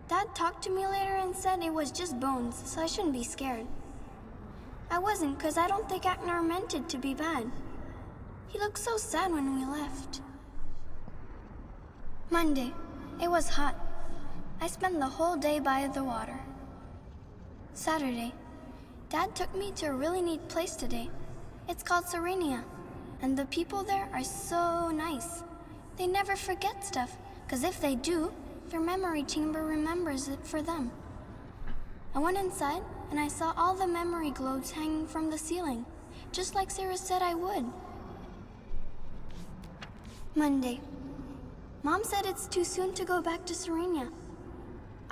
Dad talked to me later and said it was just bones, so I shouldn't be scared. I wasn't, because I don't think Aknar meant it to be bad. He looked so sad when we left. Monday. It was hot. I spent the whole day by the water. Saturday. Dad took me to a really neat place today. It's called Serenia. And the people there are so nice. They never forget stuff, because if they do, their memory chamber remembers it for them. I went inside, and I saw all the memory globes hanging from the ceiling, just like Sarah said I would. Monday. Mom said it's too soon to go back to Serenia.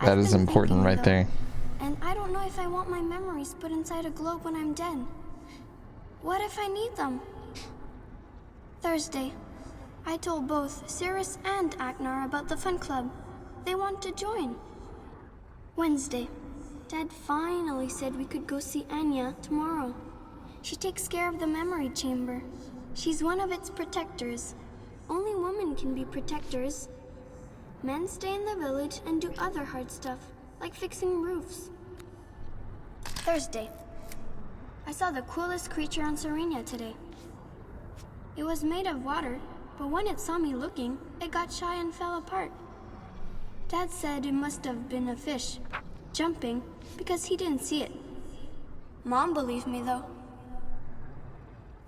That is important right there. And I don't know if I want my memories put inside a globe when I'm dead. What if I need them? Thursday. I told both Cirrus and Aknar about the fun club. They want to join. Wednesday. Dad finally said we could go see Anya tomorrow. She takes care of the memory chamber. She's one of its protectors. Only women can be protectors. Men stay in the village and do other hard stuff, like fixing roofs. Thursday. I saw the coolest creature on Serenia today. It was made of water, but when it saw me looking, it got shy and fell apart. Dad said it must have been a fish, jumping, because he didn't see it. Mom believed me, though.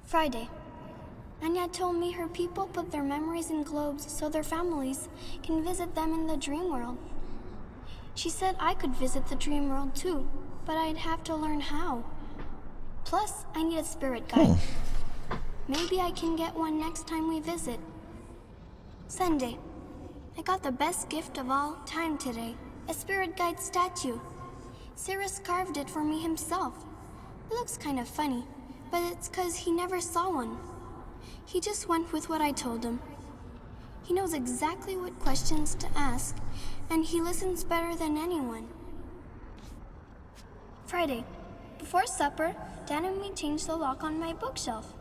Friday. Anya told me her people put their memories in globes so their families can visit them in the dream world. She said I could visit the dream world too, but I'd have to learn how. Plus, I need a spirit guide. Maybe I can get one next time we visit. Sunday. I got the best gift of all time today. A spirit guide statue. Cirrus carved it for me himself. It looks kind of funny, but it's 'cause he never saw one. He just went with what I told him. He knows exactly what questions to ask and he listens better than anyone. Friday. Before supper, Dad and me changed the lock on my bookshelf.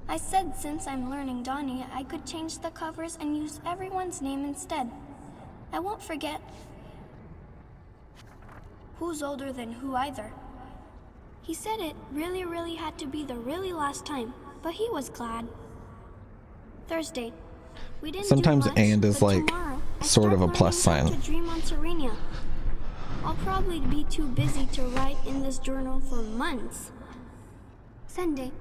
I said since I'm learning Donnie, I could change the covers and use everyone's name instead. I won't forget who's older than who either. He said it really had to be the really last time, but he was glad. Thursday. We didn't Sometimes do much, and is but like tomorrow, I sort of start a plus learning how sign. to dream on Serenia. I'll probably be too busy to write in this journal for months. Sunday.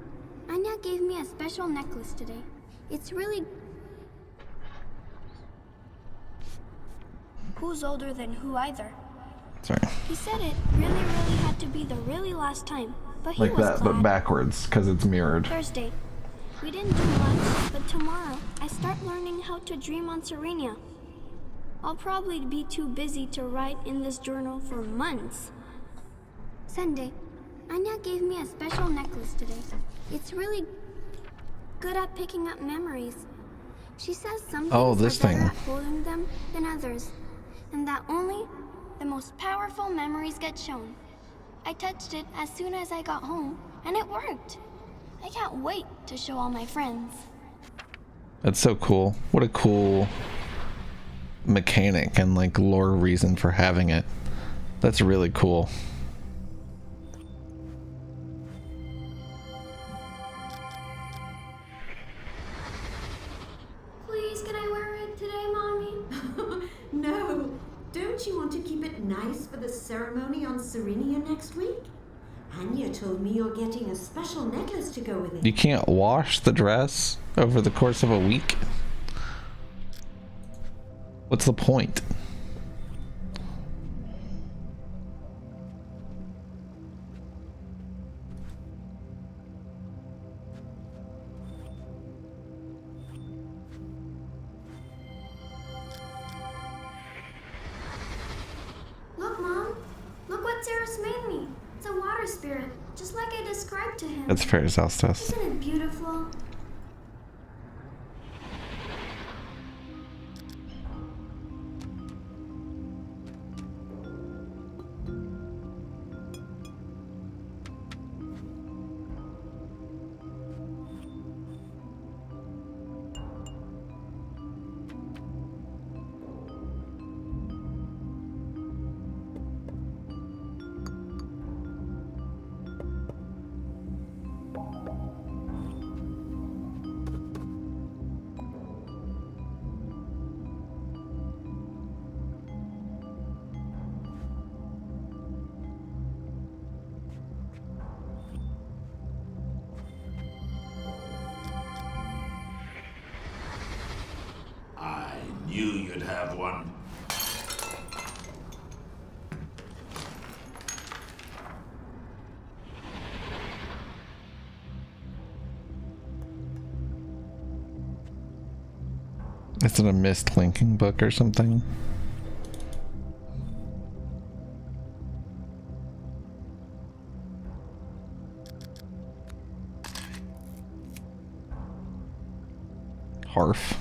Anya gave me a special necklace today. It's really... Who's older than who either? Sorry. He said it really had to be the really last time, but he Like was that, glad. but backwards, because it's mirrored. Thursday. We didn't do much, but tomorrow I start learning how to dream on Serenia. I'll probably be too busy to write in this journal for months. Sunday. Anya gave me a special necklace today. It's really good at picking up memories. She says some things are better at holding them than others, and that only the most powerful memories get shown. I touched it as soon as I got home, and it worked. I can't wait to show all my friends. That's so cool. What a cool mechanic and like lore reason for having it. That's really cool. Please, can I wear it today, Mommy? No. Don't you want to keep it nice for the ceremony on Serenia next week? Anya told me you're getting a special necklace to go with it. You can't wash the dress over the course of a week? What's the point? Look, Mom. Look what Ceres made me. It's a water spirit, just like I described to him. That's fair, Zalstas. Isn't it beautiful? I knew you'd have one. Is it a Myst linking book or something? Harf.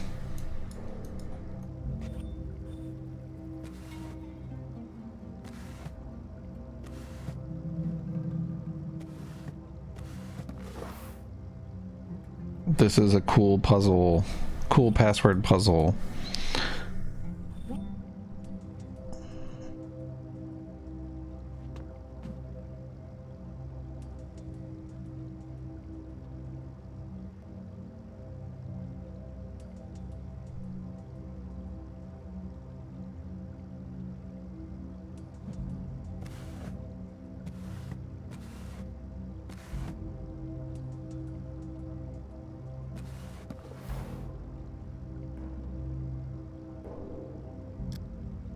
This is a cool puzzle, cool password puzzle.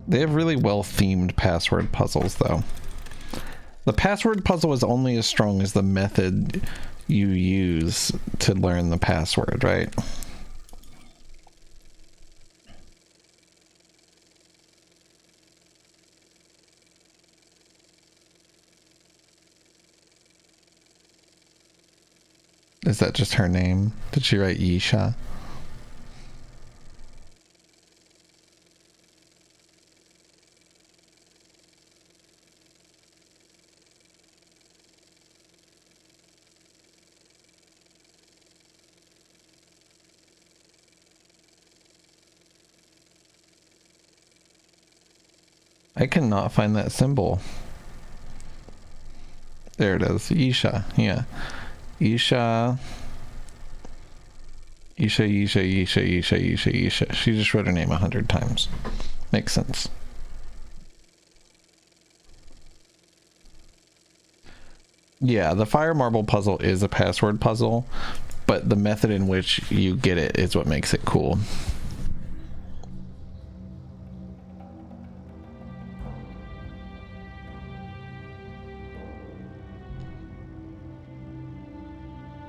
They have really well themed password puzzles though. The password puzzle is only as strong as the method you use to learn the password, right? Is that just her name? Did she write Yisha? I cannot find that symbol. There it is. Isha. Yeah. Isha. Isha, Isha, Isha, Isha, Isha, Isha. She just wrote her name 100 times. Makes sense. Yeah, the fire marble puzzle is a password puzzle, but the method in which you get it is what makes it cool.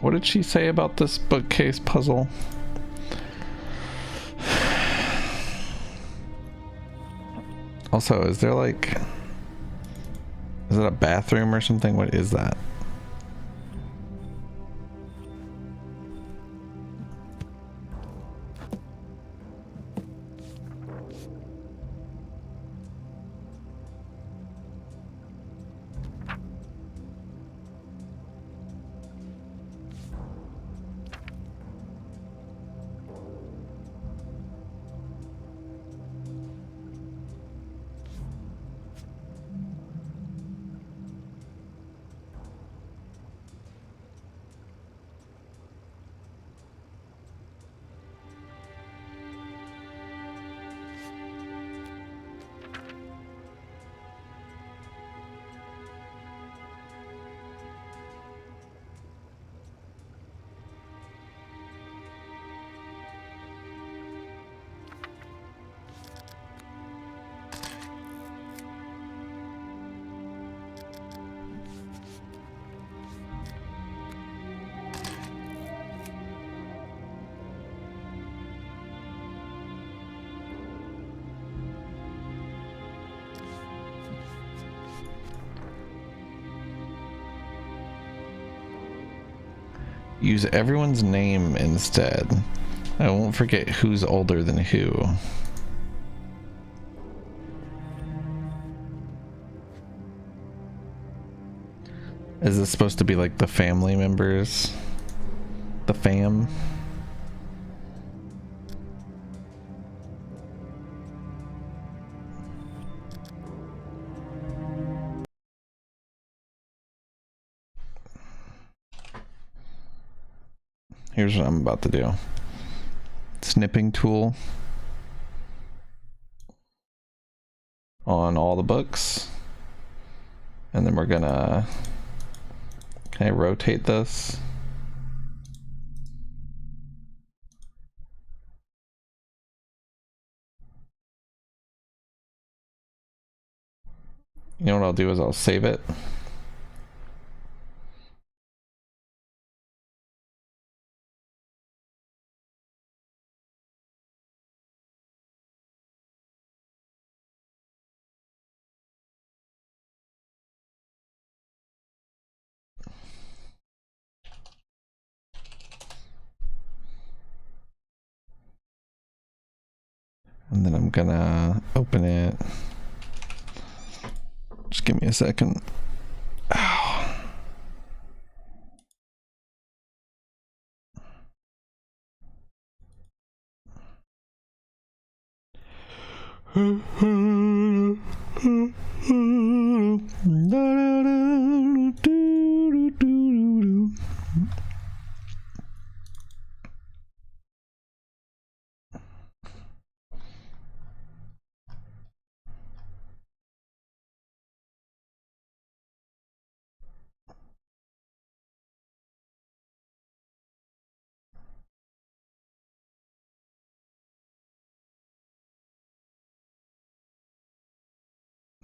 What did she say about this bookcase puzzle? Also, is there like... is it a bathroom or something? What is that? Use everyone's name instead. I won't forget who's older than who. Is this supposed to be like the family members? The fam? Here's what I'm about to do. Snipping tool on all the books. And then we're gonna, can I rotate this? You know what I'll do is I'll save it. And then I'm gonna open it. Just give me a second. Ow.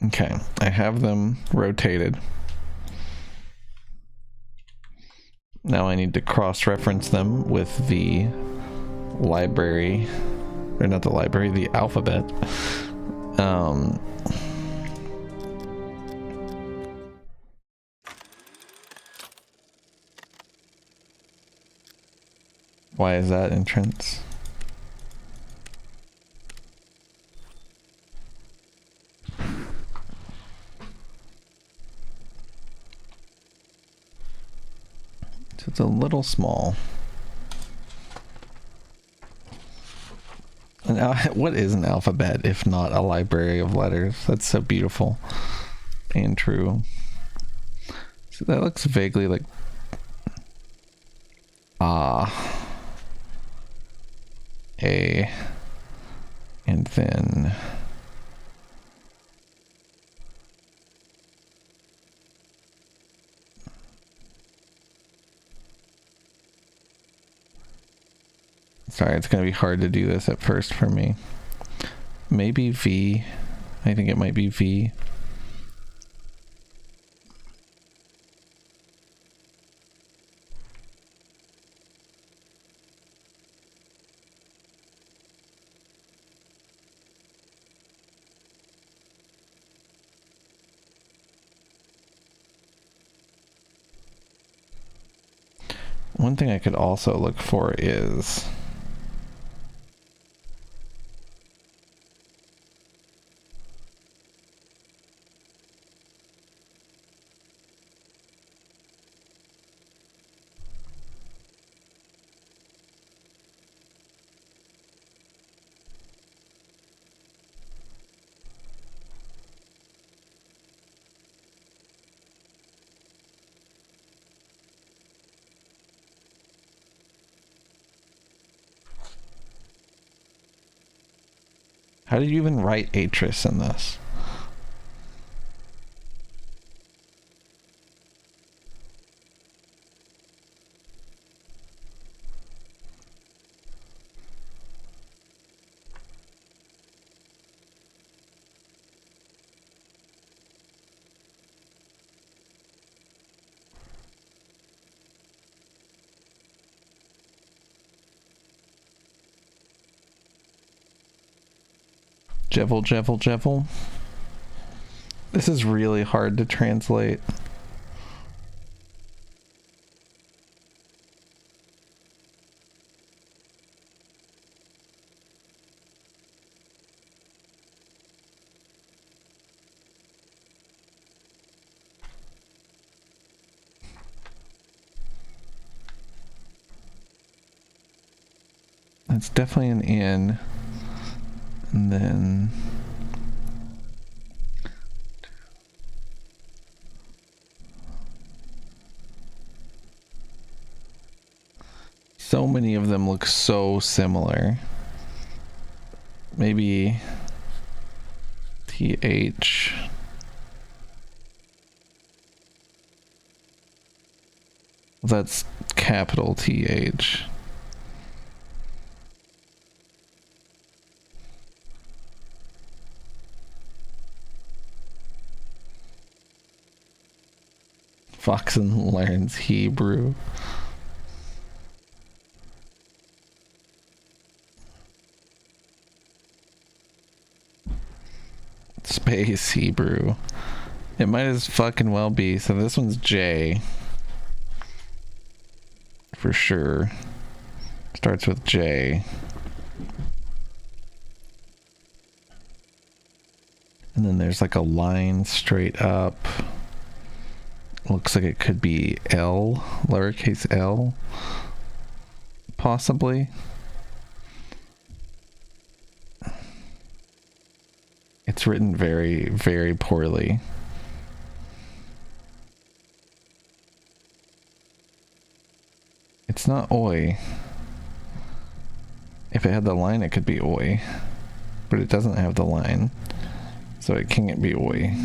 Okay, I have them rotated. Now I need to cross-reference them with the library, or not the library, the alphabet. Why is that entrance? It's a little small. And what is an alphabet if not a library of letters? That's so beautiful and true. So that looks vaguely like A, and then sorry, it's gonna be hard to do this at first for me. Maybe V. I think it might be V. One thing I could also look for is how did you even write Atris in this? Jevel, Jevel, Jevel. This is really hard to translate. It's definitely an N. And then so many of them look so similar. Maybe TH. That's capital TH. Foxen learns Hebrew. Space Hebrew. It might as fucking well be. So this one's J. For sure. Starts with J. And then there's like a line straight up. Looks like it could be L, lowercase L, possibly. It's written very, very poorly. It's not oi. If it had the line, it could be oi. But it doesn't have the line, so it can't be oi.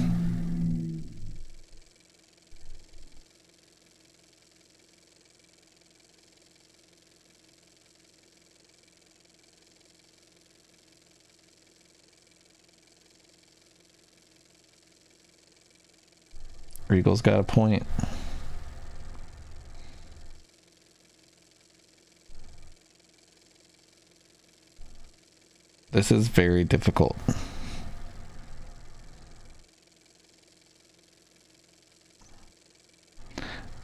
Regal's got a point. This is very difficult.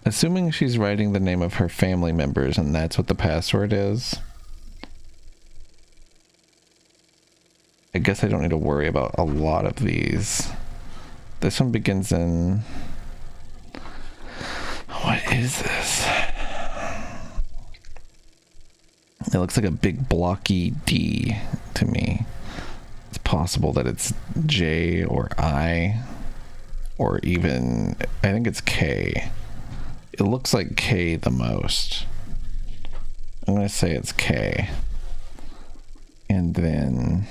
Assuming she's writing the name of her family members and that's what the password is, I guess I don't need to worry about a lot of these. This one begins in... What is this? It looks like a big blocky D to me. It's possible that it's J or I, or even, I think it's K. It looks like K the most. I'm going to say it's K. And then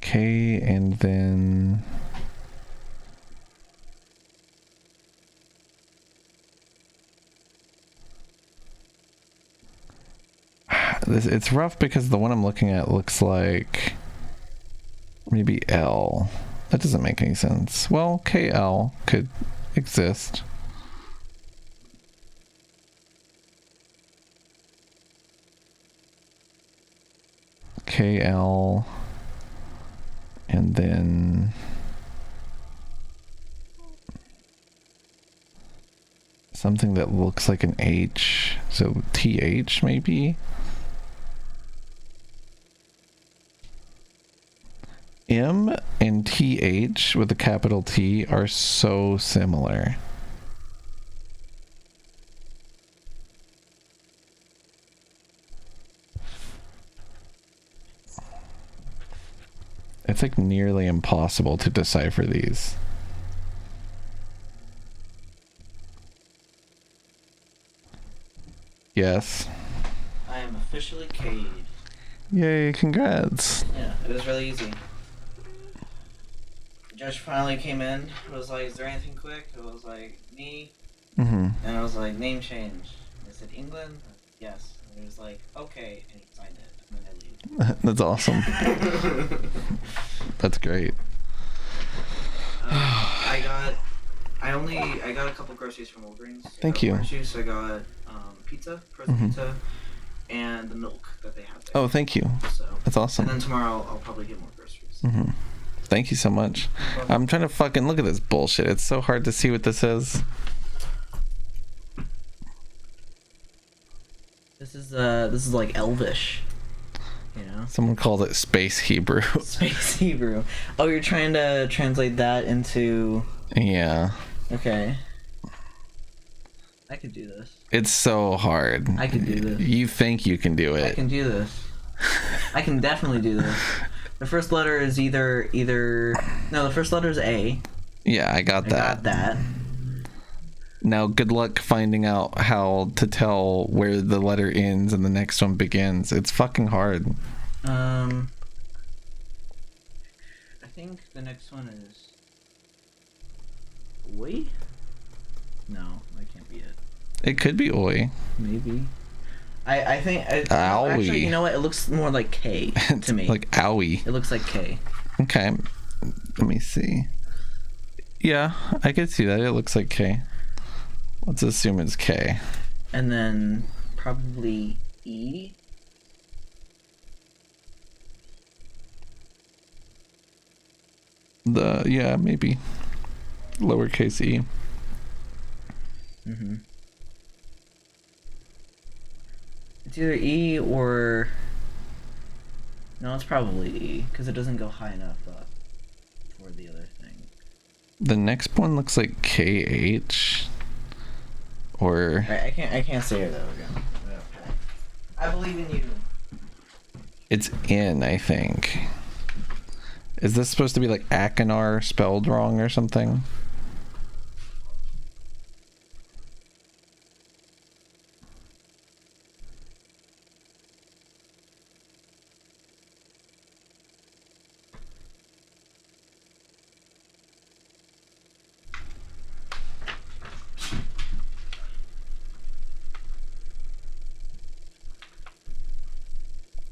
K, and then it's rough because the one I'm looking at looks like maybe L. That doesn't make any sense. Well, KL could exist. KL, and then something that looks like an H, so TH maybe. M and TH with a capital T are so similar. It's like nearly impossible to decipher these. Yes. I am officially K'd. Yay, congrats. Yeah, it was really easy. The judge finally came in, was like, is there anything quick? It was like, me. And I was like, name change. They said, England? Yes. And it was like, okay, and he signed it. And then I leave. That's awesome. That's great. I got a couple groceries from Walgreens. Thank you. So I got pizza, frozen pizza, and the milk that they have there. Oh, thank you. So, That's awesome. and then tomorrow I'll probably get more groceries. Thank you so much. I'm trying to fucking look at this bullshit. It's so hard to see what this is. This is like Elvish. You know? Someone called it Space Hebrew. Space Hebrew. Oh, you're trying to translate that into... Yeah. Okay. I could do this. It's so hard. I can do this. You think you can do I it. can do this. I can definitely do this. The first letter is either... No, the first letter is A. Yeah, I got that. I got that. Now, good luck finding out how to tell where the letter ends and the next one begins. It's fucking hard. I think the next one is... Oi? No, that can't be it. It could be oi. Maybe. I think... Owie. Actually, you know what? It looks more like K to me. Like owie. It looks like K. Okay. Let me see. Yeah, I could see that. It looks like K. Let's assume it's K. And then probably E. Yeah, maybe. Lowercase e. It's either E or... No, it's probably E, because it doesn't go high enough up for the other thing. The next one looks like KH. Or... I can't say it though again. Okay. I believe in you. It's N, I think. Is this supposed to be like Akinar spelled wrong or something?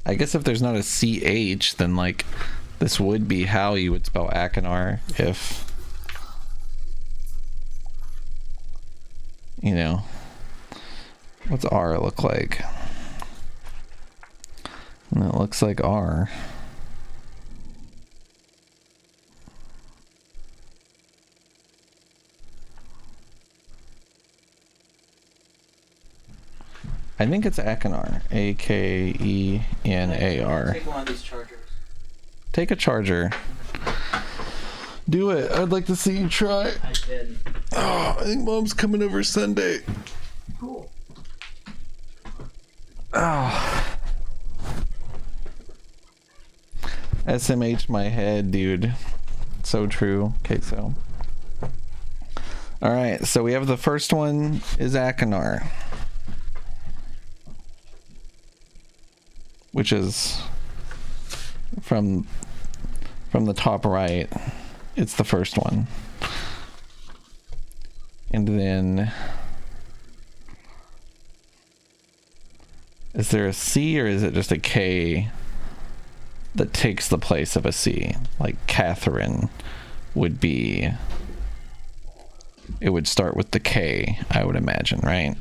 I guess if there's not a CH, then like this would be how you would spell Akinar if, you know, what's R look like? And it looks like R. I think it's Akinar. Akenar. Take one of these chargers. Take a charger. Do it. I'd like to see you try. I did. Oh, I think Mom's coming over Sunday. Cool. Oh. SMH my head, dude. So true. Okay, so. Alright, so we have the first one is Akinar. Which is from the top right. It's the first one. And then is there a C or is it just a K that takes the place of a C? Like Catherine would be, it would start with the K, I would imagine, right?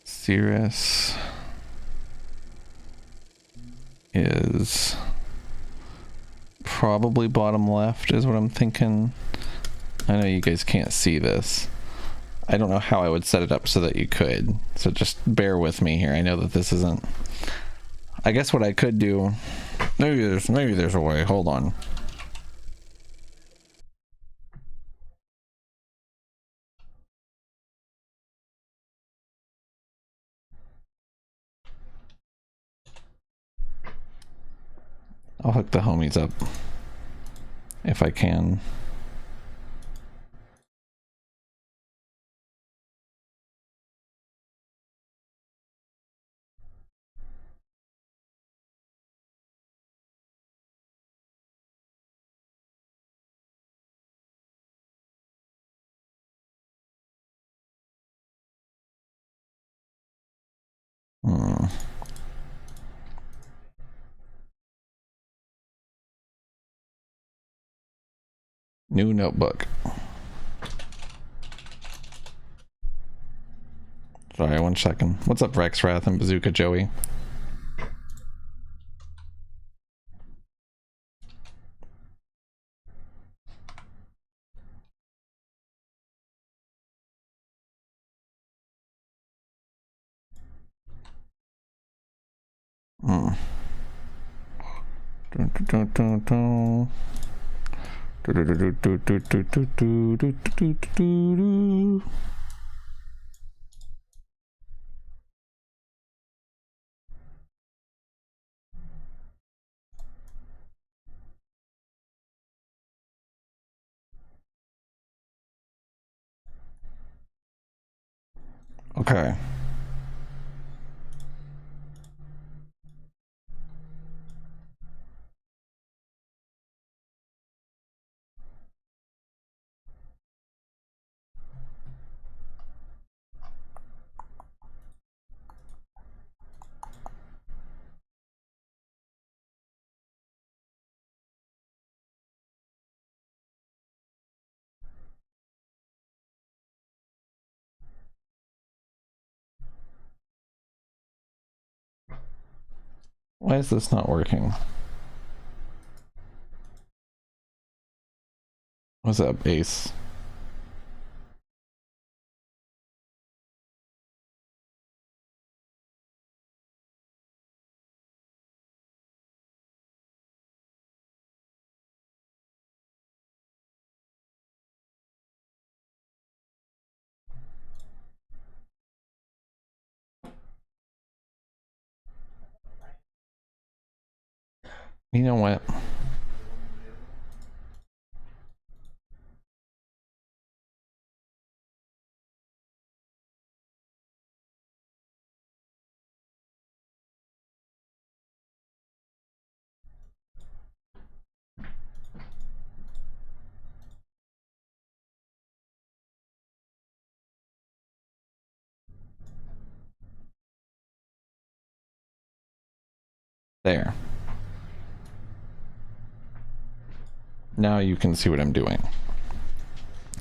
Cirrus is probably bottom left is what I'm thinking. I know you guys can't see this. I don't know how I would set it up so that you could. So just bear with me here. I know that this isn't... I guess what I could do... Maybe there's a way. Hold on. I'll hook the homies up if I can. New notebook. Sorry, 1 second. What's up, Rexrath and Bazooka Joey? Dun, dun, dun, dun, dun. Do, do, do, do, do, do, do, do, do, do, do, do. Okay. Why is this not working? What's up, Ace? You know what? There. Now you can see what I'm doing.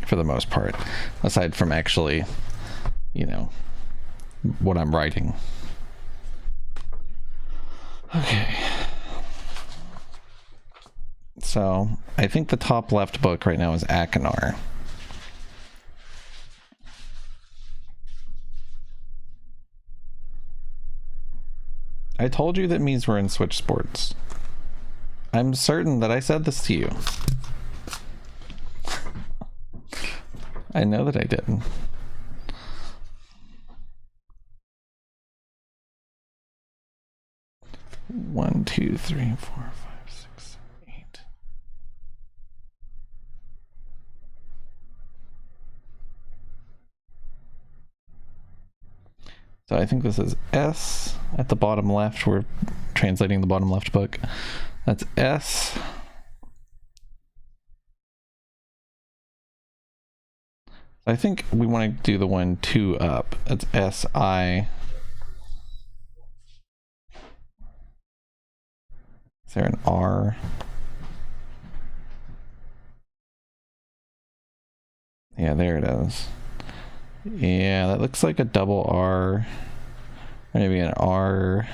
For the most part. Aside from actually, you know, what I'm writing. Okay. So, I think the top left book right now is Akinar. I told you that means we're in Switch Sports. I'm certain that I said this to you. I know that I did. One, two, three, four, five, six, seven, 8. So I think this is S at the bottom left. We're translating the bottom left book. That's S. I think we want to do the one 2 up. That's SI. Is there an R? Yeah, there it is. Yeah, that looks like a double R. Maybe an R.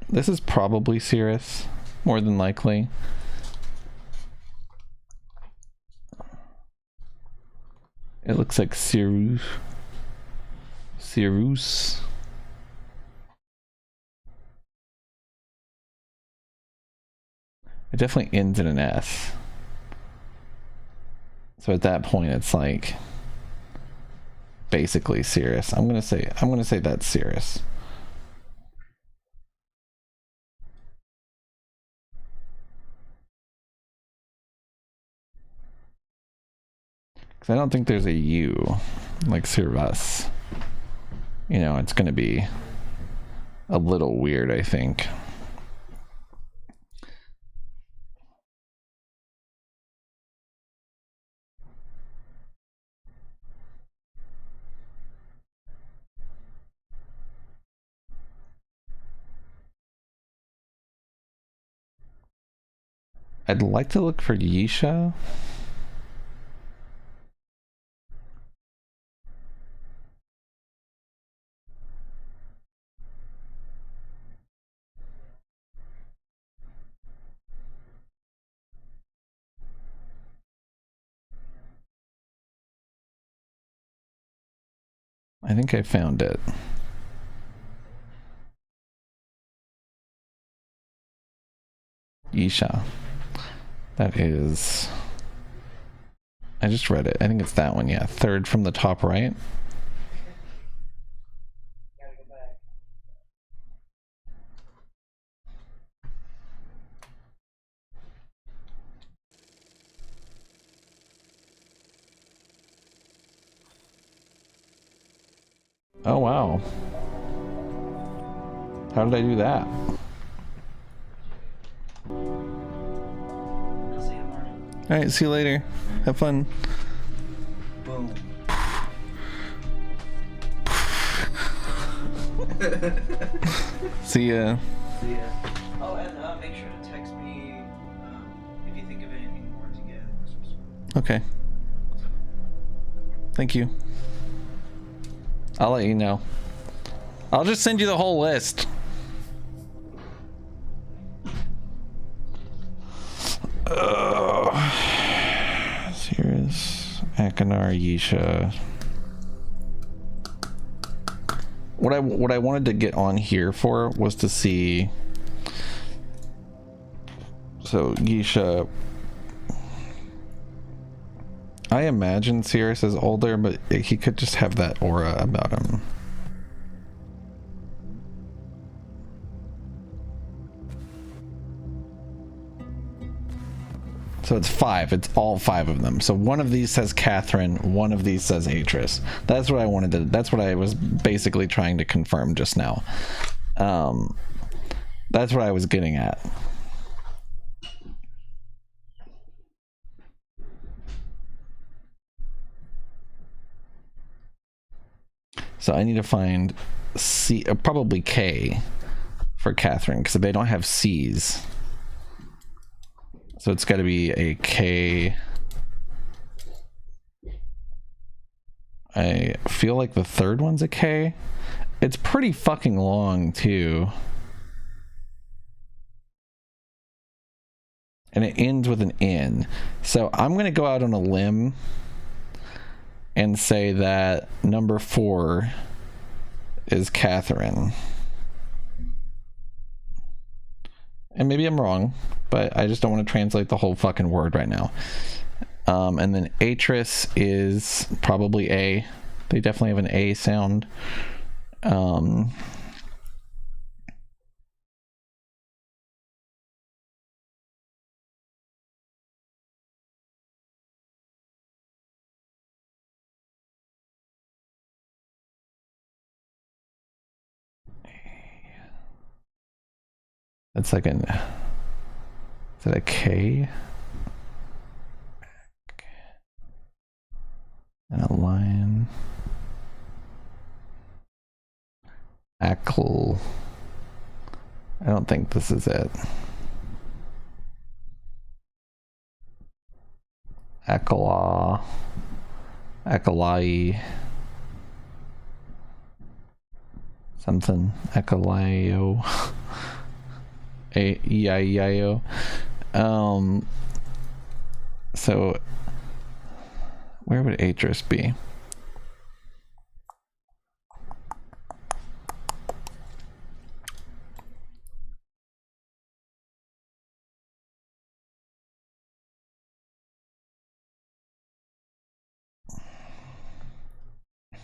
This is probably Cirrus, more than likely. It looks like Cirrus. Cirrus. It definitely ends in an S. So at that point, it's like basically Cirrus. I'm gonna say that's Cirrus. Because I don't think there's a U like Cirrus. You know, it's gonna be a little weird, I think. I'd like to look for Yisha. I think I found it. Yisha. That is... I just read it. I think it's that one, yeah. Third from the top right. Oh, wow. How did I do that? I'll see you tomorrow. Alright, see you later. Have fun. Boom. See ya. See ya. Oh, and make sure to text me if you think of anything more to get. Okay. Thank you. I'll let you know. I'll just send you the whole list. Cirrus, Akanar, Yisha. What I wanted to get on here for was to see. So Yisha. I imagine Cirrus is older, but he could just have that aura about him. So it's 5. It's all 5 of them. So one of these says Catherine, one of these says Atris. That's what I wanted to. That's what I was basically trying to confirm just now. That's what I was getting at. So I need to find C, probably K for Catherine, because they don't have C's. So it's got to be a K. I feel like the third one's a K. It's pretty fucking long too. And it ends with an N. So I'm going to go out on a limb and say that number 4 is Catherine. And maybe I'm wrong, but I just don't want to translate the whole fucking word right now. And then Atris is probably A. They definitely have an A sound. It's like an... Is that a K? And a lion. Ackle. I don't think this is it. Akala. Akalai. Something. Akalaio. E-I-E-I-O. So where would Atris be?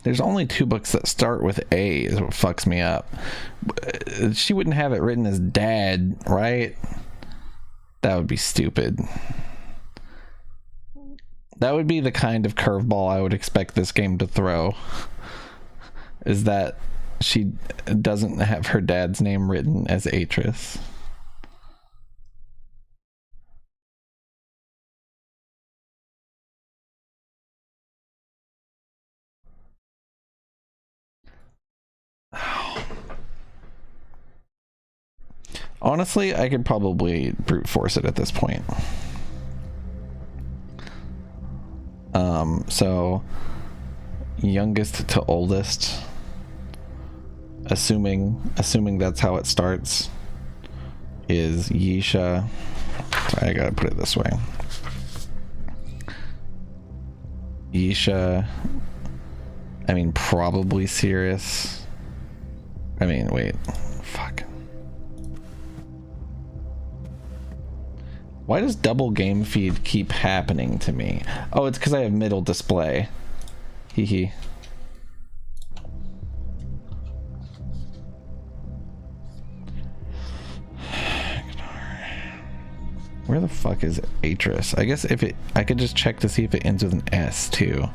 There's only 2 books that start with A is what fucks me up. She wouldn't have it written as dad, right? That would be stupid. That would be the kind of curveball I would expect this game to throw. Is that she doesn't have her dad's name written as Atris. Honestly, I could probably brute force it at this point. So youngest to oldest, assuming that's how it starts, is Yisha. Sorry, I gotta put it this way. Yisha, I mean probably Sirius. I mean, wait, fuck. Why does double game feed keep happening to me? Oh, it's because I have middle display. Hee hee. Where the fuck is Atris? I guess if it, I could just check to see if it ends with an S too.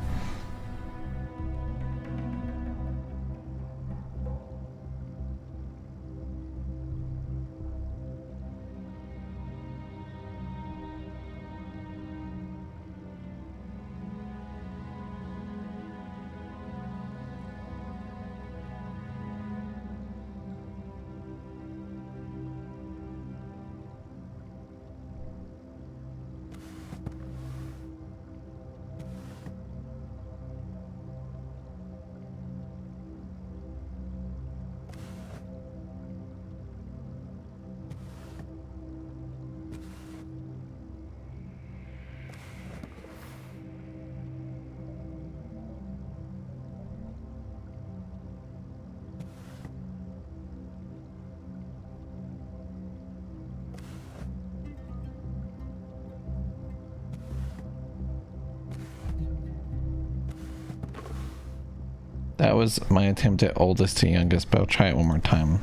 That was my attempt at oldest to youngest, but I'll try it one more time.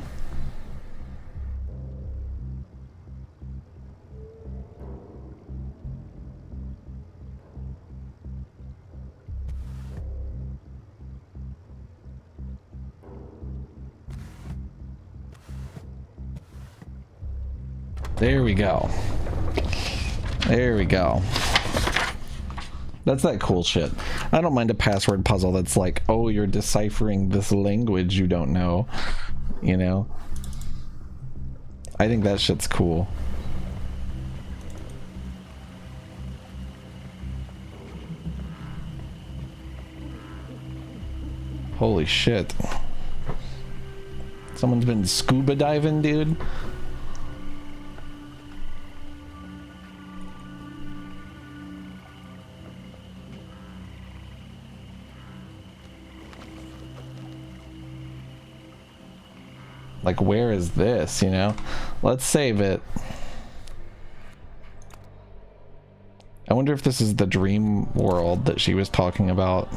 There we go. There we go. That's that cool shit. I don't mind a password puzzle that's like, oh, you're deciphering this language you don't know. You know? I think that shit's cool. Holy shit. Someone's been scuba diving, dude. Like, where is this, you know? Let's save it. I wonder if this is the dream world that she was talking about.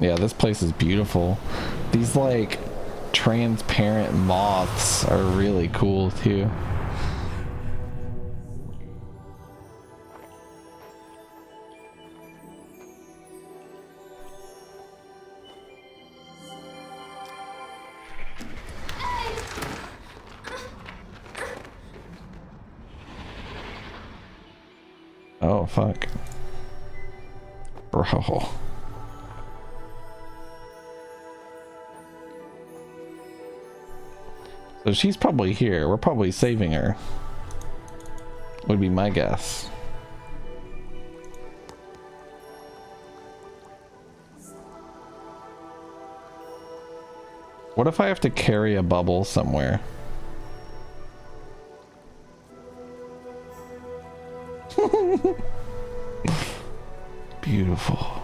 Yeah, this place is beautiful. These like transparent moths are really cool too. Oh fuck. Bro. So she's probably here. We're probably saving her. Would be my guess. What if I have to carry a bubble somewhere? Beautiful.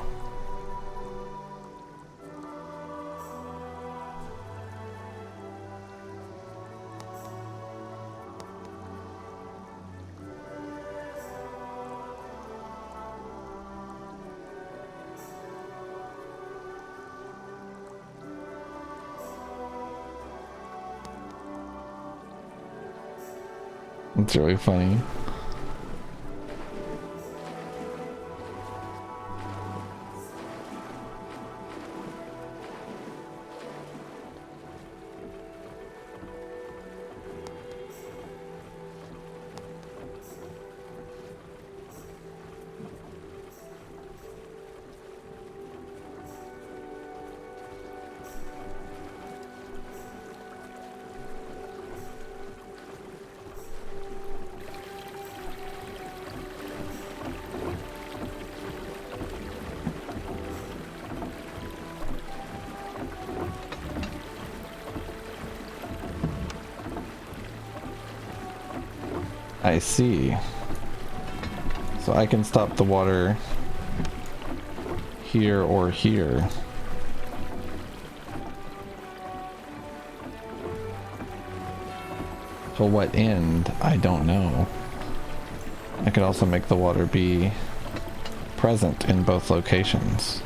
It's really funny. I see. So I can stop the water here or here. To what end? I don't know. I could also make the water be present in both locations.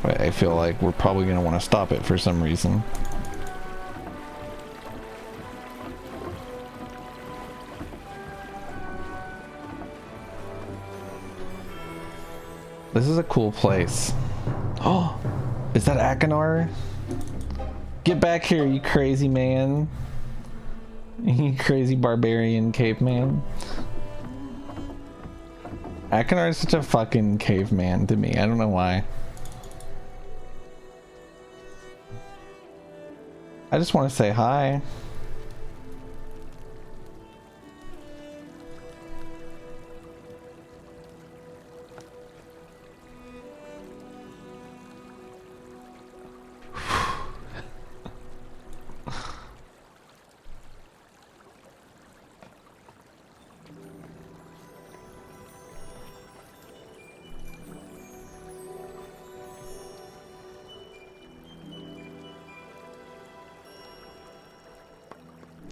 But I feel like we're probably going to want to stop it for some reason. This is a cool place. Oh, is that Akinar? Get back here, you crazy man. You crazy barbarian caveman. Akinar is such a fucking caveman to me. I don't know why. I just want to say hi.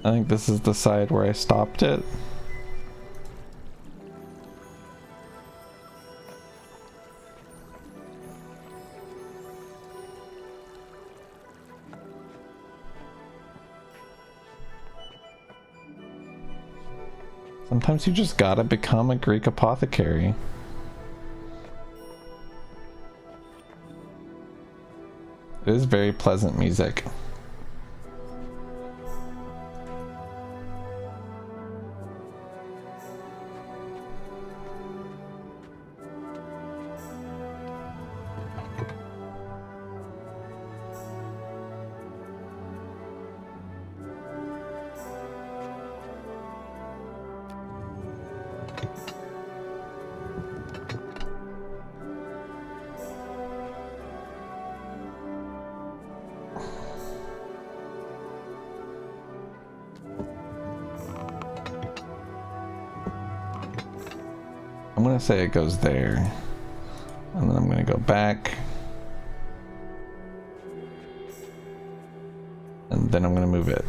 I think this is the side where I stopped it. Sometimes you just gotta become a Greek apothecary. It is very pleasant music. gonna say it goes there. And then I'm gonna go back. And then I'm gonna move it.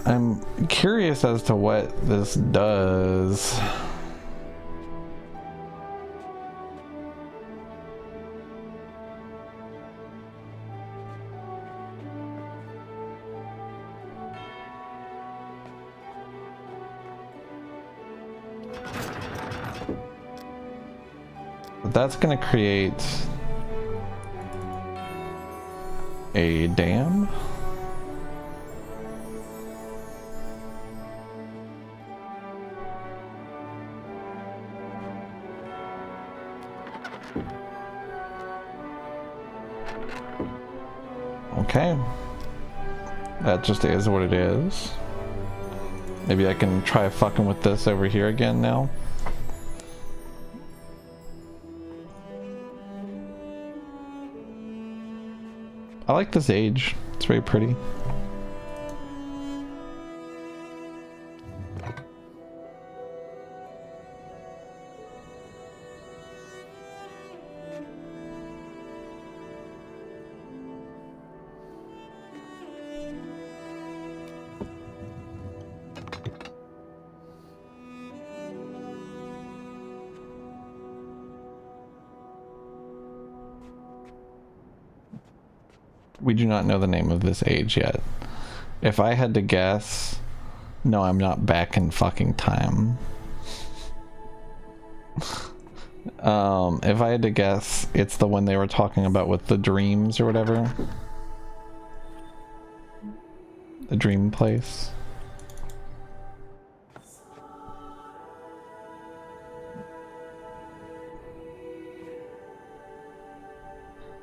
I'm curious as to what this does. But that's going to create a dam. Okay. That just is what it is. Maybe I can try fucking with this over here again now. I like this age. It's very pretty. We do not know the name of this age yet. If I had to guess, no, I'm not back in fucking time. If I had to guess, it's the one they were talking about with the dreams or whatever. The dream place.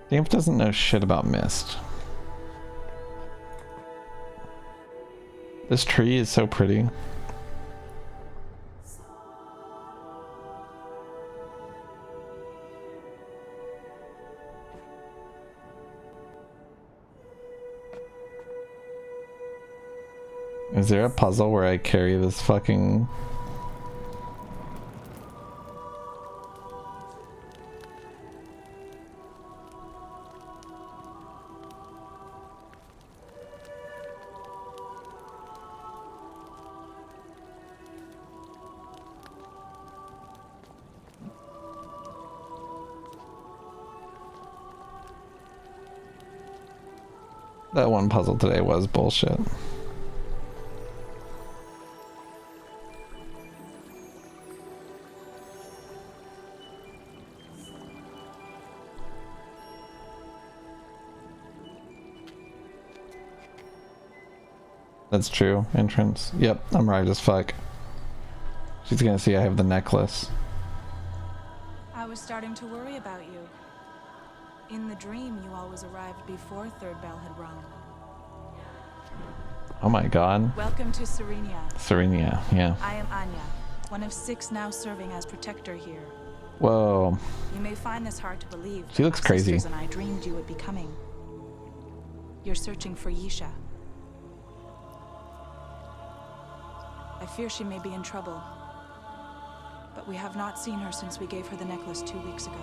The imp doesn't know shit about Myst. This tree is so pretty. Is there a puzzle where I carry this fucking... That one puzzle today was bullshit. That's true. Entrance. Yep, I'm right as fuck. She's gonna see I have the necklace. I was starting to worry about you. In the dream, you always arrived before third bell had rung. Oh my god. Welcome to Serenia. Serenia, yeah. I am Anya, one of 6 now serving as protector here. Whoa. You may find this hard to believe. She looks but my crazy. sisters and I dreamed you would be coming. You're searching for Yisha. I fear she may be in trouble. But we have not seen her since we gave her the necklace 2 weeks ago.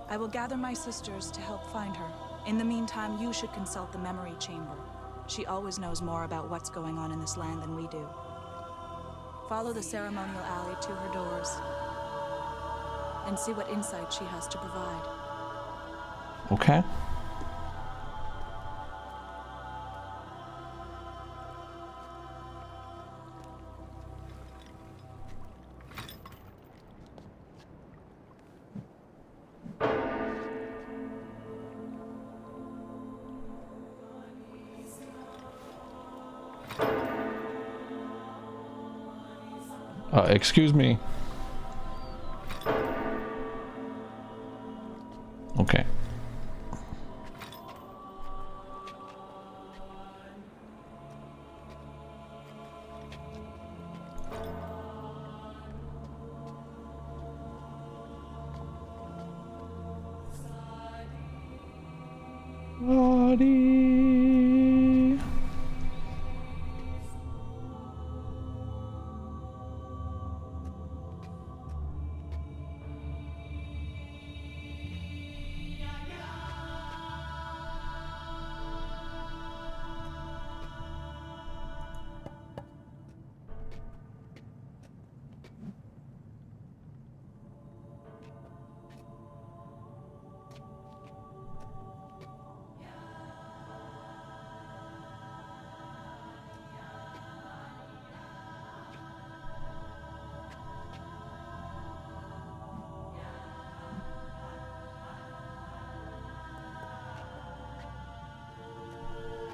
I will gather my sisters to help find her. In the meantime, you should consult the memory chamber. She always knows more about what's going on in this land than we do. Follow the ceremonial alley to her doors and see what insight she has to provide. Okay. Excuse me. Okay. body.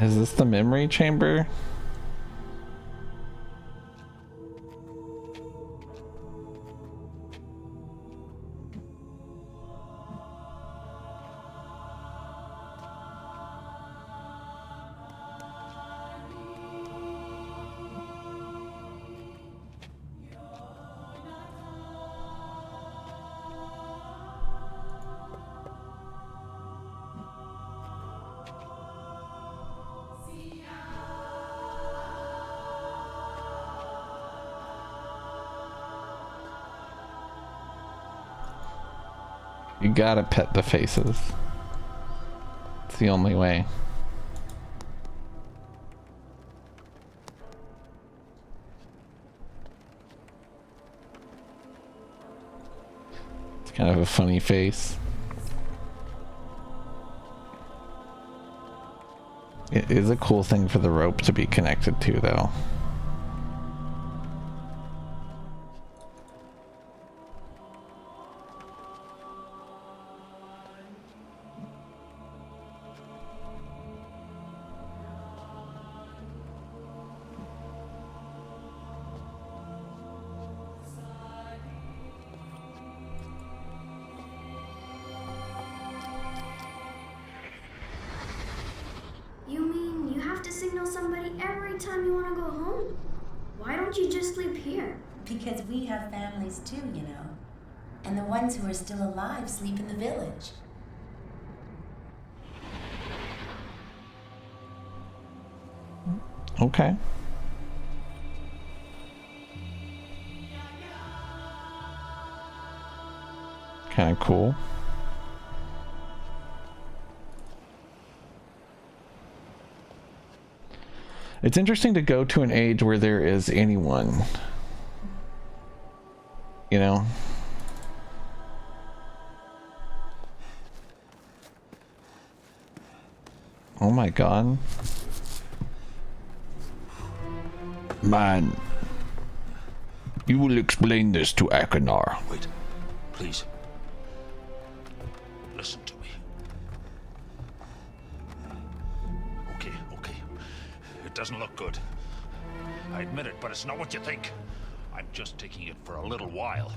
Is this the memory chamber? You gotta pet the faces. It's the only way. It's kind of a funny face. It is a cool thing for the rope to be connected to, though. You mean you have to signal somebody every time you want to go home? Why don't you just sleep here? Because we have families too, you know. And the ones who are still alive sleep in the village. Okay. Kind of cool. It's interesting to go to an age where there is anyone, you know? Oh my god. Man, you will explain this to Akanar. Wait, please. Listen to me. Okay. It doesn't look good. I admit it, but it's not what you think. I'm just taking it for a little while.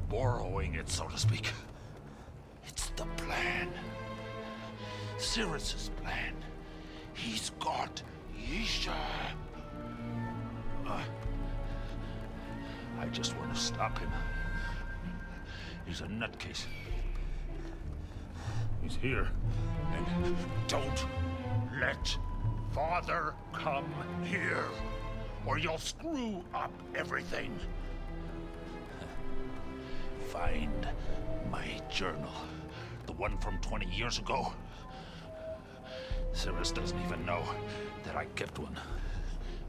Borrowing it, so to speak. It's the plan. Cyrus's plan. He's got Yisha. I just want to stop him. He's a nutcase. He's here. And don't let Father come here, or you'll screw up everything. Find my journal. The one from 20 years ago. Cyrus doesn't even know that I kept one.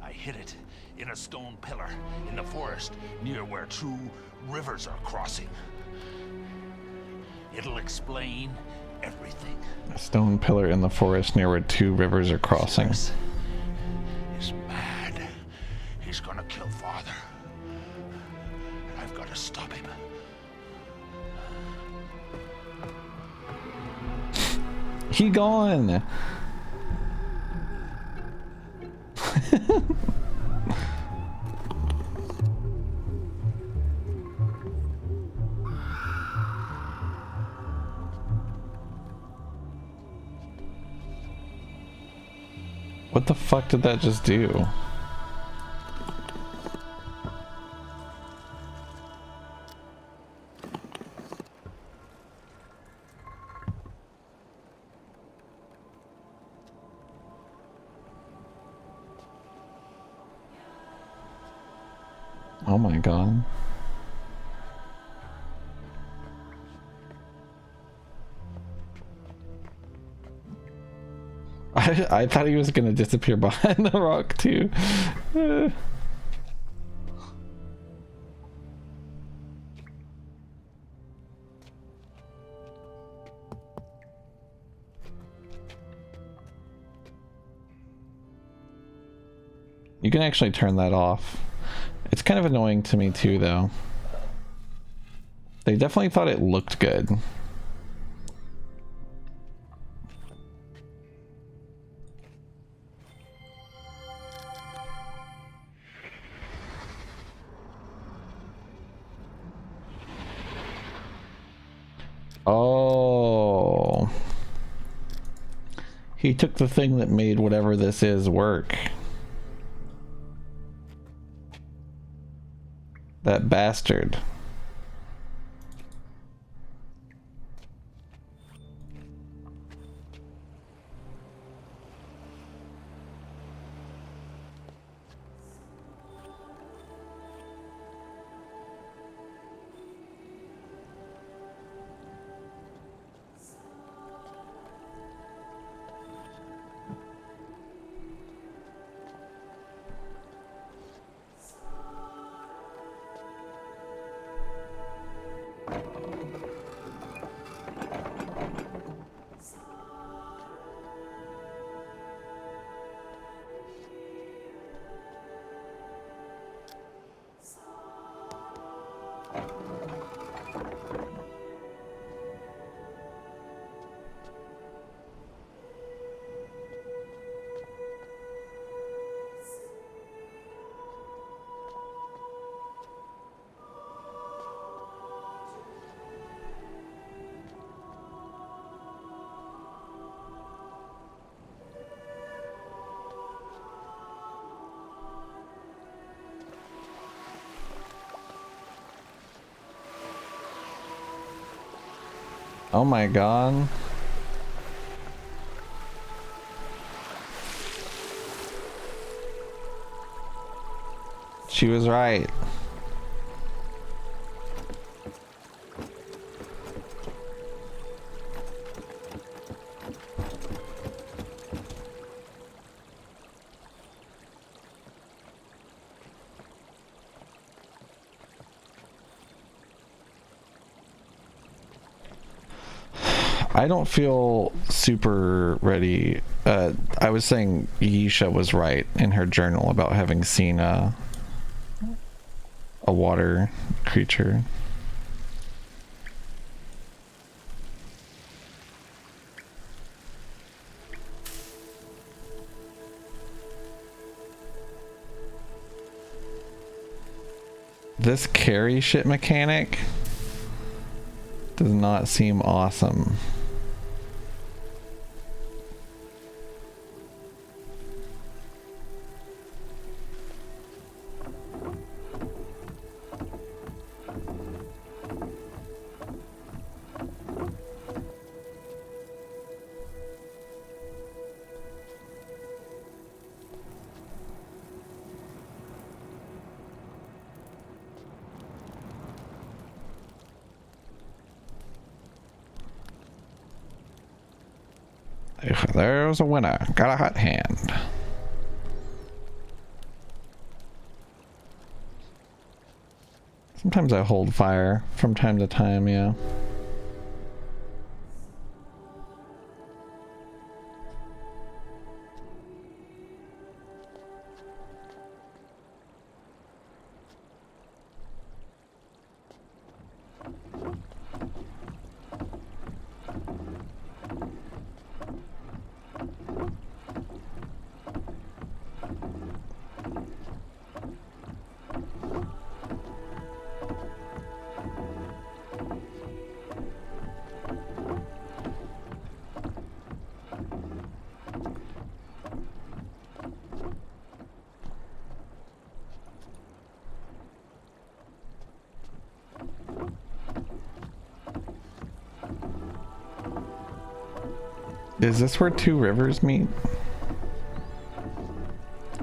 I hid it in a stone pillar in the forest near where two rivers are crossing. It'll explain everything. A stone pillar in the forest near where two rivers are crossing. Cyrus is mad. He's gonna kill Father. I've got to stop him. He gone. What the fuck did that just do? Oh my god. I thought he was gonna disappear behind the rock too. You can actually turn that off. It's kind of annoying to me too, though. They definitely thought it looked good. Oh. He took the thing that made whatever this is work. That bastard. Oh my god. She was right. I don't feel super ready. I was saying Yisha was right in her journal about having seen a water creature. This carry shit mechanic does not seem awesome. There's a winner. Got a hot hand. Sometimes I hold fire from time to time, yeah. Is this where two rivers meet?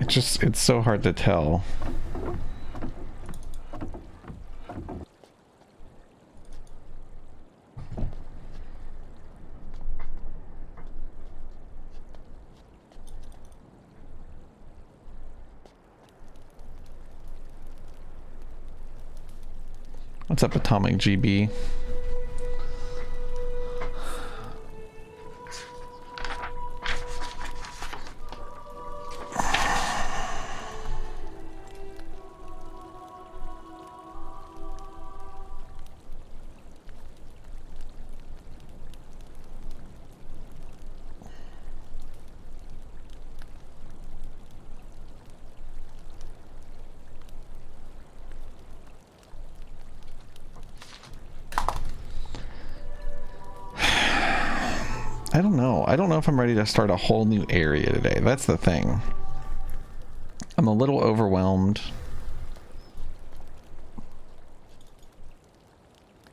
It's so hard to tell. What's up, Atomic GB? I don't know. I don't know if I'm ready to start a whole new area today. That's the thing. I'm a little overwhelmed.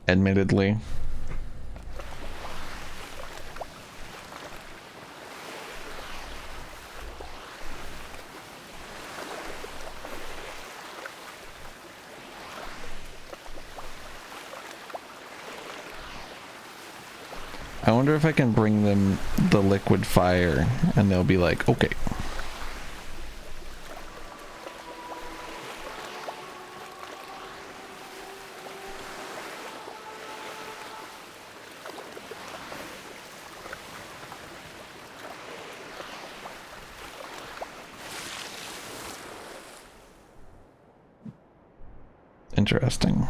Admittedly. I wonder if I can bring them the liquid fire and they'll be like, okay. Interesting.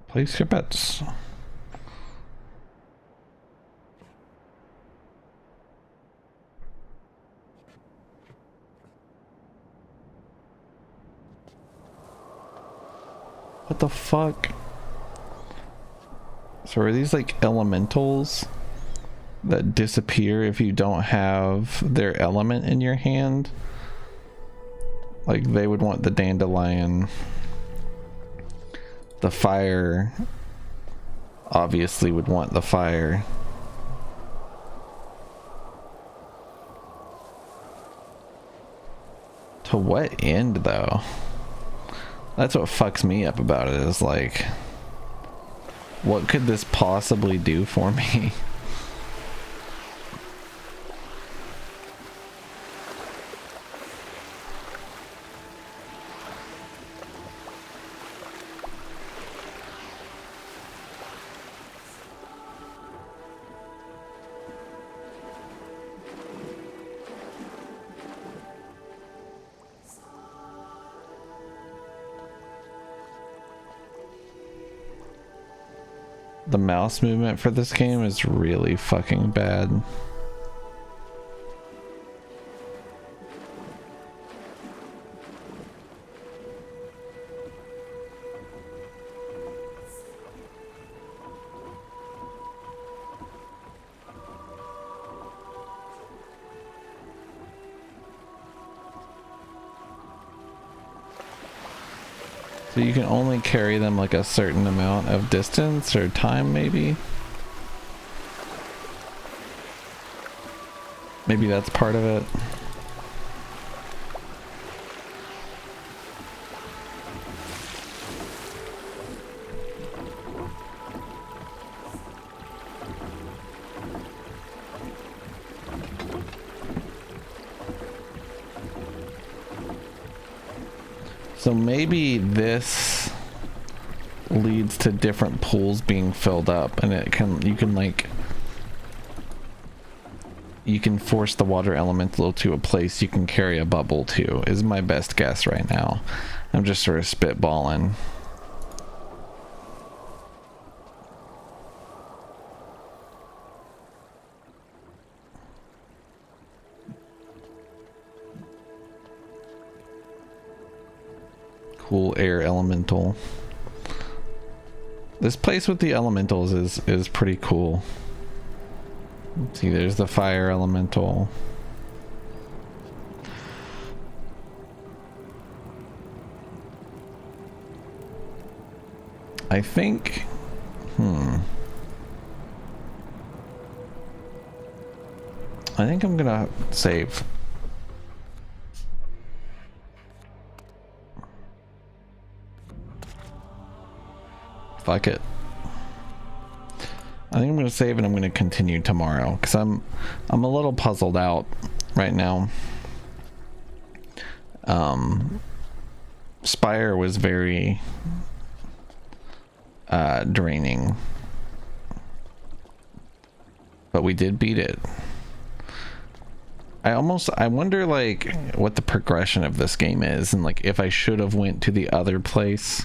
Place your bets. What the fuck? So are these like elementals that disappear if you don't have their element in your hand? Like they would want the dandelion. The fire obviously would want the fire. To what end though? That's what fucks me up about it, is like, what could this possibly do for me? The mouse movement for this game is really fucking bad. So you can only carry them like a certain amount of distance or time, maybe? Maybe that's part of it. So maybe this leads to different pools being filled up, and you can force the water elemental to a place you can carry a bubble to, is my best guess right now. I'm just sort of spitballing. Cool air elemental. This place with the elementals is pretty cool. Let's see, there's the fire elemental. I think, I think I'm gonna save. Fuck it. I think I'm going to save and I'm going to continue tomorrow because I'm a little puzzled out right now. Spire was very draining, but we did beat it. I wonder like what the progression of this game is, and like if I should have went to the other place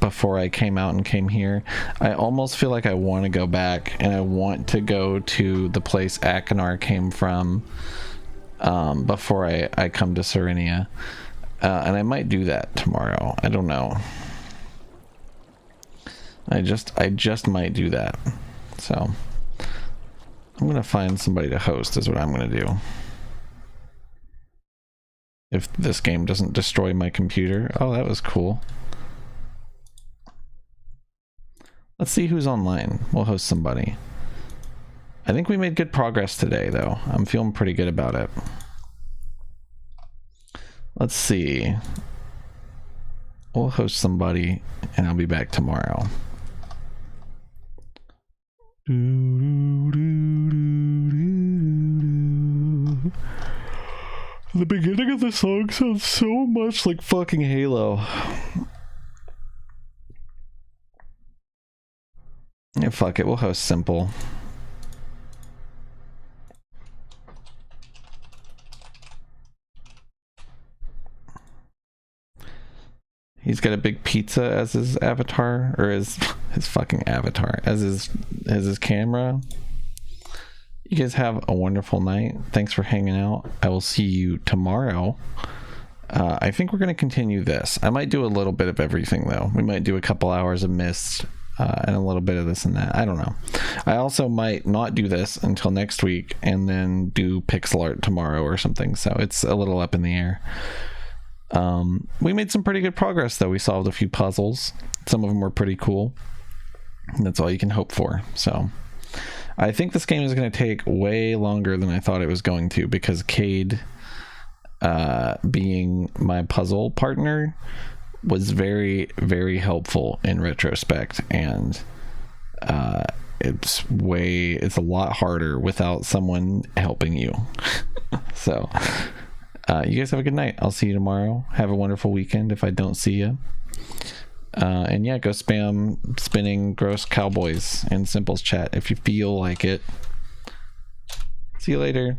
before I came out and came here. I almost feel like I want to go back and I want to go to the place Akinar came from before I come to Serenia, and I might do that tomorrow. I don't know. I just might do that. So I'm gonna find somebody to host is what I'm gonna do. If this game doesn't destroy my computer. Oh, that was cool. Let's see who's online. We'll host somebody. I think we made good progress today, though. I'm feeling pretty good about it. Let's see. We'll host somebody, and I'll be back tomorrow. The beginning of the song sounds so much like fucking Halo. Yeah, fuck it, we'll host Simple. He's got a big pizza as his avatar, or his fucking avatar, as his camera. You guys have a wonderful night. Thanks for hanging out. I will see you tomorrow. I think we're going to continue this. I might do a little bit of everything, though. We might do a couple hours of Myst and a little bit of this and that. I don't know. I also might not do this until next week and then do pixel art tomorrow or something. So it's a little up in the air. We made some pretty good progress, though. We solved a few puzzles. Some of them were pretty cool. And that's all you can hope for. So I think this game is going to take way longer than I thought it was going to, because Cade, being my puzzle partner, was very, very helpful in retrospect, and it's a lot harder without someone helping you. So you guys have a good night. I'll see you tomorrow. Have a wonderful weekend if I don't see you. And yeah, go spam spinning gross cowboys in Simple's chat if you feel like it. See you later.